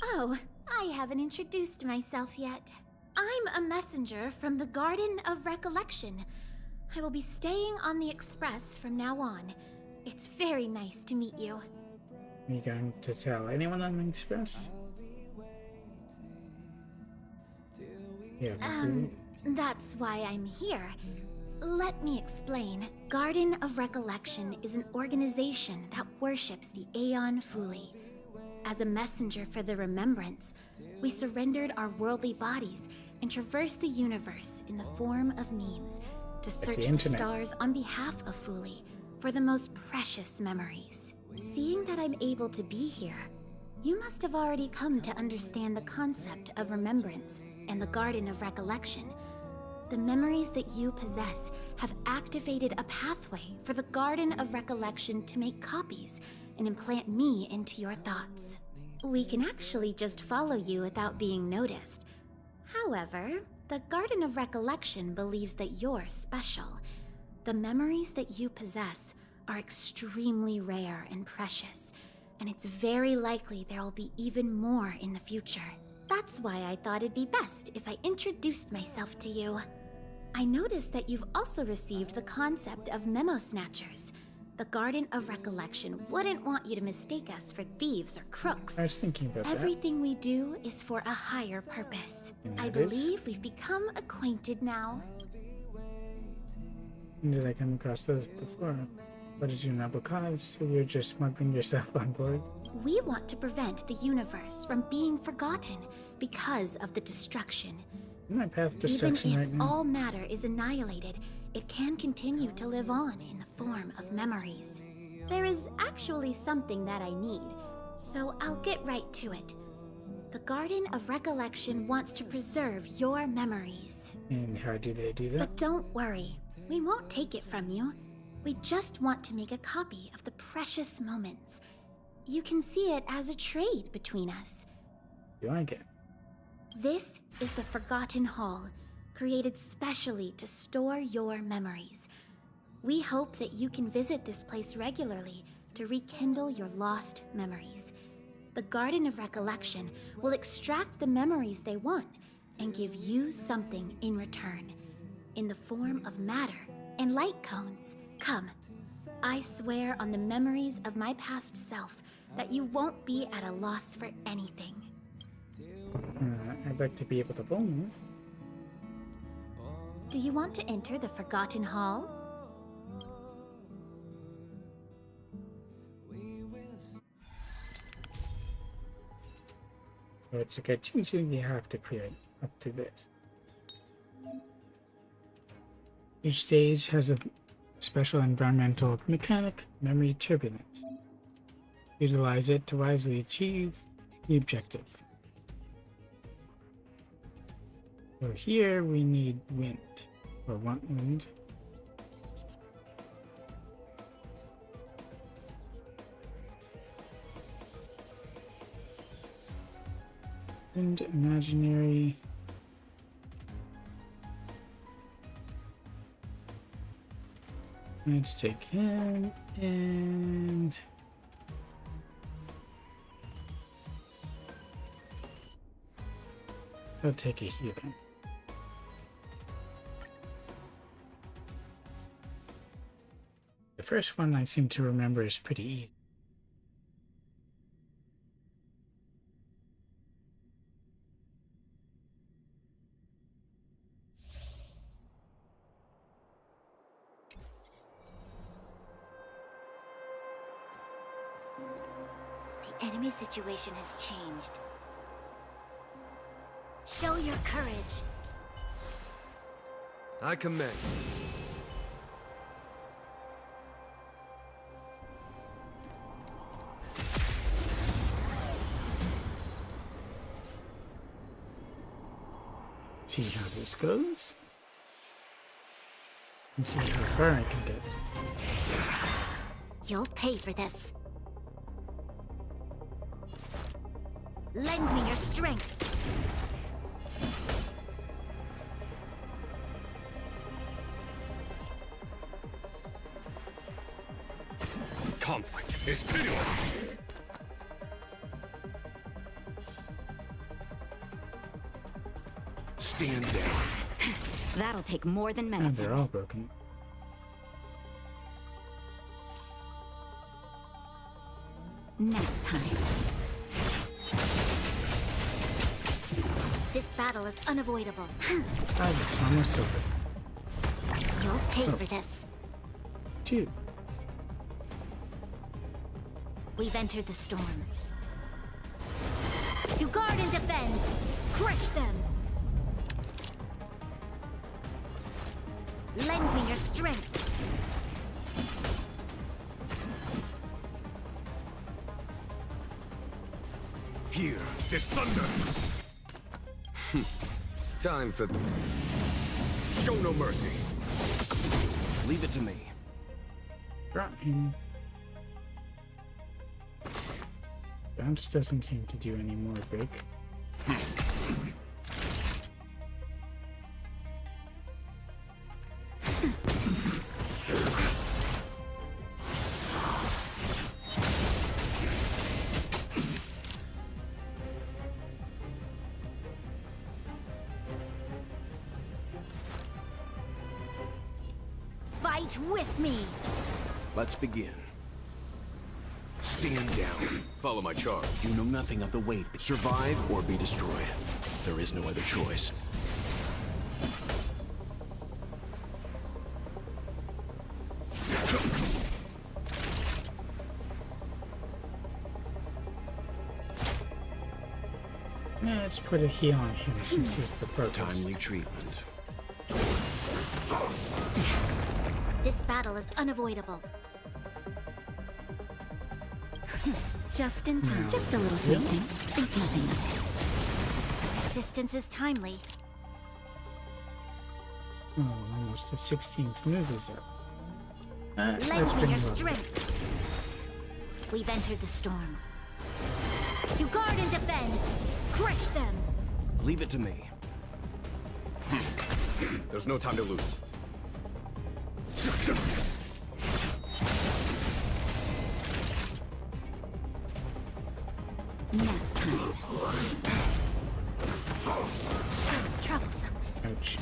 Oh, I haven't introduced myself yet. I'm a messenger from the Garden of Recollection. I will be staying on the Express from now on. It's very nice to meet you. Are you going to tell anyone on the Express? Yeah, That's why I'm here. Let me explain. Garden of Recollection is an organization that worships the Aeon Fuli. As a messenger for the remembrance, we surrendered our worldly bodies and traversed the universe in the form of memes to search the stars on behalf of Fuli for the most precious memories. Seeing that I'm able to be here, you must have already come to understand the concept of remembrance and the Garden of Recollection. The memories that you possess have activated a pathway for the Garden of Recollection to make copies and implant me into your thoughts. We can actually just follow you without being noticed. However, the Garden of Recollection believes that you're special. The memories that you possess are extremely rare and precious, and it's very likely there will be even more in the future. That's why I thought it'd be best if I introduced myself to you. I noticed that you've also received the concept of memo snatchers. The Garden of Recollection wouldn't want you to mistake us for thieves or crooks. I was thinking about Everything we do is for a higher purpose. And I that is? believe we've become acquainted now. When did I come across those before? What is your noble cause? Or you're just smuggling yourself on board? We want to prevent the universe from being forgotten because of the destruction. I'm on path to Even destruction if right now. all matter is annihilated, it can continue to live on in the form of memories. There is actually something that I need, so I'll get right to it. The Garden of Recollection wants to preserve your memories. And how do they do that? But don't worry, we won't take it from you. We just want to make a copy of the precious moments. You can see it as a trade between us. Do I get? This is the Forgotten Hall, created specially to store your memories. We hope that you can visit this place regularly to rekindle your lost memories. The Garden of Recollection will extract the memories they want and give you something in return. in the form of matter and light cones. Come, I swear on the memories of my past self that you won't be at a loss for anything. I'd like to be able to boom. Do you want to enter the Forgotten Hall? So to get GENSHIN, you have to clear it up to this. Each stage has a special environmental mechanic, memory turbulence. Utilize it to wisely achieve the objective. So here we need wind, or want wind. Wind imaginary. Let's take him and I'll take a healing. The first one I seem to remember is pretty easy. The enemy situation has changed. Show your courage. I commend you. See how this goes. And see how far I can get. You'll pay for this. Lend me your strength. Conflict is pitiless. Stand down. That'll take more than And medicine. they're all broken. Nap time. This battle is unavoidable. It's almost over. You'll pay for this. 2. We've entered the storm. To guard and defend! Crush them! Lend me your strength! Here is thunder. Time for... Show no mercy. Leave it to me. Drop him. Bounce doesn't seem to do any more break. Fight with me! Let's begin. Stand down. Follow my charge. You know nothing of the weight. Survive or be destroyed. There is no other choice. Yeah, let's put a heal on him since he's the protest. Timely treatment. This battle is unavoidable. Just in time. No. Just a little Really? something. Think nothing of it. Resistance is timely. Oh, almost the 16th move is up. Let's Lend me bring your him up. strength. We've entered the storm. To guard and defend! Crush them! Leave it to me. There's no time to lose. Nap time. Troublesome. Ouch.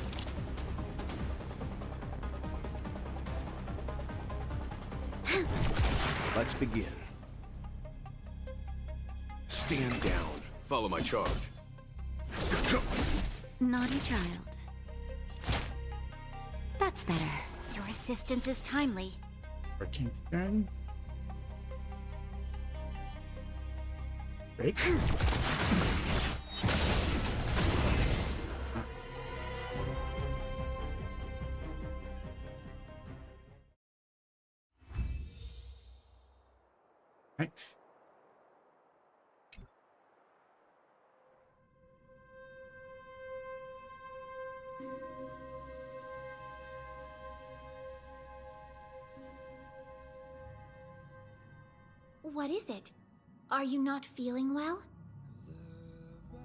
Let's begin. Stand down. Follow my charge. Naughty child. That's better. Your assistance is timely. 14th turn. Break. Nice. What is it? Are you not feeling well?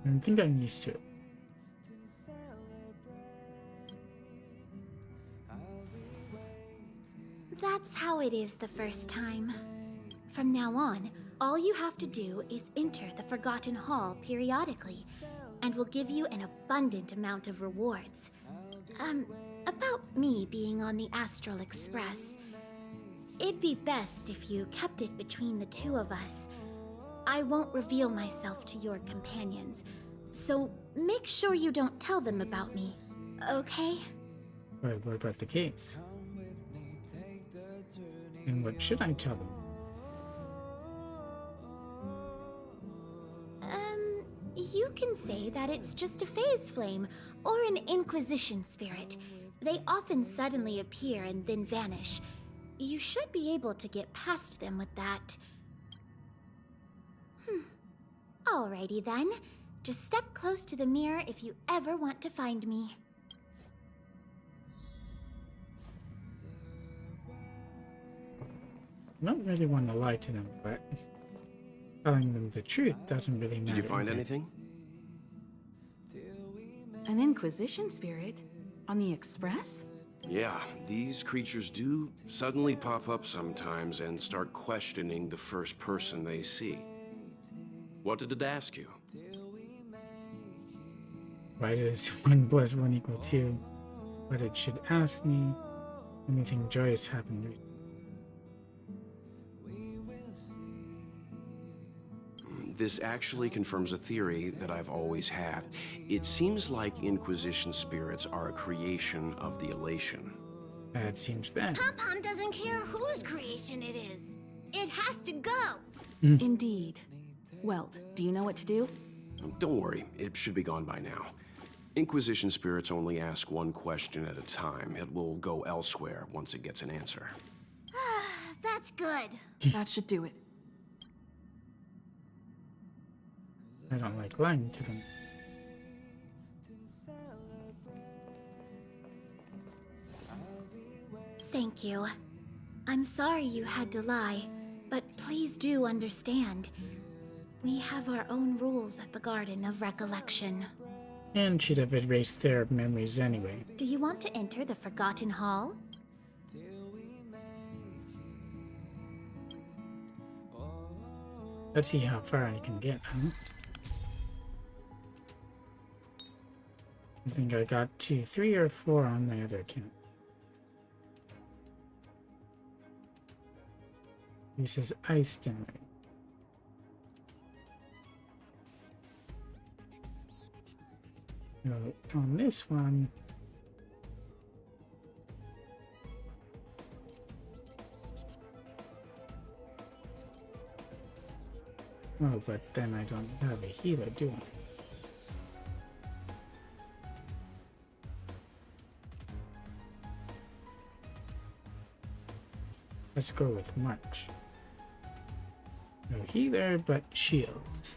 I think I'm used to it. That's how it is the first time. From now on, all you have to do is enter the Forgotten Hall periodically, and we'll give you an abundant amount of rewards. About me being on the Astral Express. It'd be best if you kept it between the two of us. I won't reveal myself to your companions, so make sure you don't tell them about me, okay? But what about the case? And what should I tell them? You can say that it's just a phase flame, or an Inquisition spirit. They often suddenly appear and then vanish. You should be able to get past them with that. Alrighty then. Just step close to the mirror if you ever want to find me. I don't really want to lie to them, but telling them the truth doesn't really matter. Did you find anything? An Inquisition spirit? On the Express? Yeah, these creatures do suddenly pop up sometimes and start questioning the first person they see. What did it ask you? Why does 1 + 1 = 2? What it should ask me. Anything joyous happened recently? This actually confirms a theory that I've always had. It seems like Inquisition spirits are a creation of the Elation. That seems bad. Pom-Pom doesn't care whose creation it is. It has to go. Indeed. Welt, do you know what to do? Don't worry, it should be gone by now. Inquisition spirits only ask one question at a time. It will go elsewhere once it gets an answer. That's good. That should do it. I don't like lying to them. Thank you. I'm sorry you had to lie, but please do understand. We have our own rules at the Garden of Recollection. And she'd have erased their memories anyway. Do you want to enter the Forgotten Hall? Let's see how far I can get, huh? I think I got to 3 or 4 on my other account. Uses ice stimulator. So on this one, oh, but then I don't have a healer, do I? Let's go with March. No healer, but shields.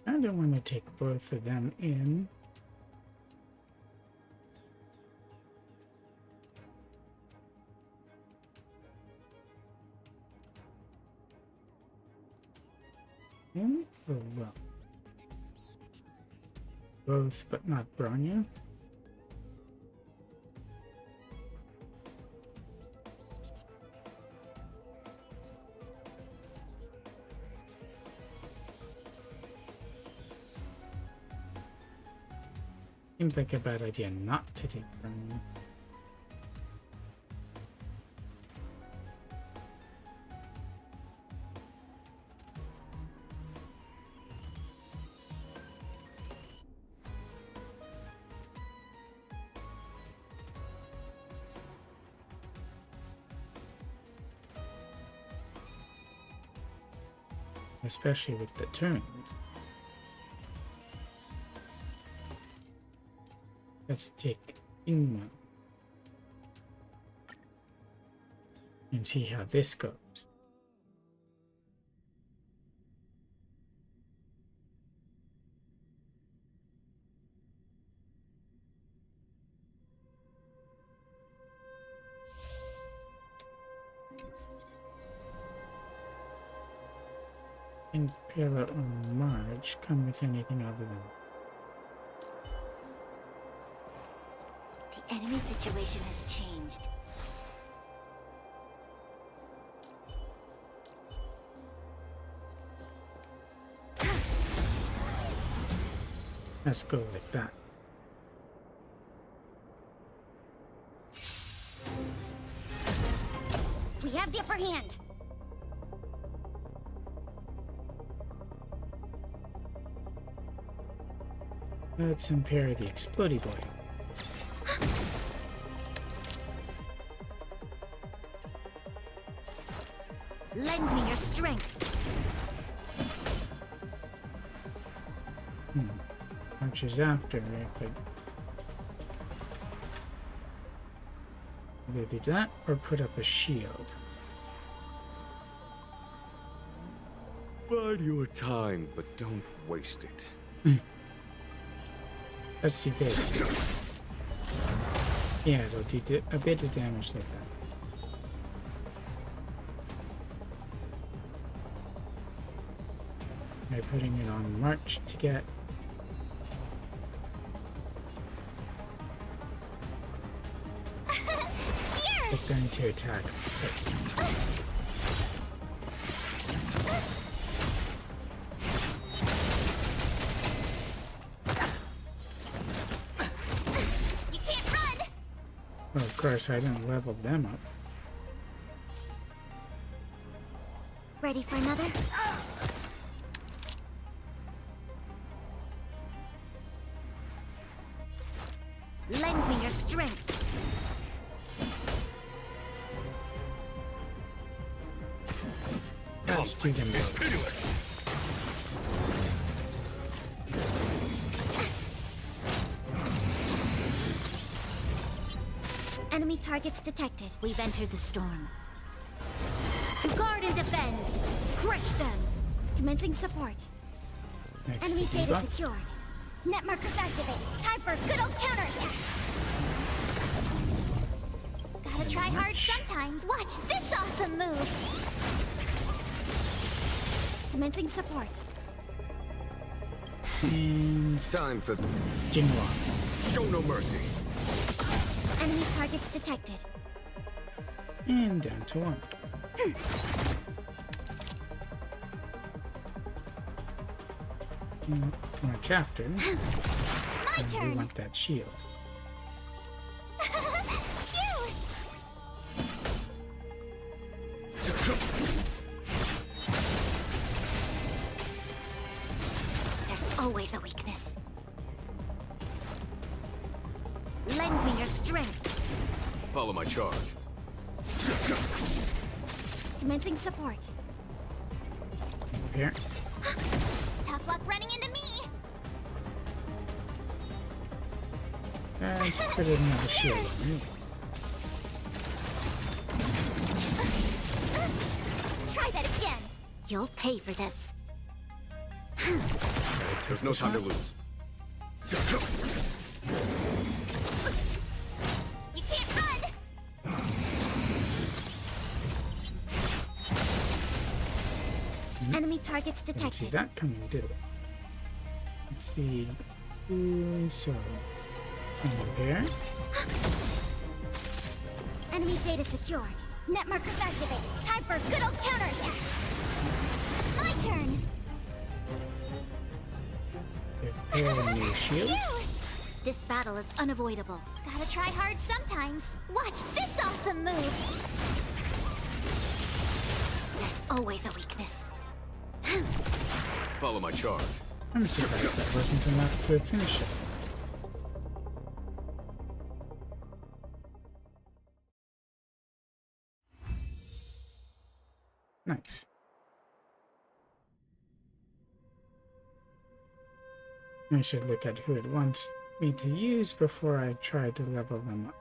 I don't want to take both of them in. Oh, well. Both, but not Bronya. Seems like a bad idea not to take from you. Especially with the turns. Let's take in one and see how this goes. Imperial or March come with anything other than. The enemy situation has changed. Let's go like that. We have the upper hand. Let's impair the Explodey Boy. Lend me your strength. Punches after me if I either do that or put up a shield. Bide your time, but don't waste it. Let's do this. Yeah, it'll do a bit of damage like that. By putting it on March to get it's going to attack. You can't run. Well, of course, I didn't level them up. Ready for another? Lend me your strength. Let's do them both. Enemy targets detected. We've entered the storm. To guard and defend. Crush them. Commencing support. Next Enemy data debuff. secured. Net markers activate. Time for a good old counterattack. Gotta try hard sometimes. Watch this awesome move. Commencing support. And time for Jinwa. Show no mercy. Enemy targets detected. And down to 1. March after. My And we turn. want that shield. Phew. There's always a weakness. Lend me your strength. Follow my charge. Commencing support. Here. Tough luck running into me. Let's put another shield on you. Try that again. You'll pay for this. There's no time to lose. You can't run. Enemy targets Didn't see detected. that coming, did it? Let's see. So, there. Enemy data secured. Net markers activate. Time for a good old counterattack. My turn. Prepare a new shield. Phew. This battle is unavoidable. Gotta try hard sometimes. Watch this awesome move! There's always a weakness. Follow my charge. I'm surprised that wasn't enough to finish it. Nice. I should look at who it wants me to use before I try to level them up.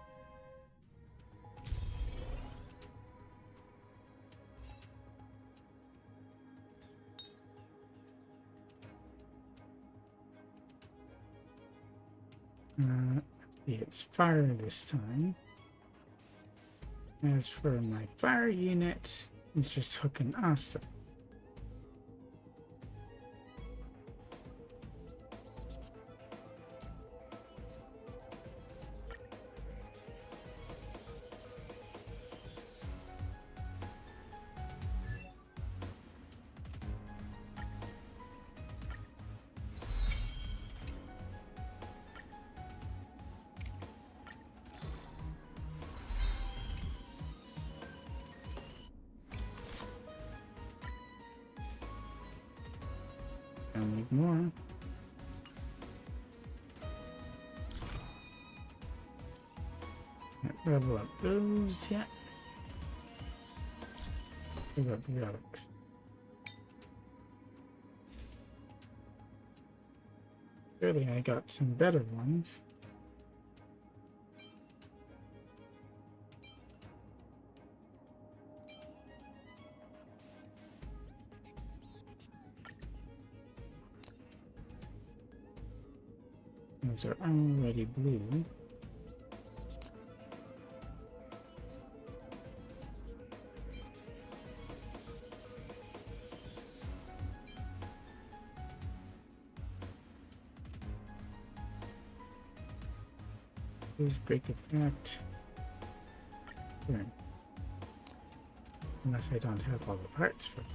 Let's see, it's fire this time. As for my fire units, it's just Hook and Asta. I need more. Can't level up those yet. What about the relics? Surely I got some better ones. Those are already blue. Please break effect. Here. Unless I don't have all the parts for it.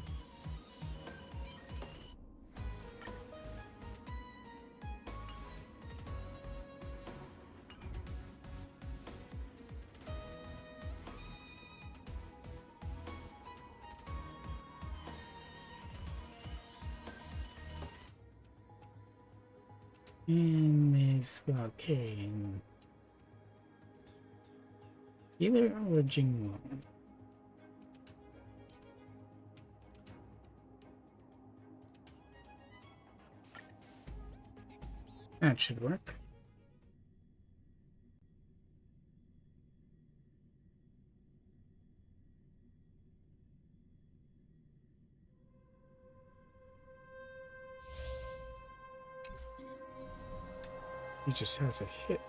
And may as well carry in either or Jingwon. That should work. He just has a hit.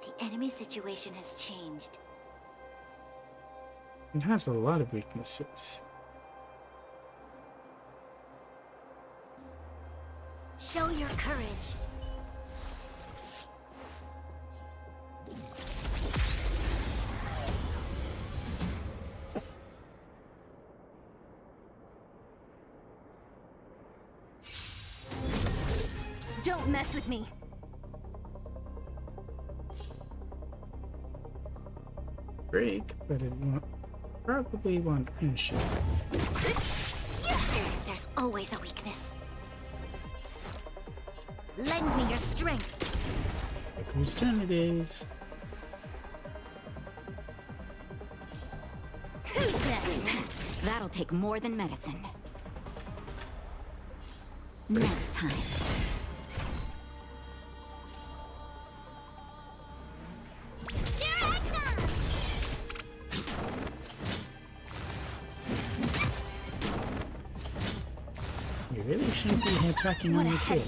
The enemy situation has changed. It has a lot of weaknesses. Show your courage. Don't mess with me. Break, but it probably won't finish it. There's always a weakness. Lend me your strength. Look whose turn it is. Who's next? That'll take more than medicine. Nap time. You really shouldn't be attacking on your kid.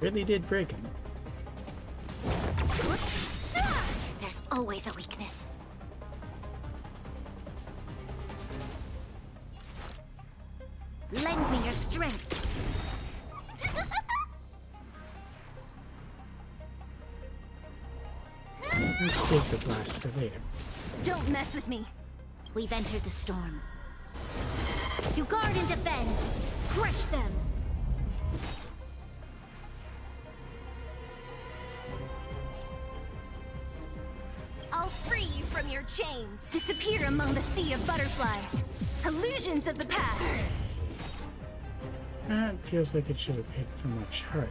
Really did break him. There's always a weakness. Lend me your strength. Let's save the blast for later. Don't mess with me. We've entered the storm. To guard and defend! Crush them! I'll free you from your chains. Disappear among the sea of butterflies. Illusions of the past. That feels like it should have hit for much harder.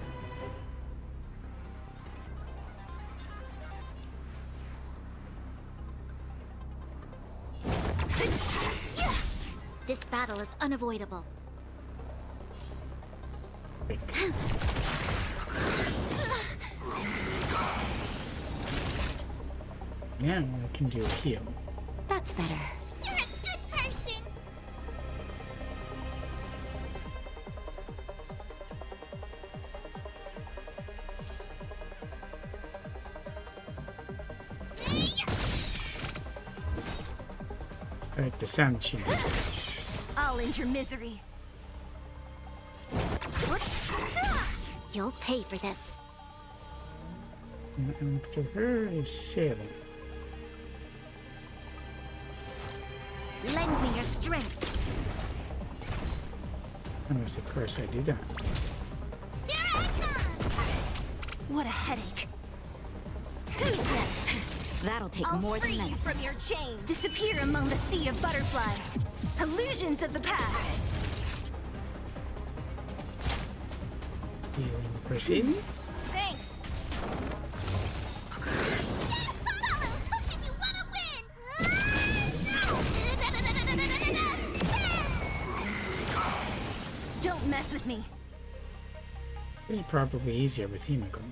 This battle is unavoidable. Now I can do a heal. That's better. You're a good person. I like the sound she makes. I'll end your misery. You'll pay for this. And after her is sailing. Lend me your strength. Unless, of course, I do that. Here I come. What a headache. Who's next? That'll take I'll more free than you minutes. from your chains. Disappear among the sea of butterflies. Illusions of the past. Healing proceed. Thanks. Don't mess with me. It's probably easier with Hemoglow.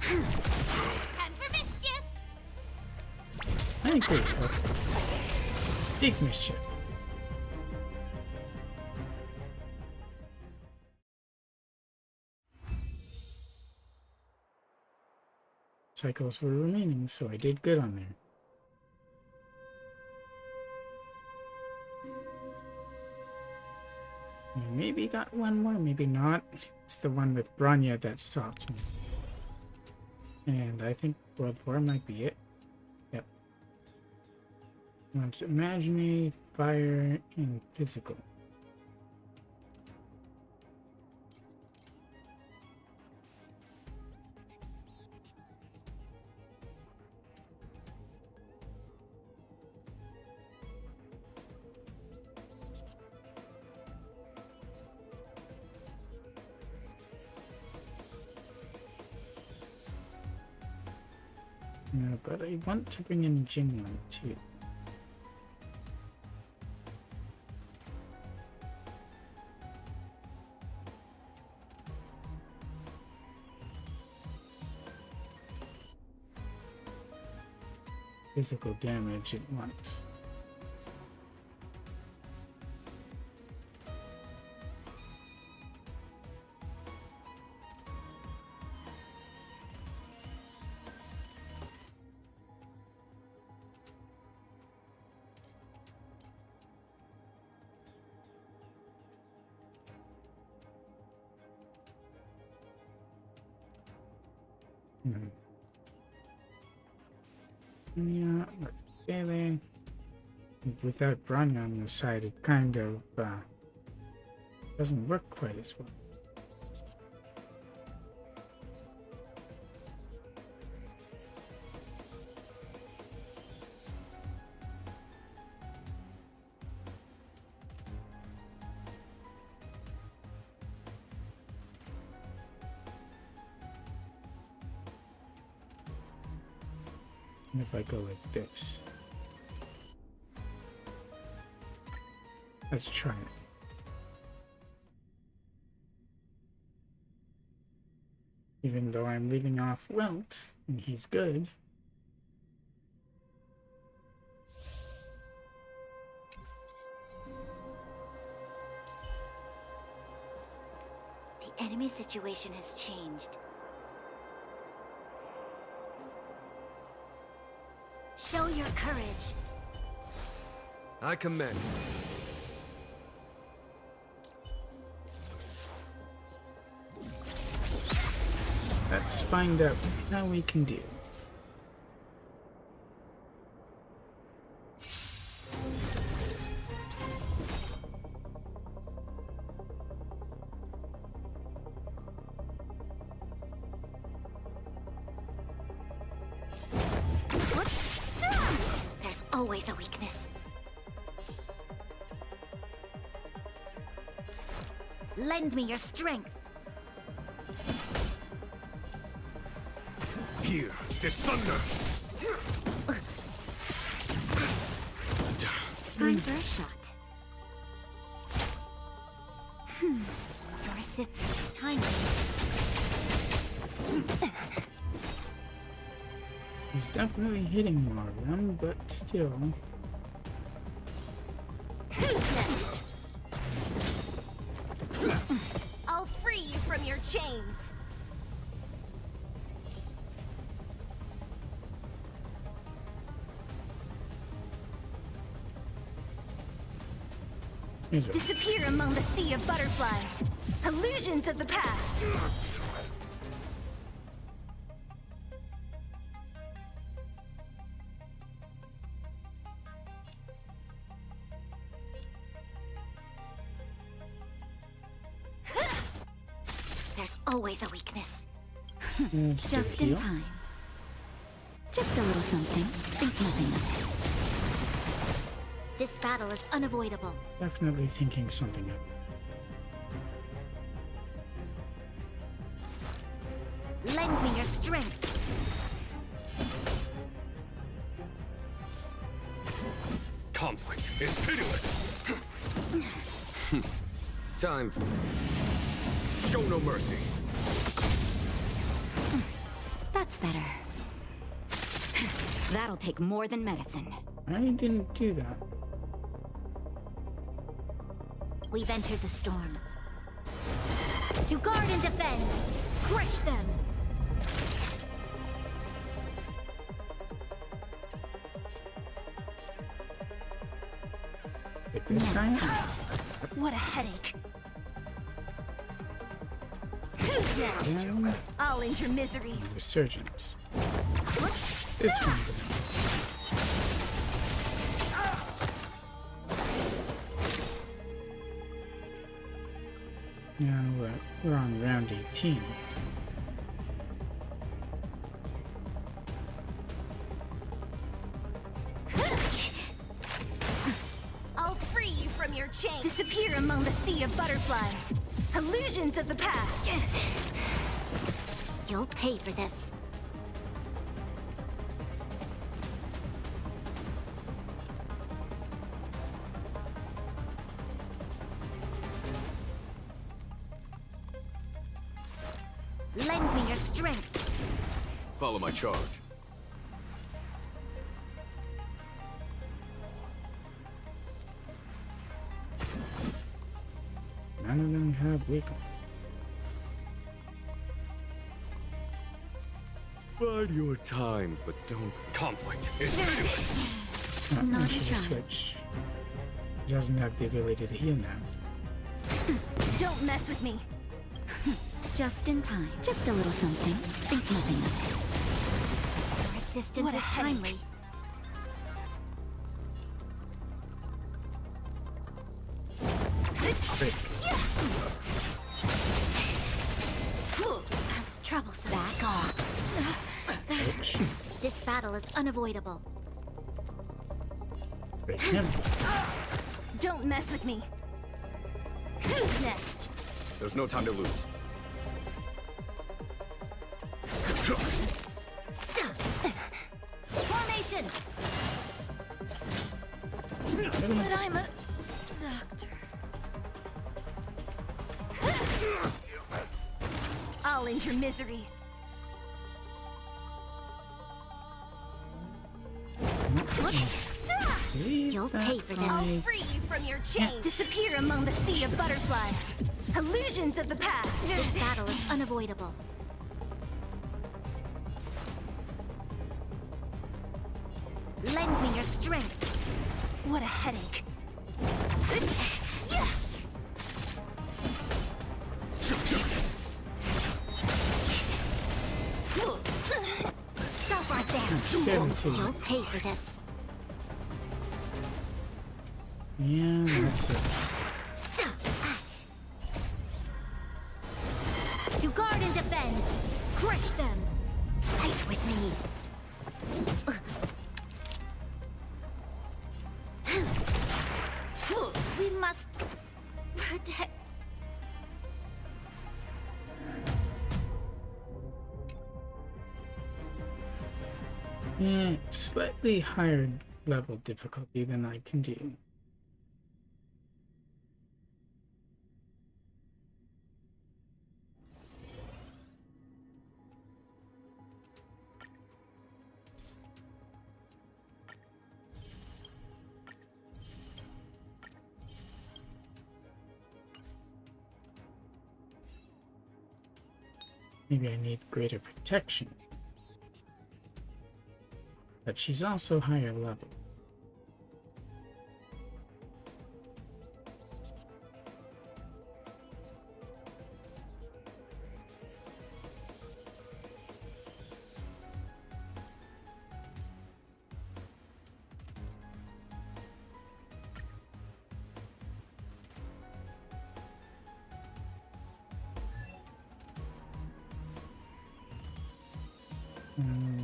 Time for mischief. I agree. Big mischief. Cycles were remaining, so I did good on there. I maybe got one more, maybe not. It's the one with Bronya that stopped me. And I think World 4 might be it. Yep. Once imaginary, fire, and physical. No, but I want to bring in Jinwan too. Physical damage at once. Yeah, but failing. Without Bronya on the side, it kind of doesn't work quite as well. And if I go like this, let's try it. Even though I'm leaving off Welt, and he's good. The enemy situation has changed. Show your courage. I commend you. find out how we can do. There's always a weakness. Lend me your strength. Here is thunder. Time for a shot. Your assist timely. He's definitely hitting more of them, but still. Who's next? I'll free you from your chains. Disappear among the sea of butterflies. Illusions of the past. There's always a weakness. Just in time. Just a little something. Think nothing of it. This battle is unavoidable. Definitely thinking something up. Lend me your strength. Conflict is pitiless. Time for... Show no mercy. That's better. That'll take more than medicine. I didn't do that. We've entered the storm. To guard and defend! Crush them! This guy? What a headache. Who's next? I'll end your misery. Resurgence. This one. Now we're on round 18. I'll free you from your chains. Disappear among the sea of butterflies. Illusions of the past. You'll pay for this. Lend me your strength. Follow my charge. None of them have weakness. Bide your time, but don't... Conflict is pitiless. Not a switch. He doesn't have the ability to heal now. Don't mess with me. Just in time. Just a little something. Think nothing of it. Your assistance is timely. Troublesome. Back off. This battle is unavoidable. Don't mess with me. Who's next? There's no time to lose. Formation! But I'm a doctor. I'll end your misery. You'll pay for this. I'll free you from your chains. Disappear among the sea of butterflies. Illusions of the past. This battle is unavoidable. Lend me your strength. What a headache. 17. You'll pay for this. Yeah, that's it. To guard and defend. Crush them. Fight with me. We must protect. Yeah, slightly higher level difficulty than I can do. Maybe I need greater protection. But she's also higher level.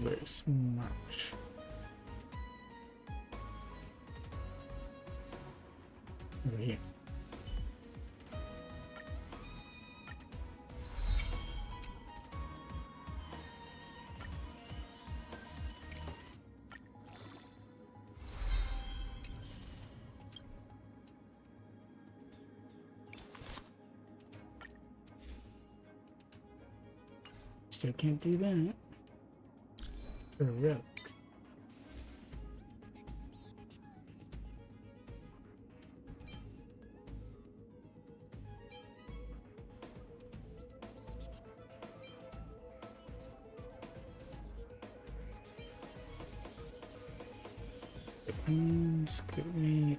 Where's March? Over here. Still can't do that. Correct. Scrutiny.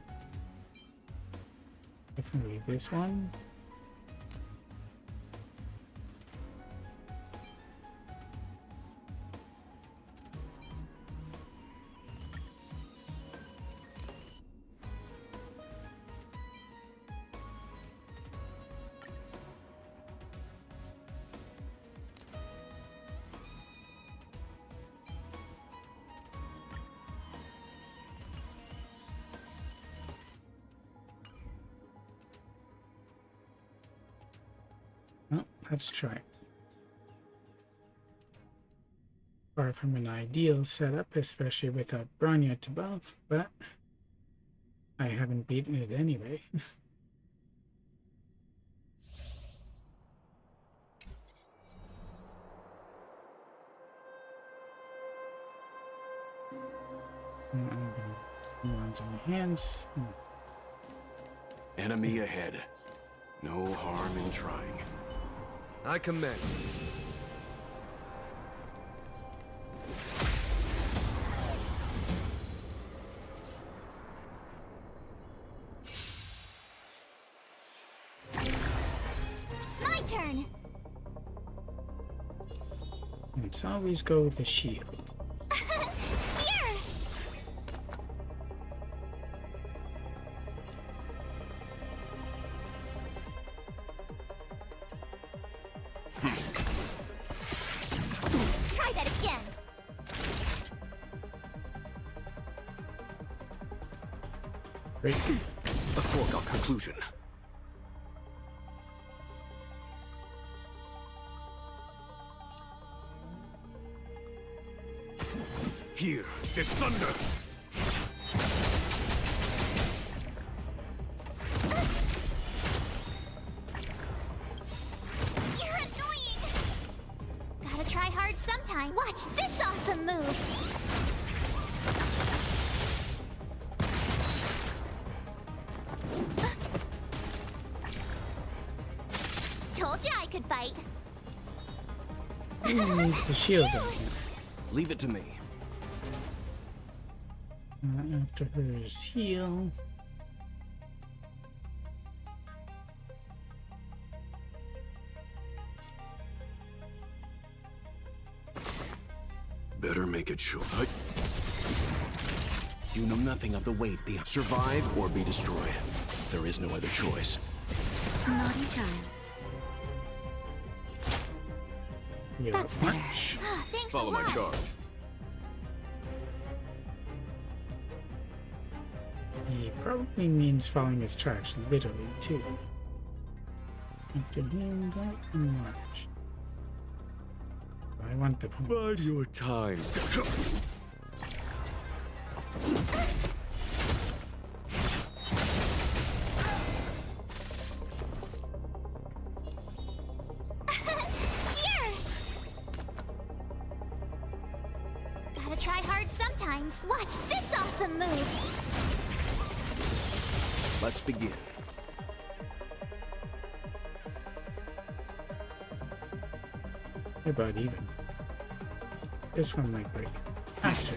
Definitely this one. Well, let's try it. Far from an ideal setup, especially without Bronya to bounce, but I haven't beaten it anyway. I'm gonna do ones on my hands. Enemy ahead. No harm in trying. I commend. My turn. Let's always go with the shield. Here. Try that again. Great. A foregone conclusion. Here is thunder. You're annoying. Gotta try hard sometime. Watch this awesome move. Told you I could fight. Who needs the shield on here? Leave it to me. After her is heal. Better make it short. You know nothing of the weight behind. Survive or be destroyed. There is no other choice. Naughty child. That's better. Thanks Follow a my lot. charge. He probably means following his charge, literally, too. After him, that and march. I want the points. Bide your time. Here! Gotta try hard sometimes. Watch this awesome move! Let's begin. They're about even. This one might break. Faster.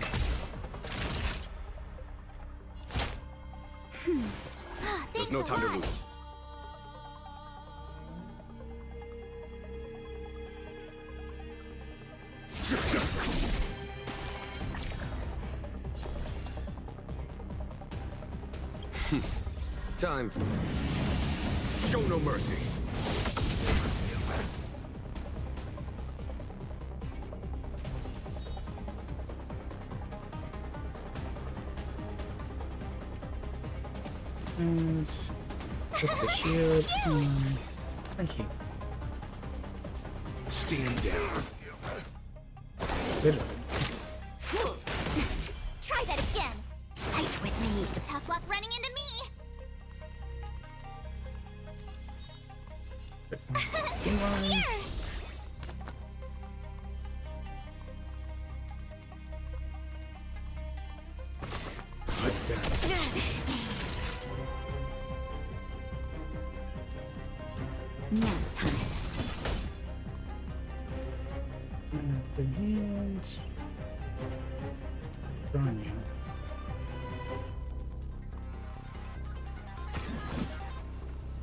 There's no time to lose. Time for... Show no mercy. And put the shield on. Thank you. Stand down. Literally. Try that again! Fight with me! Tough luck running into me! Here! Nap time. After hands. Bronya.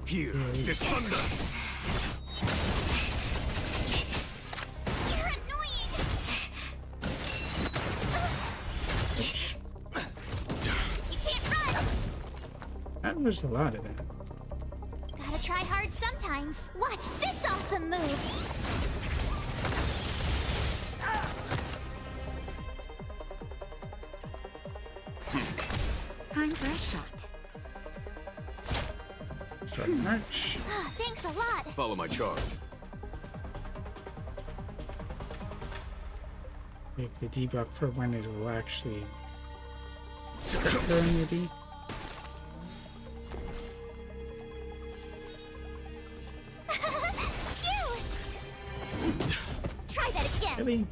Here, this thunder. You're annoying! You can't run! That was a lot of that. Gotta try hard sometimes. Watch this awesome move! Time for a shot. Start march. Thanks a lot! Follow my charge. Make the debuff for when it will actually occur, maybe. Try that again! Really?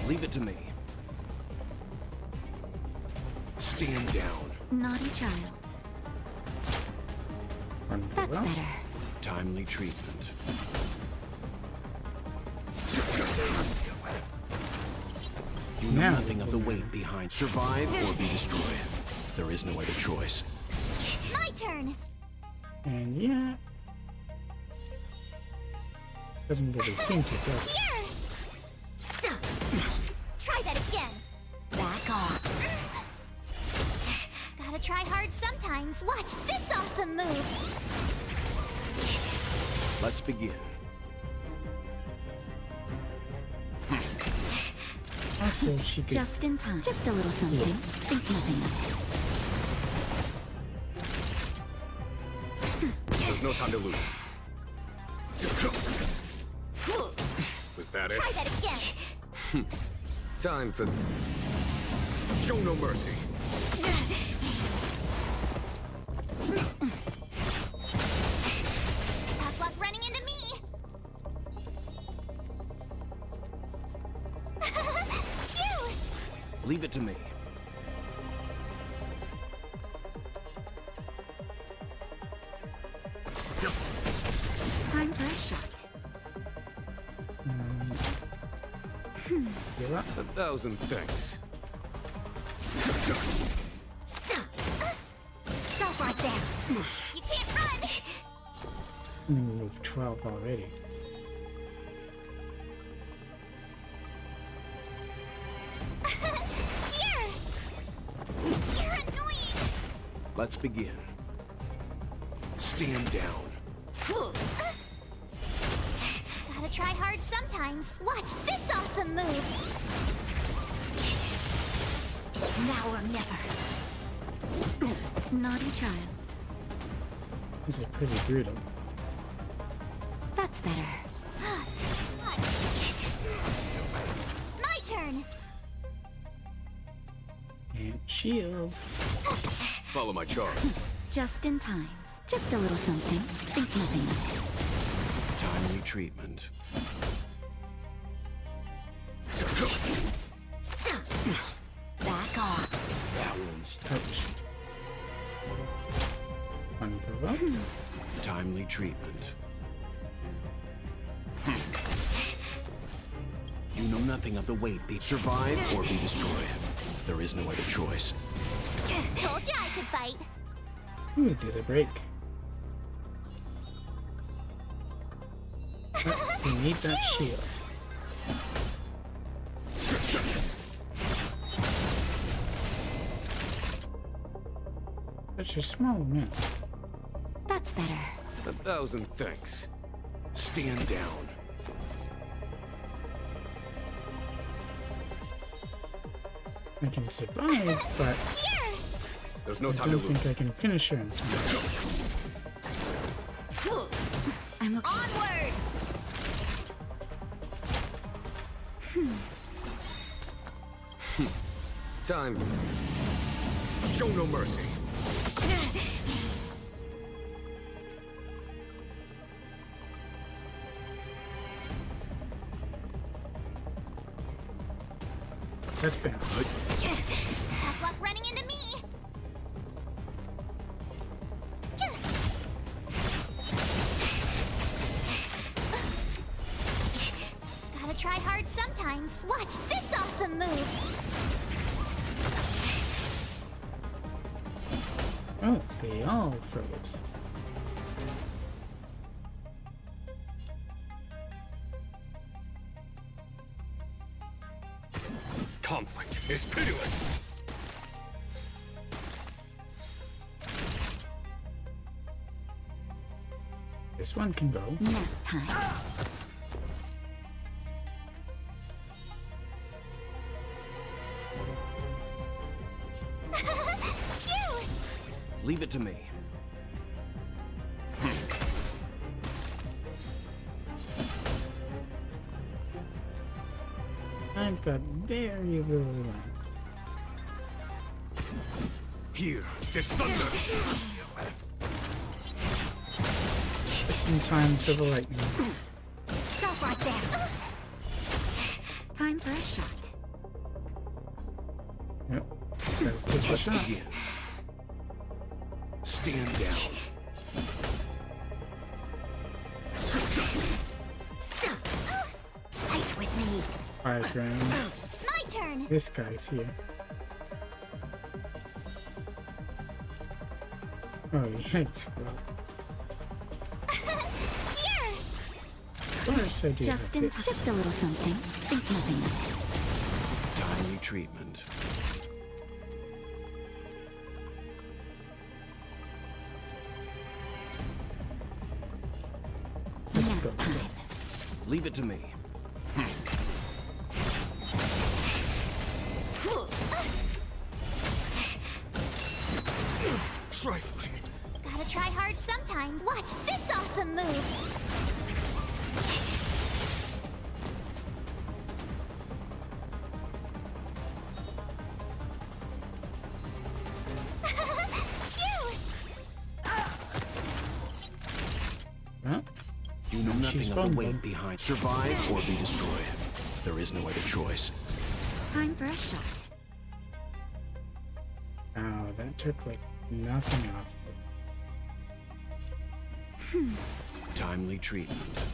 Leave it to me. Stand down. Naughty child. That's better. Timely treatment. You know nothing of the weight behind. Survive or be destroyed. There is no other choice. My turn! And yeah. Doesn't really seem to, does it? Here! Try that again! Back off. Gotta try hard sometimes. Watch this awesome move! Let's begin. Also, she could... Just in time. Just a little something. Yeah. Think nothing of There's no time to lose. Was that it? Try that again! Time for... Show no mercy. Tough luck running into me! Phew! Leave it to me. Time for a shot. You're up. 1,000 thanks. Stop right there! You can't run! Move 12 already. You're annoying. Let's begin. Stand down. Gotta try hard sometimes. Watch this awesome move. Now or never. Naughty child. This is pretty brutal. That's better. My turn. And shield. Follow my charge. Just in time. Just a little something. Think nothing of it. Timely treatment. Back off. That one's touched. One for both. Timely treatment. You know nothing of the weight. Survive or be destroyed. There is no other choice. Told you I could fight. Ooh, did a break. We need that shield. Such a small amount. That's better. 1,000 thanks. Stand down. I can survive, but There's no I time don't to lose. think I can finish her in time. I'm okay. Onward. Time. Show no mercy. That's bad. Tough luck running into me. Gotta try hard sometimes. Watch this awesome move. Oh, they all froze. Conflict is pitiless. This one can go. Nap time. Phew! Leave it to me. I've got very little life. Here, there's thunder. Just in time for the lightning. Stop right there. Time for a shot. Yep. Gotta take a Let's shot. begin. Stand down. Fight with me. 5 rounds. My turn. This guy's here. Oh, yeah, it's well. Here. Of course I do Just have in this. time. Just a little something. Think nothing of it. Timely treatment. Let's go. Leave it to me. Trifling. Gotta try hard sometimes. Watch this awesome move. Phew! Well, You know she's nothing of the vulnerable. weight behind. Survive or be destroyed. There is no other choice. Time for a shot. Oh, that took like nothing off. Timely treatment.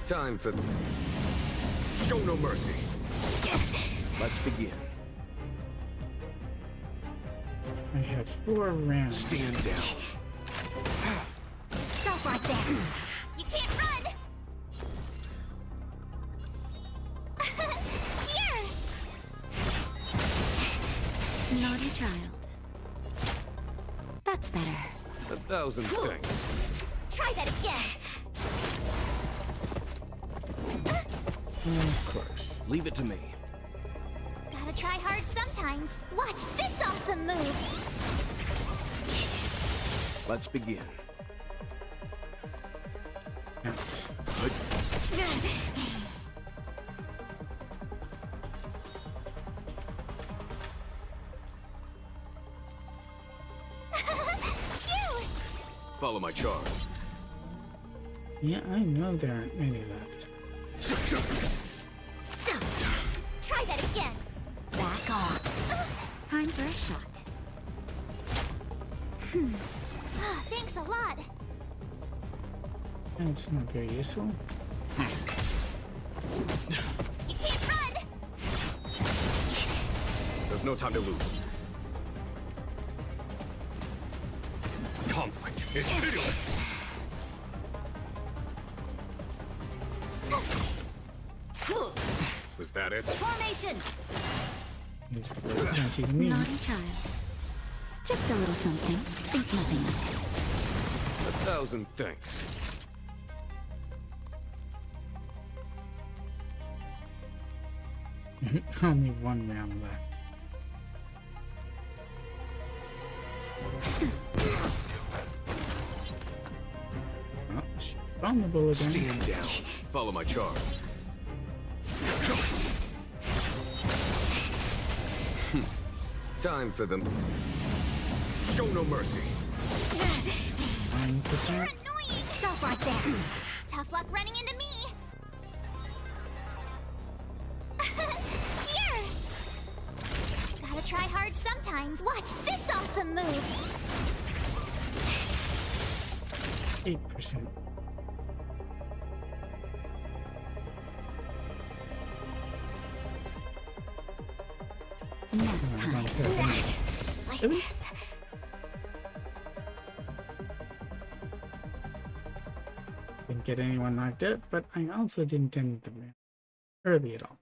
Time for... Show no mercy. Let's begin. I have 4 rounds. Stand down. Stop right there. You can't run. Here. Naughty child. That's better. 1,000 thanks. Try that again. Of course. Leave it to me. Gotta try hard sometimes. Watch this awesome move. Let's begin. Nice. Phew! Follow my charge. Yeah, I know there aren't many left. So, try that again. Back off. Time for a shot. Thanks a lot. That's not very useful. You can't run. There's no time to lose. Conflict is pitiless. Was that it? Formation! There's a little touchy to me. Naughty child. Just a little something. Think nothing of it. 1,000 thanks. Only 1 round left. Oh, she's vulnerable again. Stand down. Follow my charge. Time for them. Show no mercy. 9%. You're annoying. Stop right there. Tough luck running into me. Here. Gotta try hard sometimes. Watch this awesome move. 8%. Like this. Didn't get anyone knocked out, but I also didn't end the round early at all.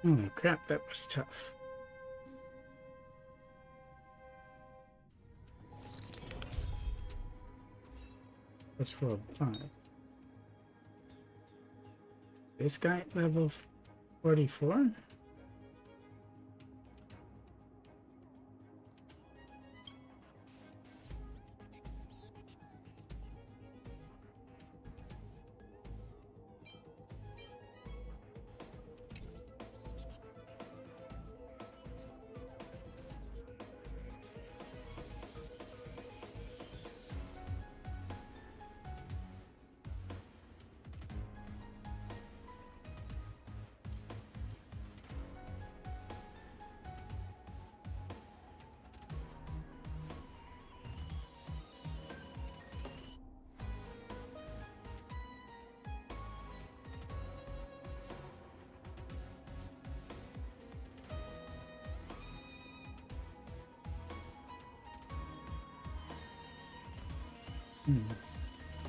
Holy crap, that was tough. Let's roll 5. This guy at level 44?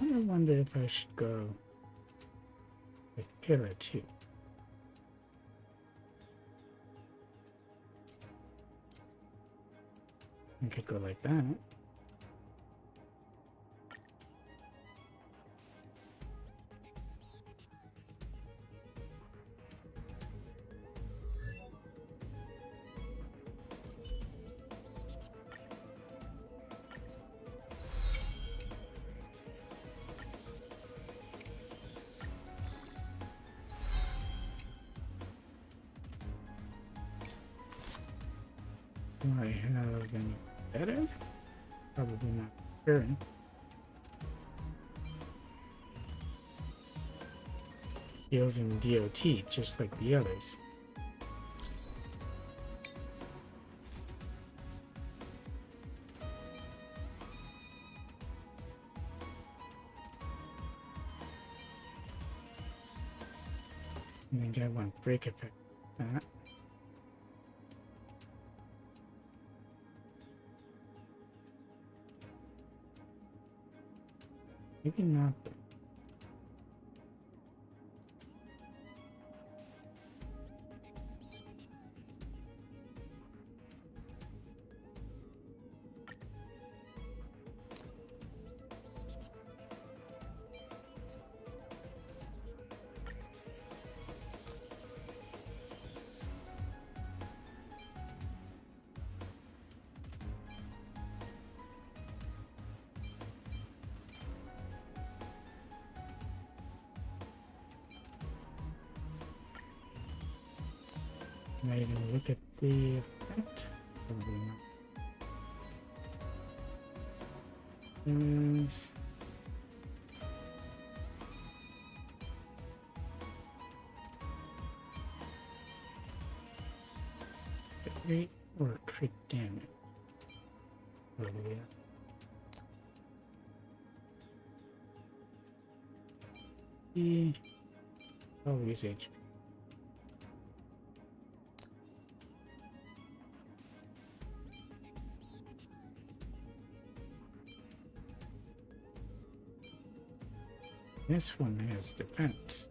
I wonder if I should go with Pillar 2. I could go like that. Do I have any better? Probably not. Sure. Heals in DOT, just like the others. And then get one break effect. That. Maybe not. Can I even look at the effect? Probably not. Crit rate or crit damage? Probably. I'll use HP. This one has defense.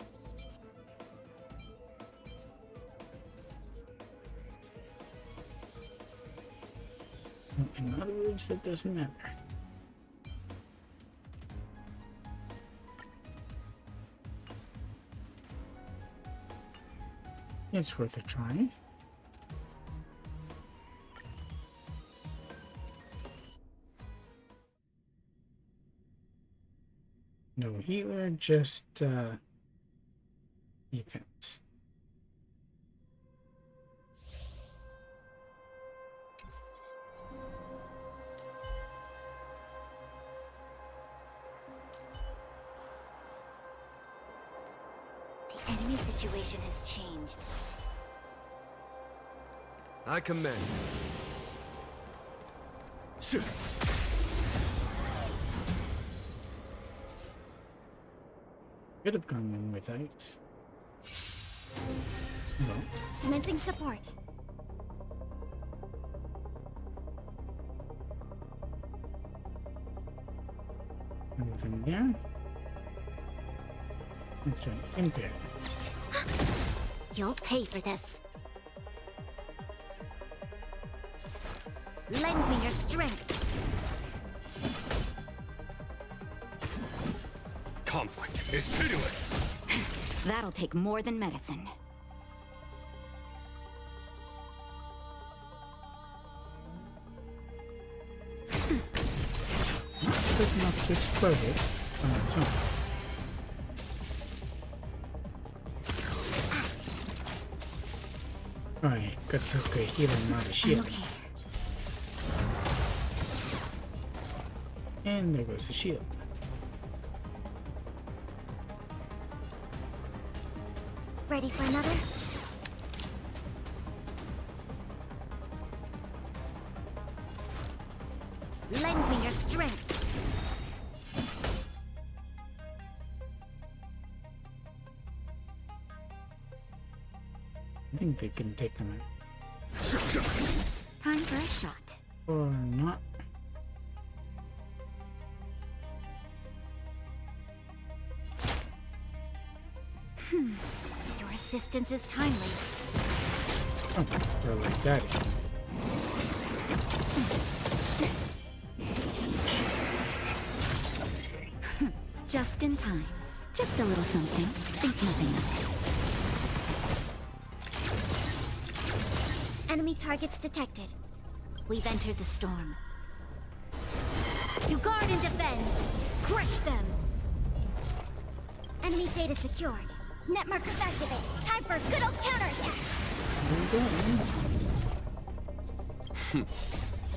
In other words, that doesn't matter. It's worth a try. No healer, just defense. The enemy situation has changed. I commend. Sure. Could have gone in with ice. No. Commencing support. Anything there? Let's try impair. You'll pay for this. Lend me your strength. Conflict is pitiless. That'll take more than medicine. Good enough to explode it on its own. Alright, good to go healing, not a shield. Okay. And there goes the shield. Ready for another? Lend me your strength. I think they can take them out. Time for a shot. Or not. Your assistance is timely. Oh, they're like that. Just in time. Just a little something. Think nothing of it. Enemy targets detected. We've entered the storm. To guard and defend! Crush them! Enemy data secured. Net markers activate. Time for a good old counterattack!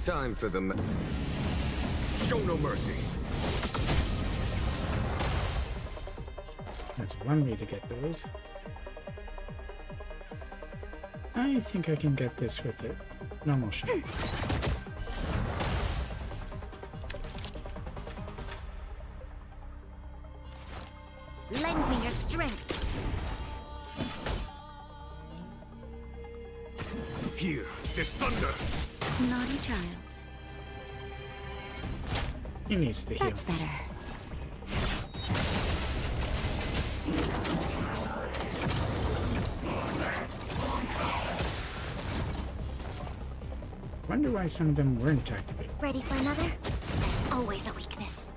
Time for the show no mercy. There's one way to get those. I think I can get this with a normal shot. Lend me your strength. this thunder! Naughty child. He needs the heal. That's better. Wonder why some of them weren't activated. Ready for another? There's always a weakness.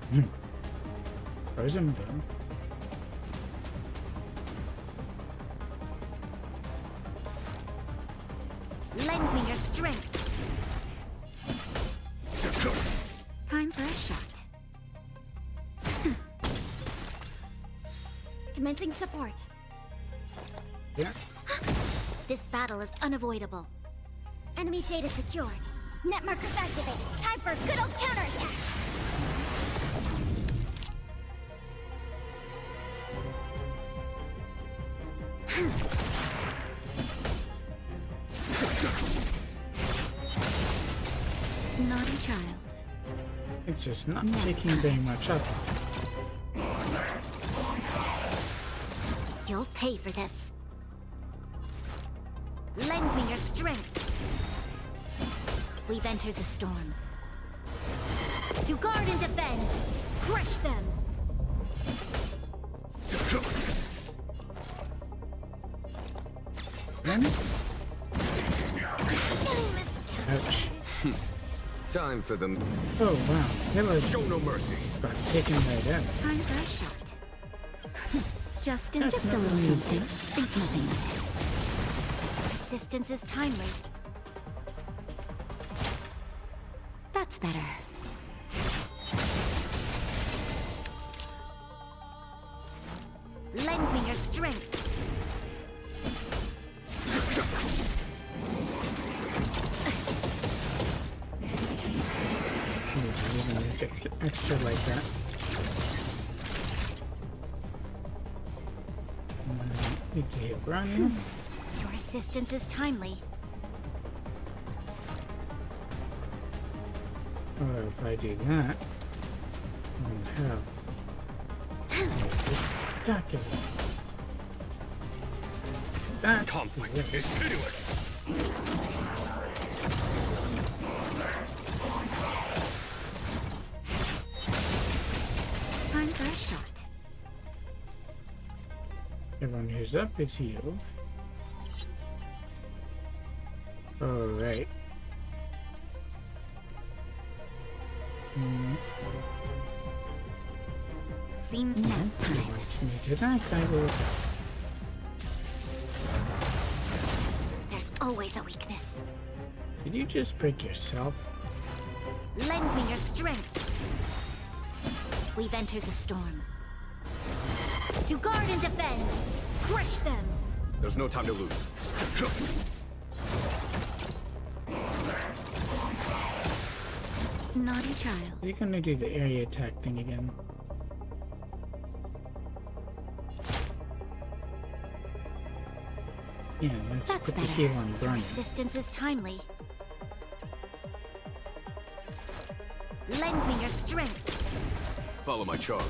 Frozen though. Lend me your strength. Time for a shot. Commencing support. Yeah. This battle is unavoidable. Enemy data secured. Net markers activated. Time for a good old counterattack. Naughty child. It's just not taking very much up. You'll pay for this. Lend me your strength. We've entered the storm. To guard and defend. Crush them. Ouch. Time for them. Oh wow. That was show no mercy. Got taken right out. Time for a shot. Just a little something. Think nothing of it. Persistence is timely. That's better. Lend me your strength. It's extra like that. Need to hit run. Your assistance is timely. Or if I do that, I'll have spectacular. That conflict is pitiless. Time for a shot. Everyone who's up is healed. Alright. Seems nap time. Me to attack, I will. There's always a weakness. Did you just break yourself? Lend me your strength. We've entered the storm. To guard and defend. Crush them. There's no time to lose. Naughty child. Are you gonna do the area attack thing again? Yeah, let's That's put the better. heal on Your Brian. assistance is timely. Lend me your strength. Follow my charge.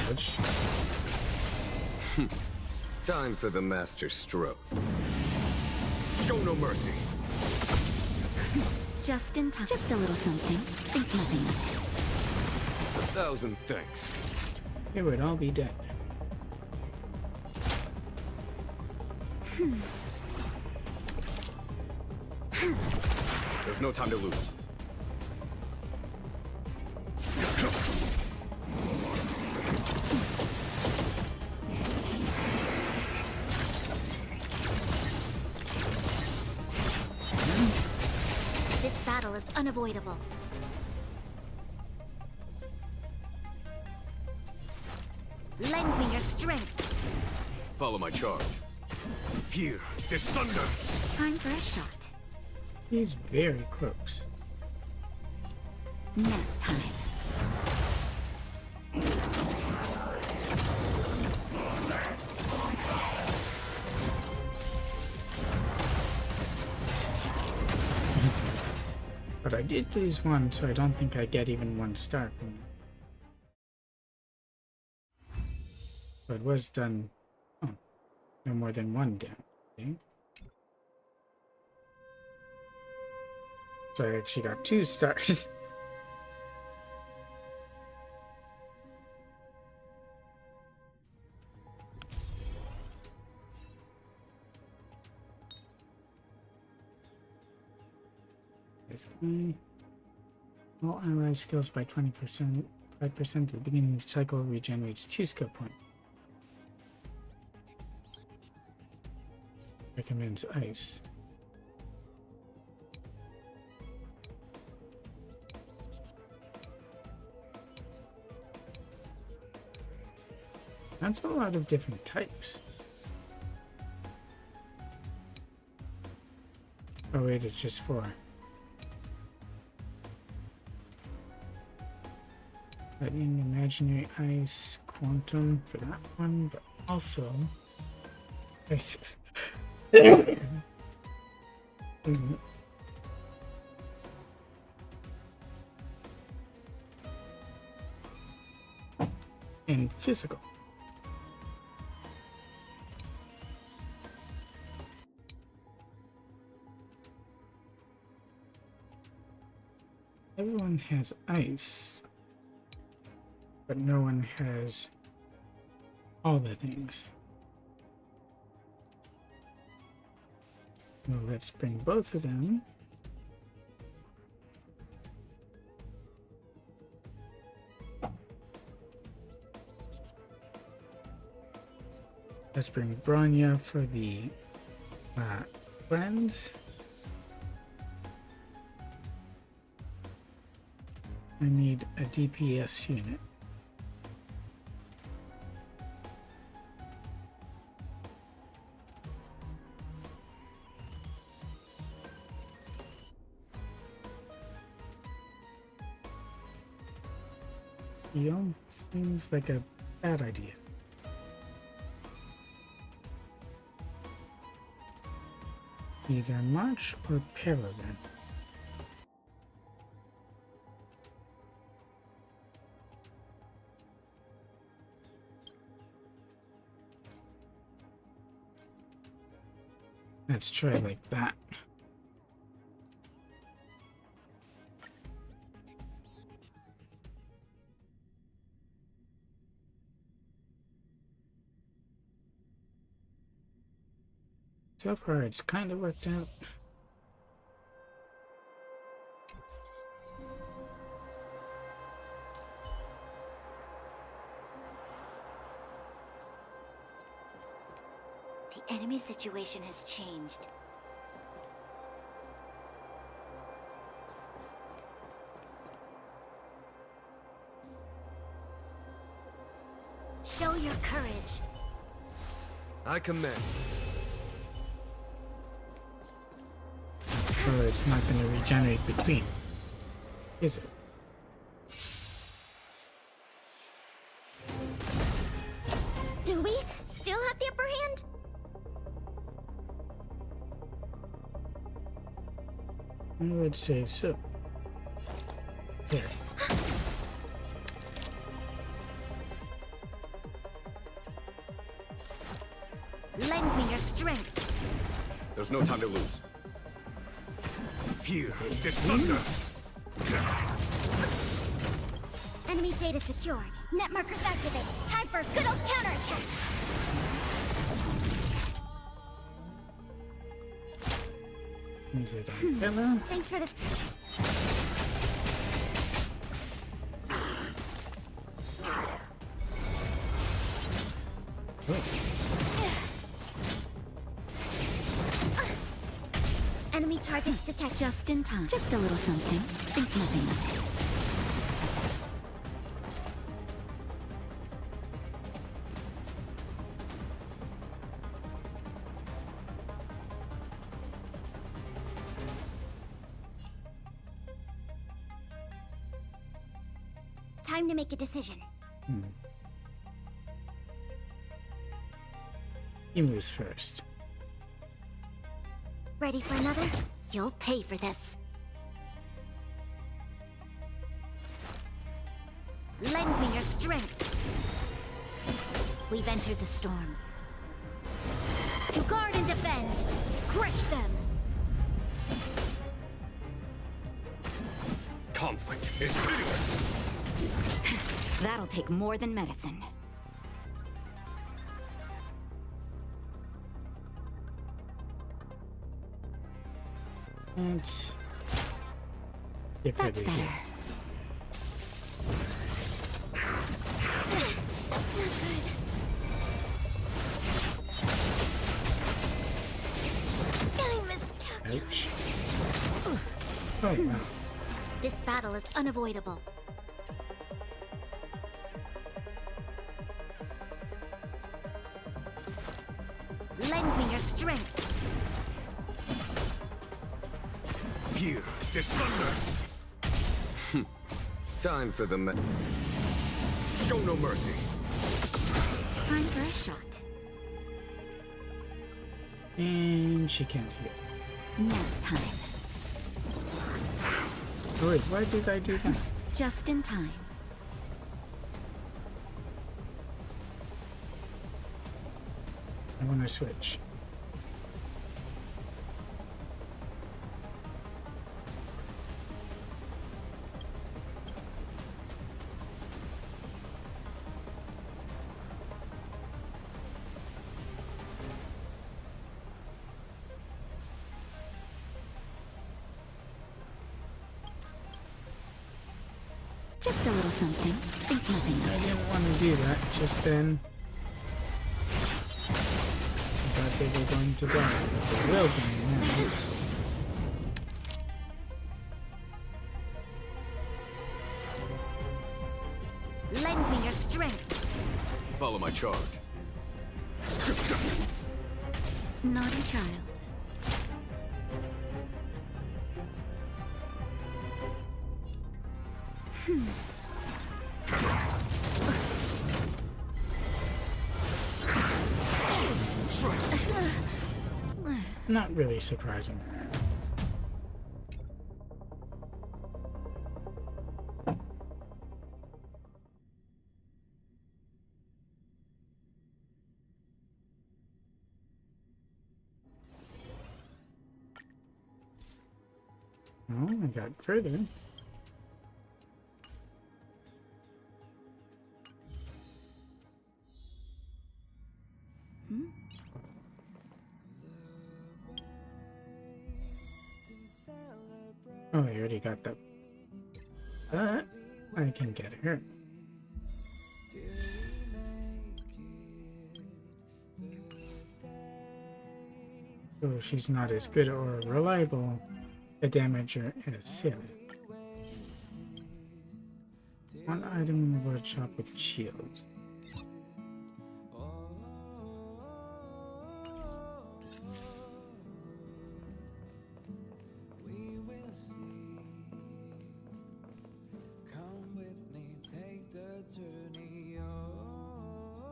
Ouch. Time for the master stroke. Show no mercy. Just in time. Just a little something. Think nothing of it. 1,000 thanks. It would all be dead. There's no time to lose. This battle is unavoidable. Lend me your strength. Follow my charge. Here, this thunder. Time for a shot. He's very close. Nap time. But I did lose one, so I don't think I get even 1 star from that. But it was done. Oh. No more than one down. Okay. So I actually got 2 stars. All allied skills by 20%. 5% at the beginning of the cycle regenerates 2 skill points. Recommends ice. That's a lot of different types. Oh wait, it's just 4. Lightning, imaginary ice, quantum for that one, but also ice. And physical. Everyone has ice, but no one has all the things. Well, let's bring both of them. Let's bring Bronya for the friends. I need a DPS unit. Young seems like a bad idea. Either March or Paragon. Let's try like that. So far, it's kind of worked out. The enemy situation has changed. Show your courage. I command. So it's not going to regenerate between, is it? Do we still have the upper hand? I would say so. There. Lend me your strength. There's no time to lose. Here, this thunder. Enemy data secured. Net markers activated. Time for a good old counterattack. Use it on Bella. Thanks for this. Enemy targets detected. Just in time. Just a little something. Think nothing of it. Time to make a decision. He moves first. Ready for another? You'll pay for this. Lend me your strength. We've entered the storm. To guard and defend! Crush them! Conflict is pitiless! That'll take more than medicine. Let's get That's rid of better. here. Ouch. Oh wow. This battle is unavoidable. Lend me your strength. Hear this thunder! Time for the show no mercy. Time for a shot. And she can't hear. Nap time. Oh wait, why did I do that? Just in time. I want to switch. Just a little something. Think nothing of I it. didn't want to do that just then. I thought they were going to die, but they will die now. Lend me your strength. Follow my charge. Naughty child. Not really surprising. Oh, I got further. Oh, I already got that. But I can get her. So she's not as good or reliable a damager as Silly. One item in the wood shop with shields.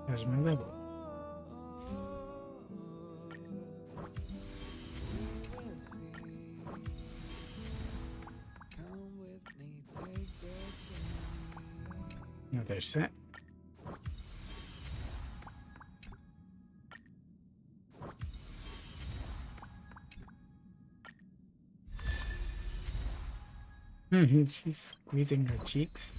There's my level. Now they're set. She's squeezing her cheeks.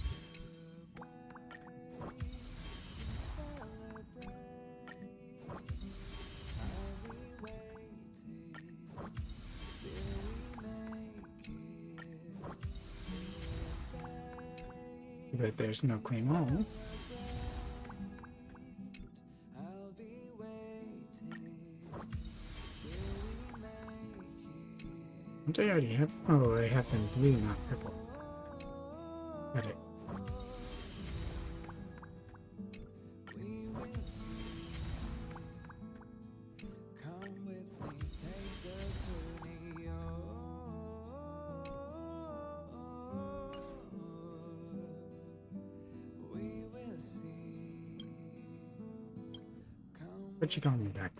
But there's no claymore. Don't I already have? Oh, I have them blue, not purple. Got it. What you calling me back?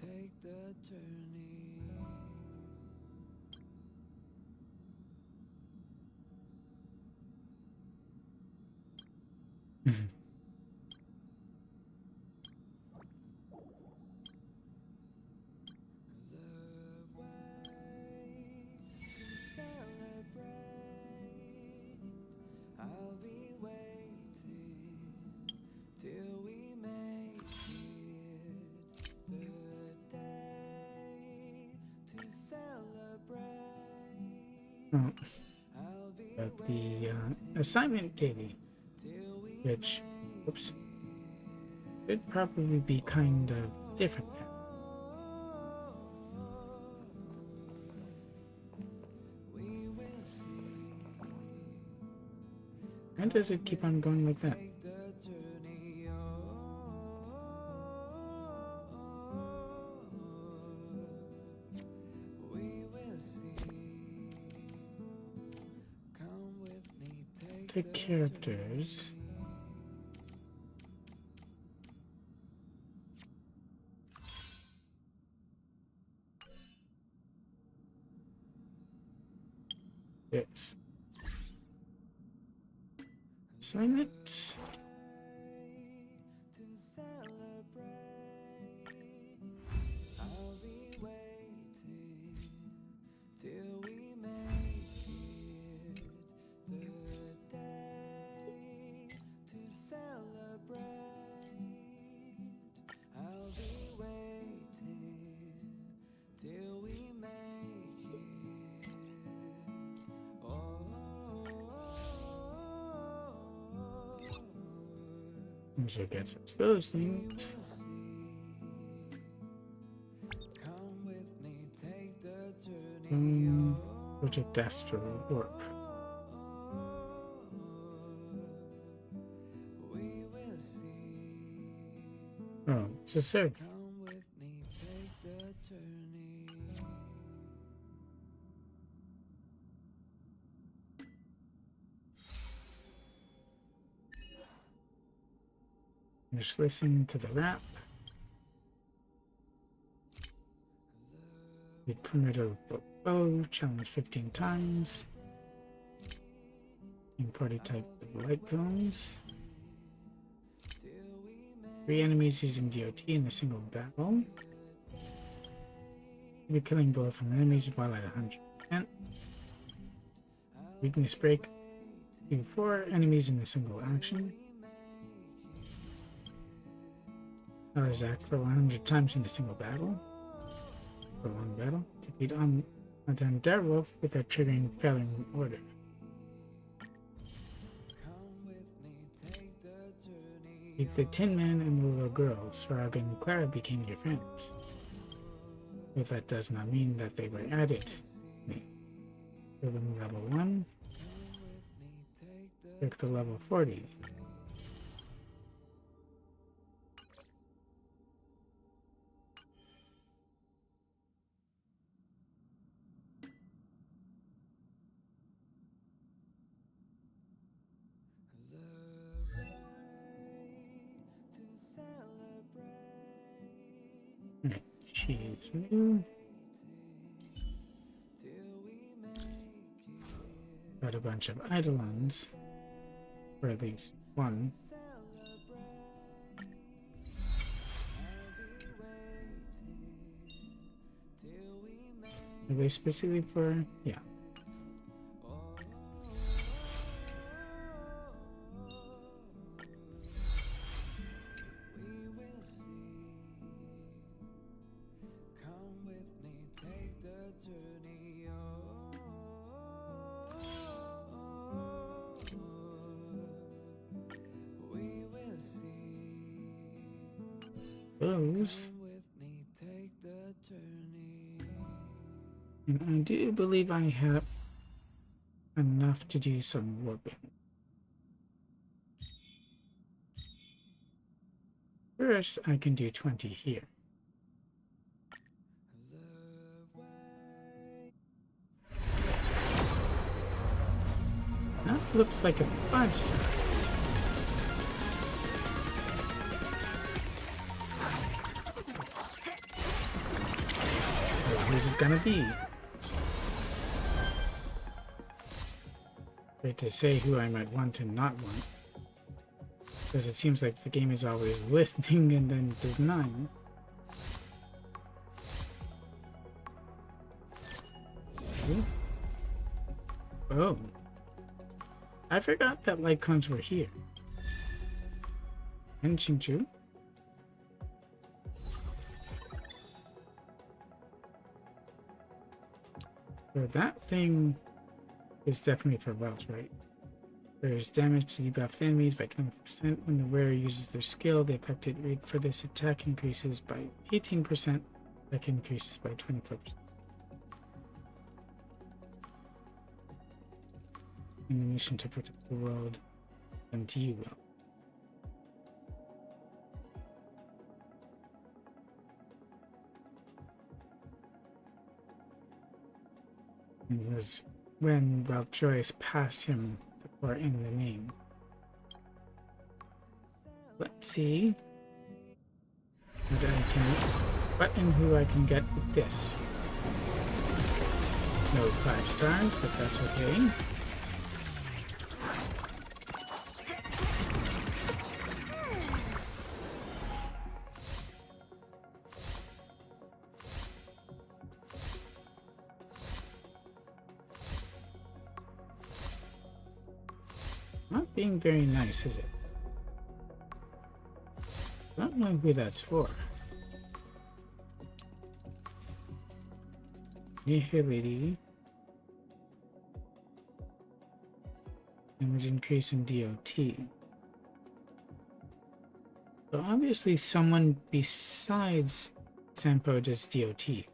Oh. But the assignment daily, which, oops, should probably be kind of different now. Why does it keep on going like that? The characters. Yes. Assignments. So I guess it's those things. Project Astral Warp. Oh, it's a server. Just listening to the rap. The primitive bow challenge 15 times. In party type of light cones. 3 enemies using DOT in a single battle. The killing blow from enemies while at 100%. Weakness break. Do 4 enemies in a single action. Others act for 100 times in a single battle. For one battle. Defeat on Direwolf without triggering failing order. If the Tin Man and the little girl, Svarog and Clara, became your friends. If that does not mean that they were added. Give them level 1. Pick to level 40. Choose new. Got a bunch of Eidolons, or at least one. Are they specifically for? Yeah. Those. And I do believe I have enough to do some warping. First, I can do 20 here. That looks like a 5-star. Who's it gonna be? Great to say who I might want and not want. Because it seems like the game is always listening and then denying. Ooh. Oh. I forgot that light cones were here. GENSHIN. So that thing It's definitely for Welch, right? There's damage to debuffed enemies by 20%. When the wearer uses their skill, the affected rate for this attack increases by 18%. Attack increases by 24%. In the mission to protect the world, and to you will. It was when Joyce passed him before in the name. Let's see what and who I can get with this. No 5 stars, but that's okay. Not being very nice, is it? Don't know who that's for. Nihility. Damage increase in DOT. So obviously someone besides Sampo does DOT. I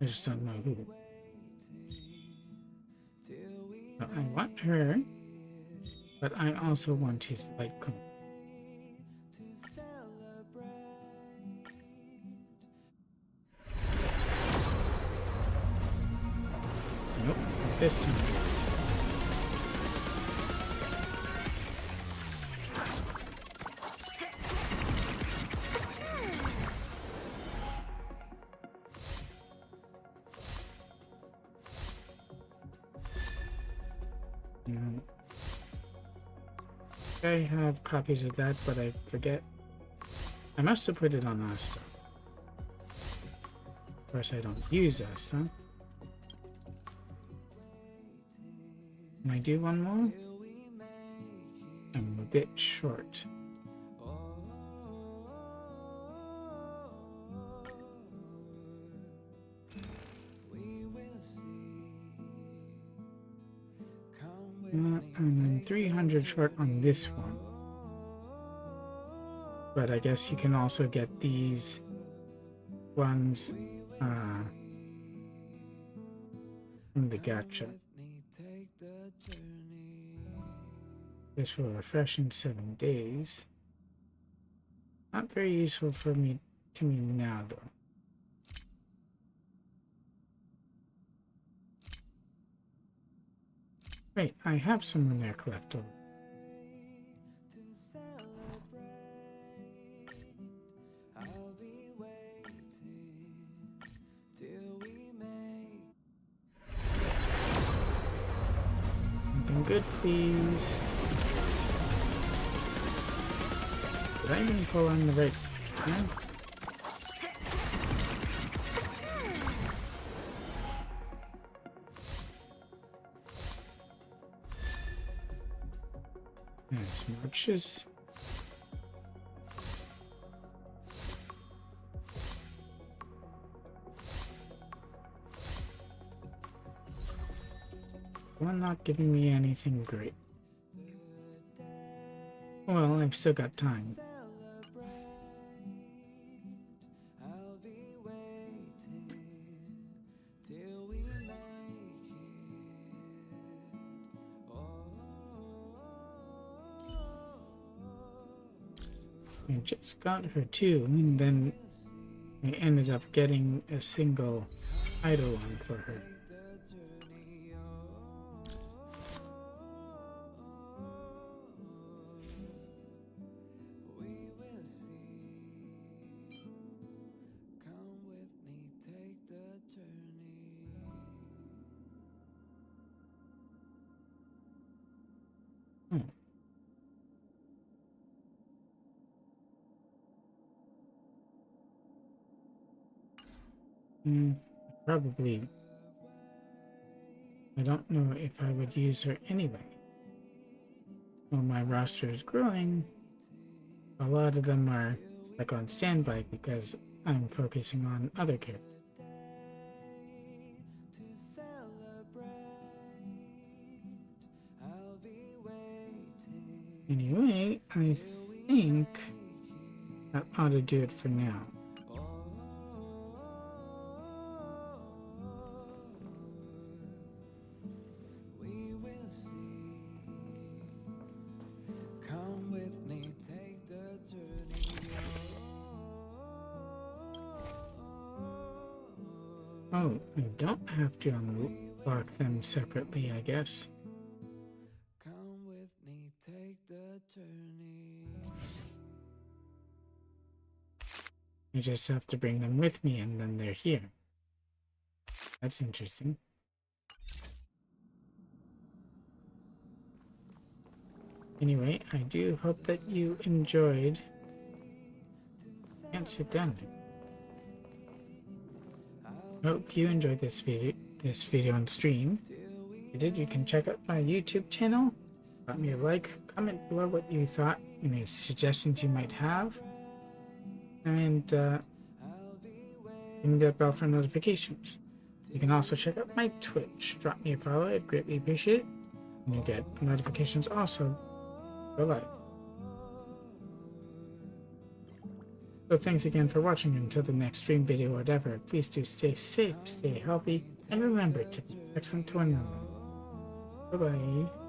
just don't know who. So I want her, but I also want his light cone. Nope, not this time. I have copies of that, but I forget. I must have put it on Asta. Of course, I don't use Asta. Can I do one more? I'm a bit short. And then 300 short on this one. But I guess you can also get these ones from the gacha. This will refresh in 7 days. Not very useful for me now though. Wait, I have some Renec left over. Something good, please. Did I even pull on the right one? Yes, marches. Well, not giving me anything great. Well, I've still got time. I just got her too, and then I ended up getting a single idle one for her. Probably. I don't know if I would use her anyway. Well, my roster is growing. A lot of them are like on standby because I'm focusing on other characters. I think that ought to do it for now. Oh, I don't have to unlock them separately, I guess. I just have to bring them with me and then they're here. That's interesting. Anyway, I do hope that you enjoyed. Can't sit down. Hope you enjoyed this video and stream. If you did, you can check out my YouTube channel. Drop me a like, comment below what you thought, any suggestions you might have, and ring that bell for notifications. You can also check out my Twitch. Drop me a follow, I'd greatly appreciate it. And you get notifications also go live. So thanks again for watching. Until the next stream video or whatever, please do stay safe, stay healthy, and remember to be excellent to one another. Bye bye.